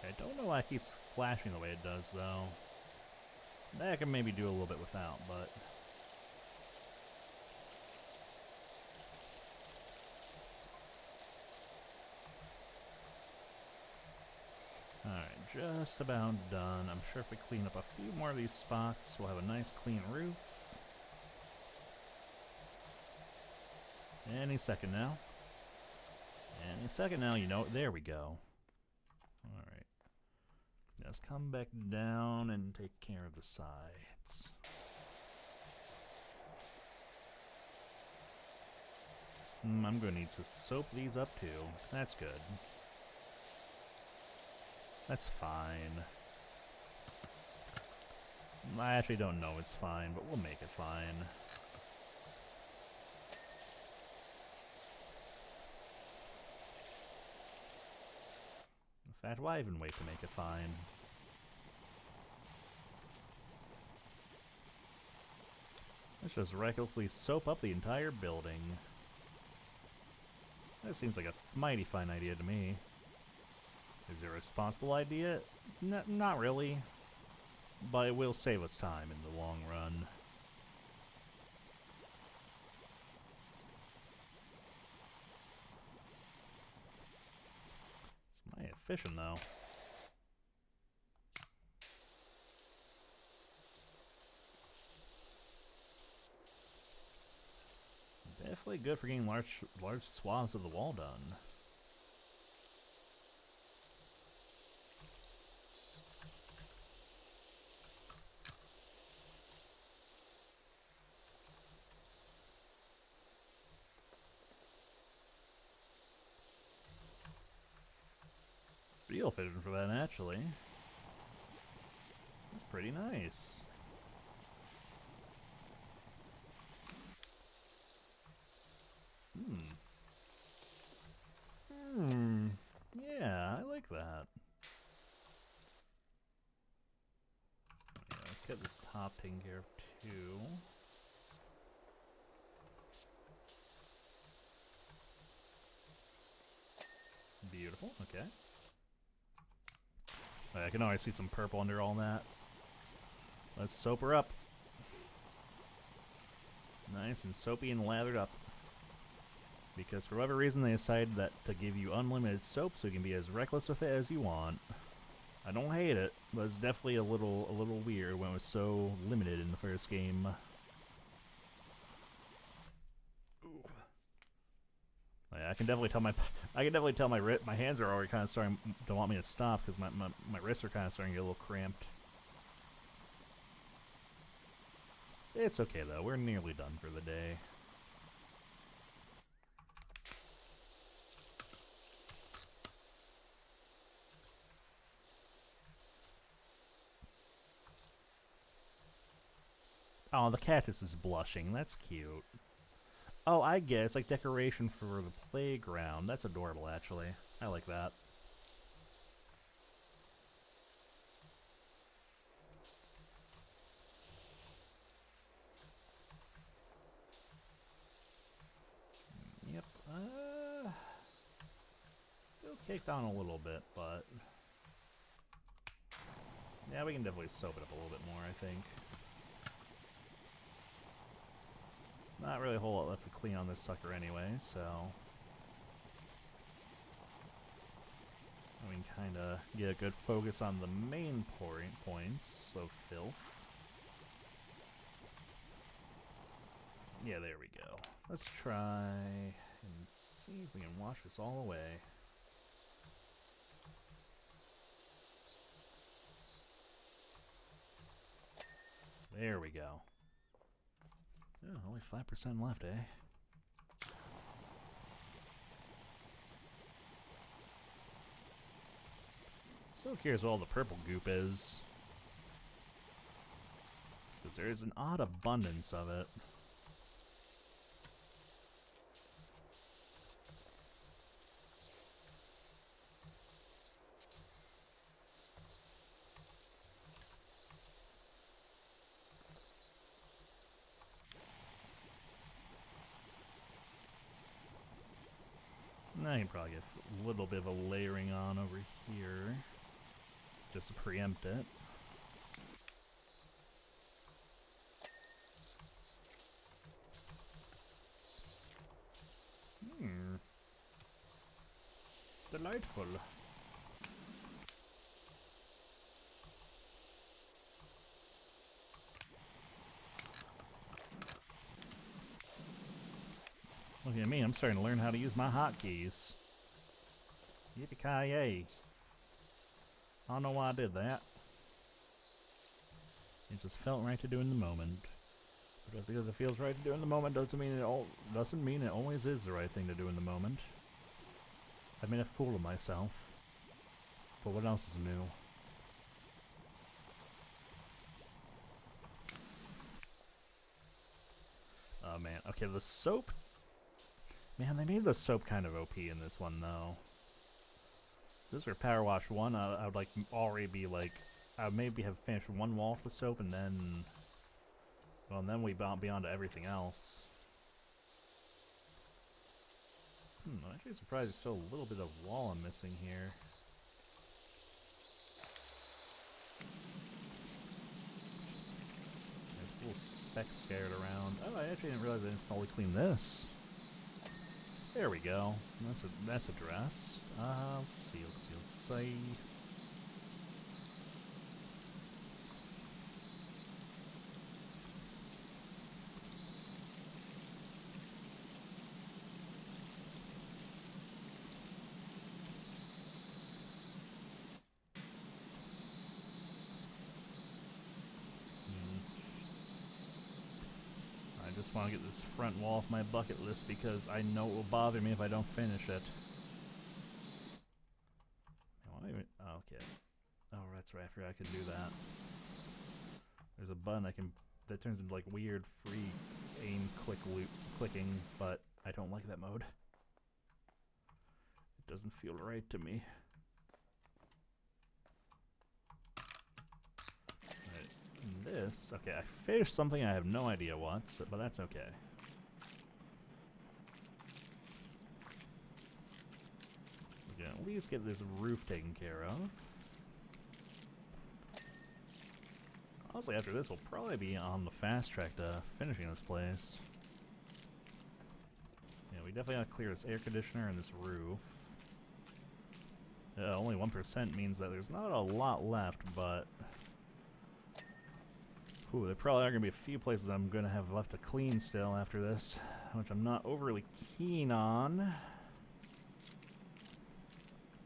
I don't know why it keeps flashing the way it does though. That I can maybe do a little bit without, but alright, just about done. I'm sure if we clean up a few more of these spots, we'll have a nice clean roof. Any second now. Any second now, you know, there we go. Alright. Let's come back down and take care of the sides. I'm going to need to soap these up too. That's good. That's fine. I actually don't know it's fine, but we'll make it fine. In fact, why even wait to make it fine? Let's just recklessly soap up the entire building. That seems like a mighty fine idea to me. Is it a responsible idea? Not really. But it will save us time in the long run. It's mighty efficient though. Definitely good for getting large swaths of the wall done. Real fitting for that, actually. That's pretty nice. Yeah, I like that. Yeah, let's get the top taken care of too. Beautiful, okay. I can always see some purple under all that. Let's soap her up. Nice and soapy and lathered up. Because for whatever reason they decided that to give you unlimited soap so you can be as reckless with it as you want. I don't hate it, but it's definitely a little weird when it was so limited in the first game. Yeah, I can definitely tell my hands are already kind of starting to want me to stop because my wrists are kind of starting to get a little cramped. It's okay though, we're nearly done for the day. Oh, the cactus is blushing. That's cute. Oh, I get it. It's like decoration for the playground. That's adorable, actually. I like that. caked on a little bit, but yeah, we can definitely soap it up a little bit more, I think. Not really a whole lot left to clean on this sucker anyway, so we can kind of get a good focus on the main points of filth. Yeah, there we go. Let's try and see if we can wash this all away. There we go. Oh, only 5% left, eh? So curious what all the purple goop is. Because there is an odd abundance of it. Now you can probably get a little bit of a layering on over here, just to preempt it. Delightful. Look at me, I'm starting to learn how to use my hotkeys. Yippee-ki-yay. I don't know why I did that. It just felt right to do in the moment. But just because it feels right to do in the moment doesn't mean it always is the right thing to do in the moment. I've made a fool of myself. But what else is new? Oh man, okay, the soap. Man, they made the soap kind of OP in this one though. This for Powerwash 1, I would like already be like, I would maybe have finished one wall with the soap and then, well, and then we bounce beyond to everything else. I'm actually surprised there's still a little bit of wall I'm missing here. There's little specks scattered around. Oh, I actually didn't realize I didn't fully clean this. There we go. That's a dress. Let's see. I just want to get this front wall off my bucket list because I know it will bother me if I don't finish it. Okay. Oh, that's right. I forgot I could do that. There's a button that turns into like weird free aim clicking, but I don't like that mode. It doesn't feel right to me. This, okay, I finished something I have no idea what, but that's okay. We can at least get this roof taken care of. Honestly, after this, we'll probably be on the fast track to finishing this place. Yeah, we definitely gotta clear this air conditioner and this roof. Only 1% means that there's not a lot left, but ooh, there probably are going to be a few places I'm going to have left to clean still after this, which I'm not overly keen on.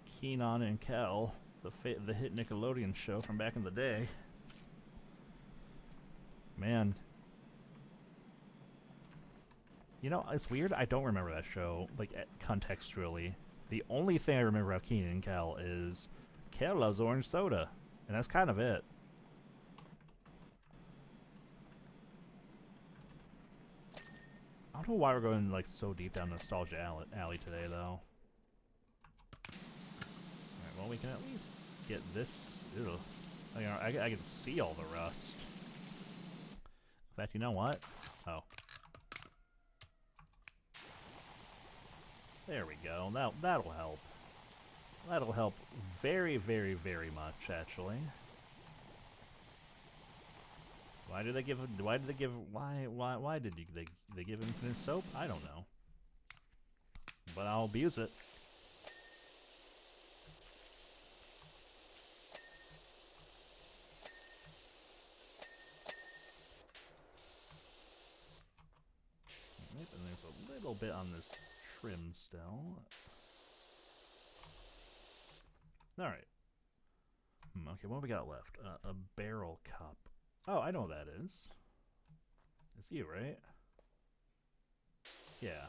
Keenan and Kel, the hit Nickelodeon show from back in the day. Man. You know, it's weird, I don't remember that show, like, contextually. The only thing I remember about Keenan and Kel is Kel loves orange soda, and that's kind of it. I don't know why we're going like so deep down nostalgia alley today, though. Alright, well, we can at least get this. Ew. You know, I can see all the rust. In fact, you know what? Oh. There we go. That'll help. That'll help very, very, very much, actually. Why did they give? Why did they give? Why did they give infinite soap? I don't know. But I'll abuse it. Yep, and there's a little bit on this trim still. Alright. Okay, what do we got left? A barrel cup. Oh, I know what that is. It's you, right? Yeah.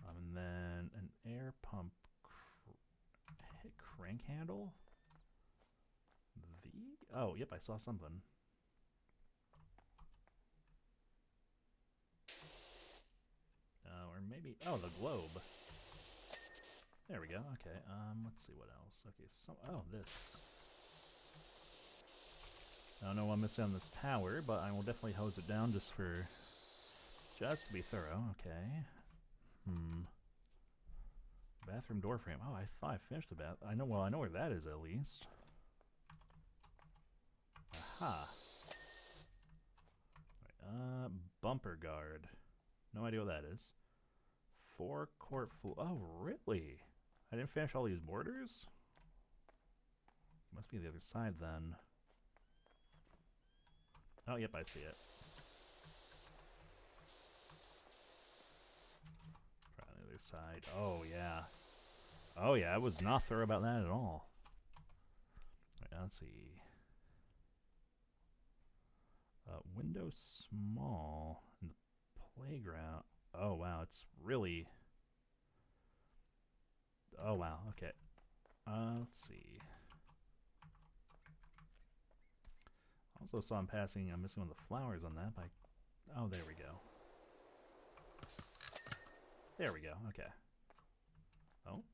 And then an air pump crank handle? Oh, yep, I saw something. Or maybe... Oh, the globe. There we go. Okay, let's see what else. Okay, so... Oh, this. I don't know what I'm missing on this tower, but I will definitely hose it down just to be thorough. Okay. Bathroom door frame. Oh, I thought I finished the bath. I know where that is at least. Aha. Right, bumper guard. No idea what that is. Forecourt floor. Oh, really? I didn't finish all these borders? Must be the other side then. Oh, yep, I see it. Try the other side. Oh, yeah. Oh, yeah, I was not thorough about that at all. Right, let's see. Window small in the playground. Oh, wow, it's really... Oh, wow, okay. Let's see. Also saw him passing, I'm missing one of the flowers on that, but oh, there we go. There we go, okay. Oh.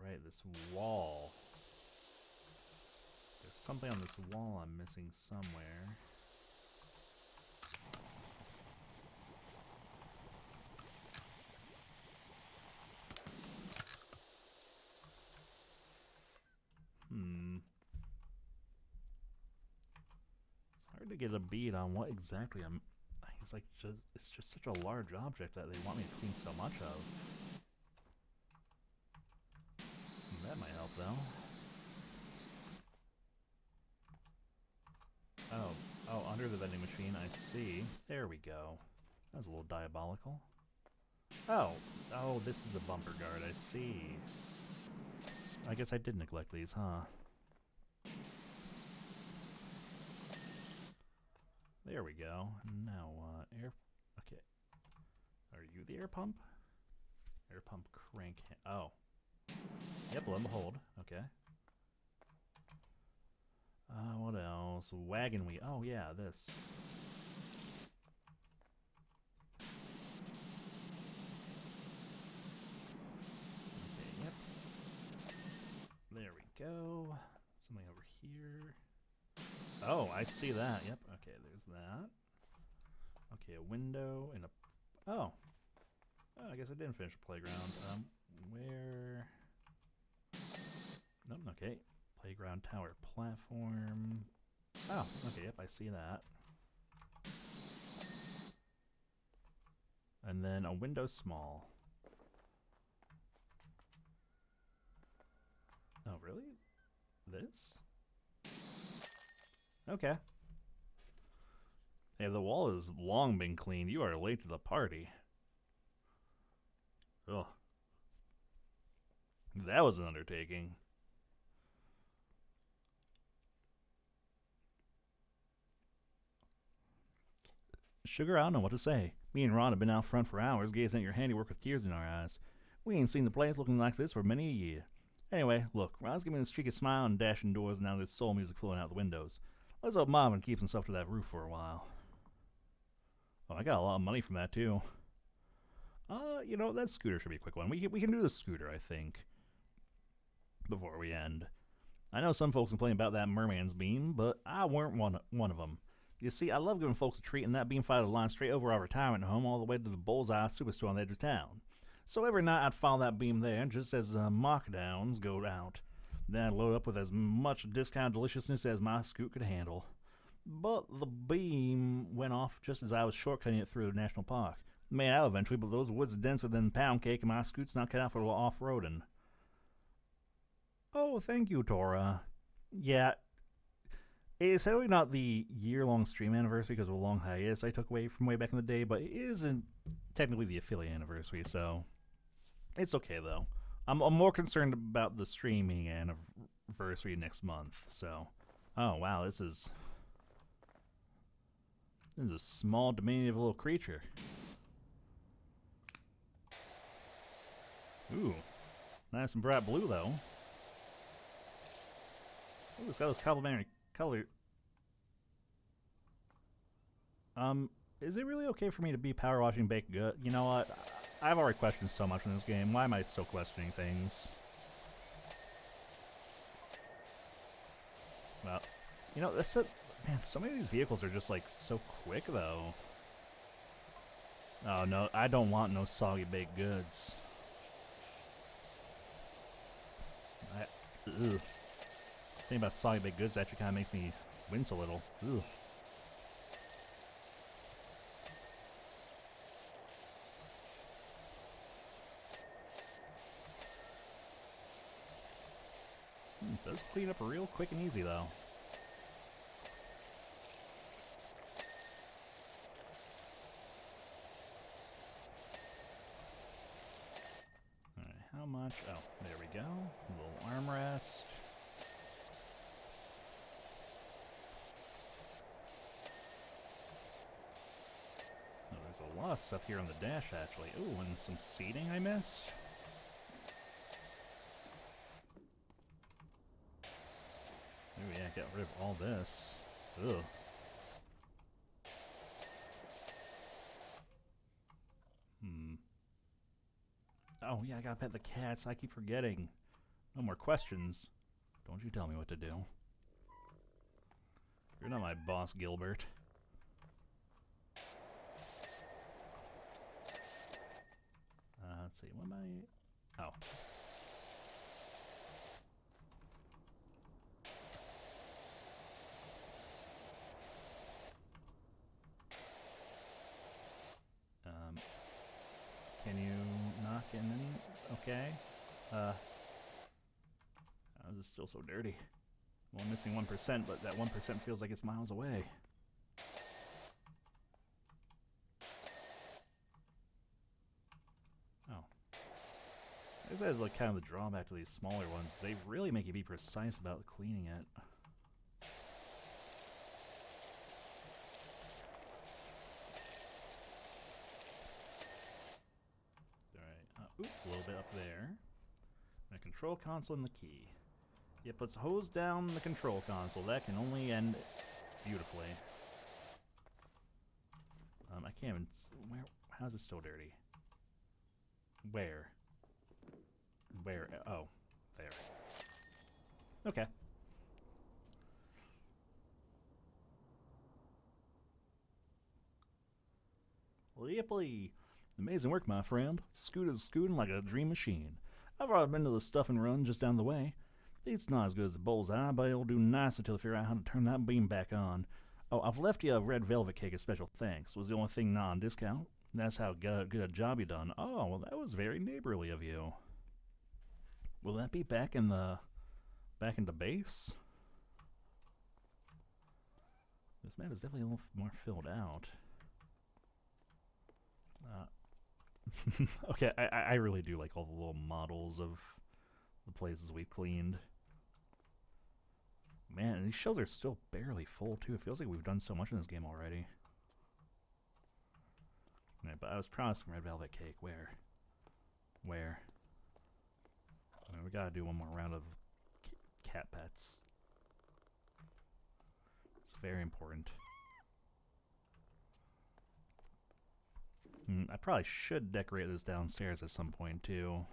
Right, this wall. There's something on this wall I'm missing somewhere. It's hard to get a bead on what exactly I'm... It's just such a large object that they want me to clean so much of. That might help, though. Oh, under the vending machine, I see. There we go. That was a little diabolical. Oh, this is the bumper guard, I see. I guess I did neglect these, huh? There we go. Now, air... Okay. Are you the air pump? Air pump crank... Oh. Yep, lo and behold. Okay. What else? Wagon wheel. Oh, yeah, this. Okay, yep. There we go. Something over here. Oh, I see that. Yep. Okay, there's that. Okay, a window and a... Oh. I guess I didn't finish the playground. Where... Nope, okay. Playground tower platform. Oh, okay, yep, I see that. And then a window small. Oh, really? This? Okay. Hey, the wall has long been cleaned. You are late to the party. Ugh. That was an undertaking. Sugar, I don't know what to say. Me and Ron have been out front for hours, gazing at your handiwork with tears in our eyes. We ain't seen the place looking like this for many a year. Anyway, look, Ron's giving me this cheeky smile and dashing doors, and now there's soul music flowing out the windows. Let's hope Marvin keeps himself to that roof for a while. Oh, I got a lot of money from that, too. You know, that scooter should be a quick one. We can do the scooter, I think, before we end. I know some folks complain about that merman's beam, but I weren't one of them. You see, I love giving folks a treat, and that beam followed a line straight over our retirement home all the way to the Bullseye Superstore on the edge of town. So every night I'd follow that beam there just as mockdowns go out. Then I'd load up with as much discounted deliciousness as my scoot could handle. But the beam went off just as I was shortcutting it through the national park. Made out eventually, but those woods are denser than pound cake and my scoot's not cut out for off-roading. Oh, thank you, Tora. Yeah, it's certainly not the year-long stream anniversary because of a long hiatus I took away from way back in the day, but it isn't technically the affiliate anniversary, so it's okay, though. I'm more concerned about the streaming anniversary next month, so... Oh, wow, this is a small, diminutive little creature. Ooh, nice and bright blue, though. Ooh, it's got those complementary color. Is it really okay for me to be power washing baked good? You know what? I've already questioned so much in this game. Why am I still questioning things? Well, you know, that's it. Man, so many of these vehicles are just like so quick, though. Oh no, I don't want no soggy baked goods. Ugh. The thing about soggy baked goods actually kind of makes me wince a little. Ugh. It does clean up real quick and easy, though. Alright, how much? Oh, there we go. A little armrest. Oh, there's a lot of stuff here on the dash, actually. Ooh, and some seating I missed. Oh yeah, get rid of all this. Ugh. Oh yeah, I gotta pet the cats. I keep forgetting. No more questions. Don't you tell me what to do. You're not my boss, Gilbert. Let's see, what am I... Oh. Can you knock in? Okay. How is this still so dirty? Well, I'm missing 1%, but that 1% feels like it's miles away. Oh. This is like kind of the drawback to these smaller ones. They really make you be precise about cleaning it. Alright, a little bit up there. A control console and the key. Yep, let's hose down the control console. That can only end beautifully. I can't even... Where? How is it still dirty? Where? Where? Oh, there. Okay. Yipplee! Amazing work, my friend. Scoot is scooting like a dream machine. I've already been to the stuff and run just down the way. It's not as good as the bullseye, but it'll do nice until I figure out how to turn that beam back on. Oh, I've left you a red velvet cake as special thanks. Was the only thing not on discount. That's how good a job you done. Oh, well, that was very neighborly of you. Will that be back in the base? This map is definitely a little more filled out. Okay, I really do like all the little models of the places we've cleaned. Man, these shells are still barely full, too. It feels like we've done so much in this game already. Yeah, but I was promised some red velvet cake. Where? Where? I mean, we gotta do one more round of cat pets. It's very important. I probably should decorate this downstairs at some point, too.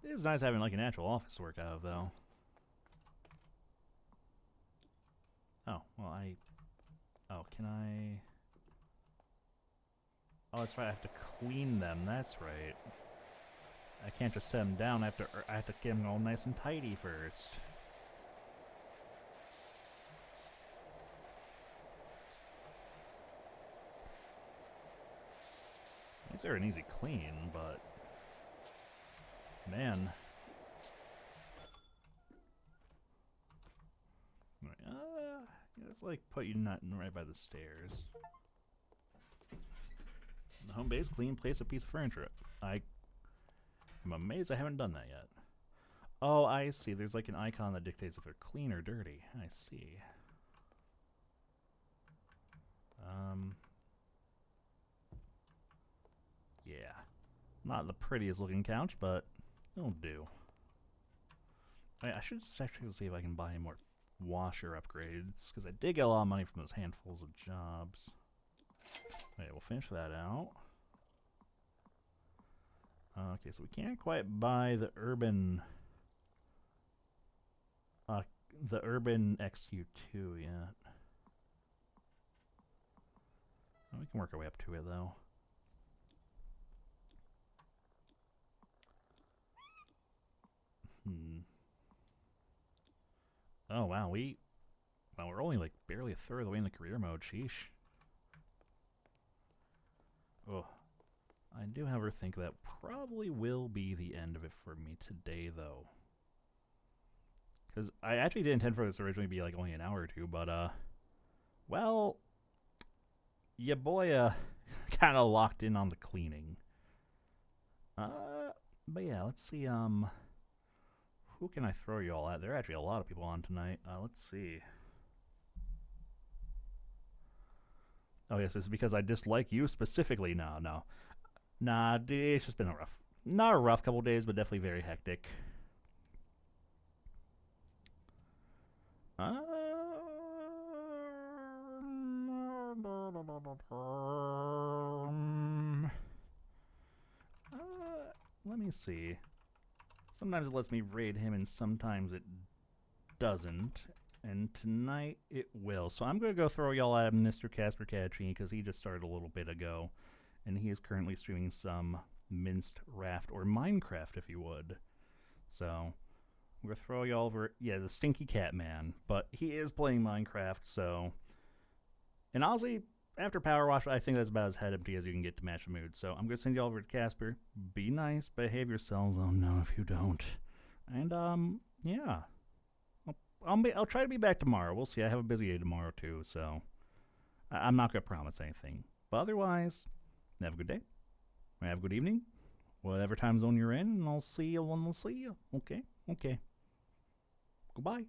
It is nice having, like, an actual office to work out of, though. Oh, well, Oh, can I... Oh, that's right, I have to clean them, that's right. I can't just set them down, I have to get them all nice and tidy first. These are an easy clean, but... Man. Right, let's like put you not right by the stairs. The home base, clean, place a piece of furniture. I'm amazed I haven't done that yet. Oh, I see. There's like an icon that dictates if they're clean or dirty. I see. Yeah. Not the prettiest looking couch, but it'll do. I should actually see if I can buy more washer upgrades, because I did get a lot of money from those handfuls of jobs. Okay, we'll finish that out. Okay, so we can't quite buy the urban XQ2 yet. Oh, we can work our way up to it though. Oh wow, we're only like barely a third of the way in the career mode. Sheesh. Oh, I do, however, think that probably will be the end of it for me today, though. Because I actually did intend for this to originally be like only an hour or two, but well, ya boy kind of locked in on the cleaning. But yeah, let's see. Who can I throw you all at? There are actually a lot of people on tonight. Let's see. Oh yes, it's because I dislike you specifically. No. Nah, it's just been not a rough couple days, but definitely very hectic. Let me see. Sometimes it lets me raid him, and sometimes it doesn't. And tonight it will. So I'm going to go throw y'all at Mr. Casper Catching, because he just started a little bit ago. And he is currently streaming some Minced Raft, or Minecraft, if you would. So I'm going to throw y'all over. Yeah, the Stinky Cat Man. But he is playing Minecraft, so. And honestly, after Powerwash, I think that's about as head empty as you can get to match the mood. So I'm going to send y'all over to Casper. Be nice, behave yourselves. Oh no, if you don't. And, yeah. I'll try to be back tomorrow. We'll see. I have a busy day tomorrow, too, so I'm not going to promise anything. But otherwise, have a good day. Have a good evening. Whatever time zone you're in, and I'll see you when I'll see you. Okay? Okay. Goodbye.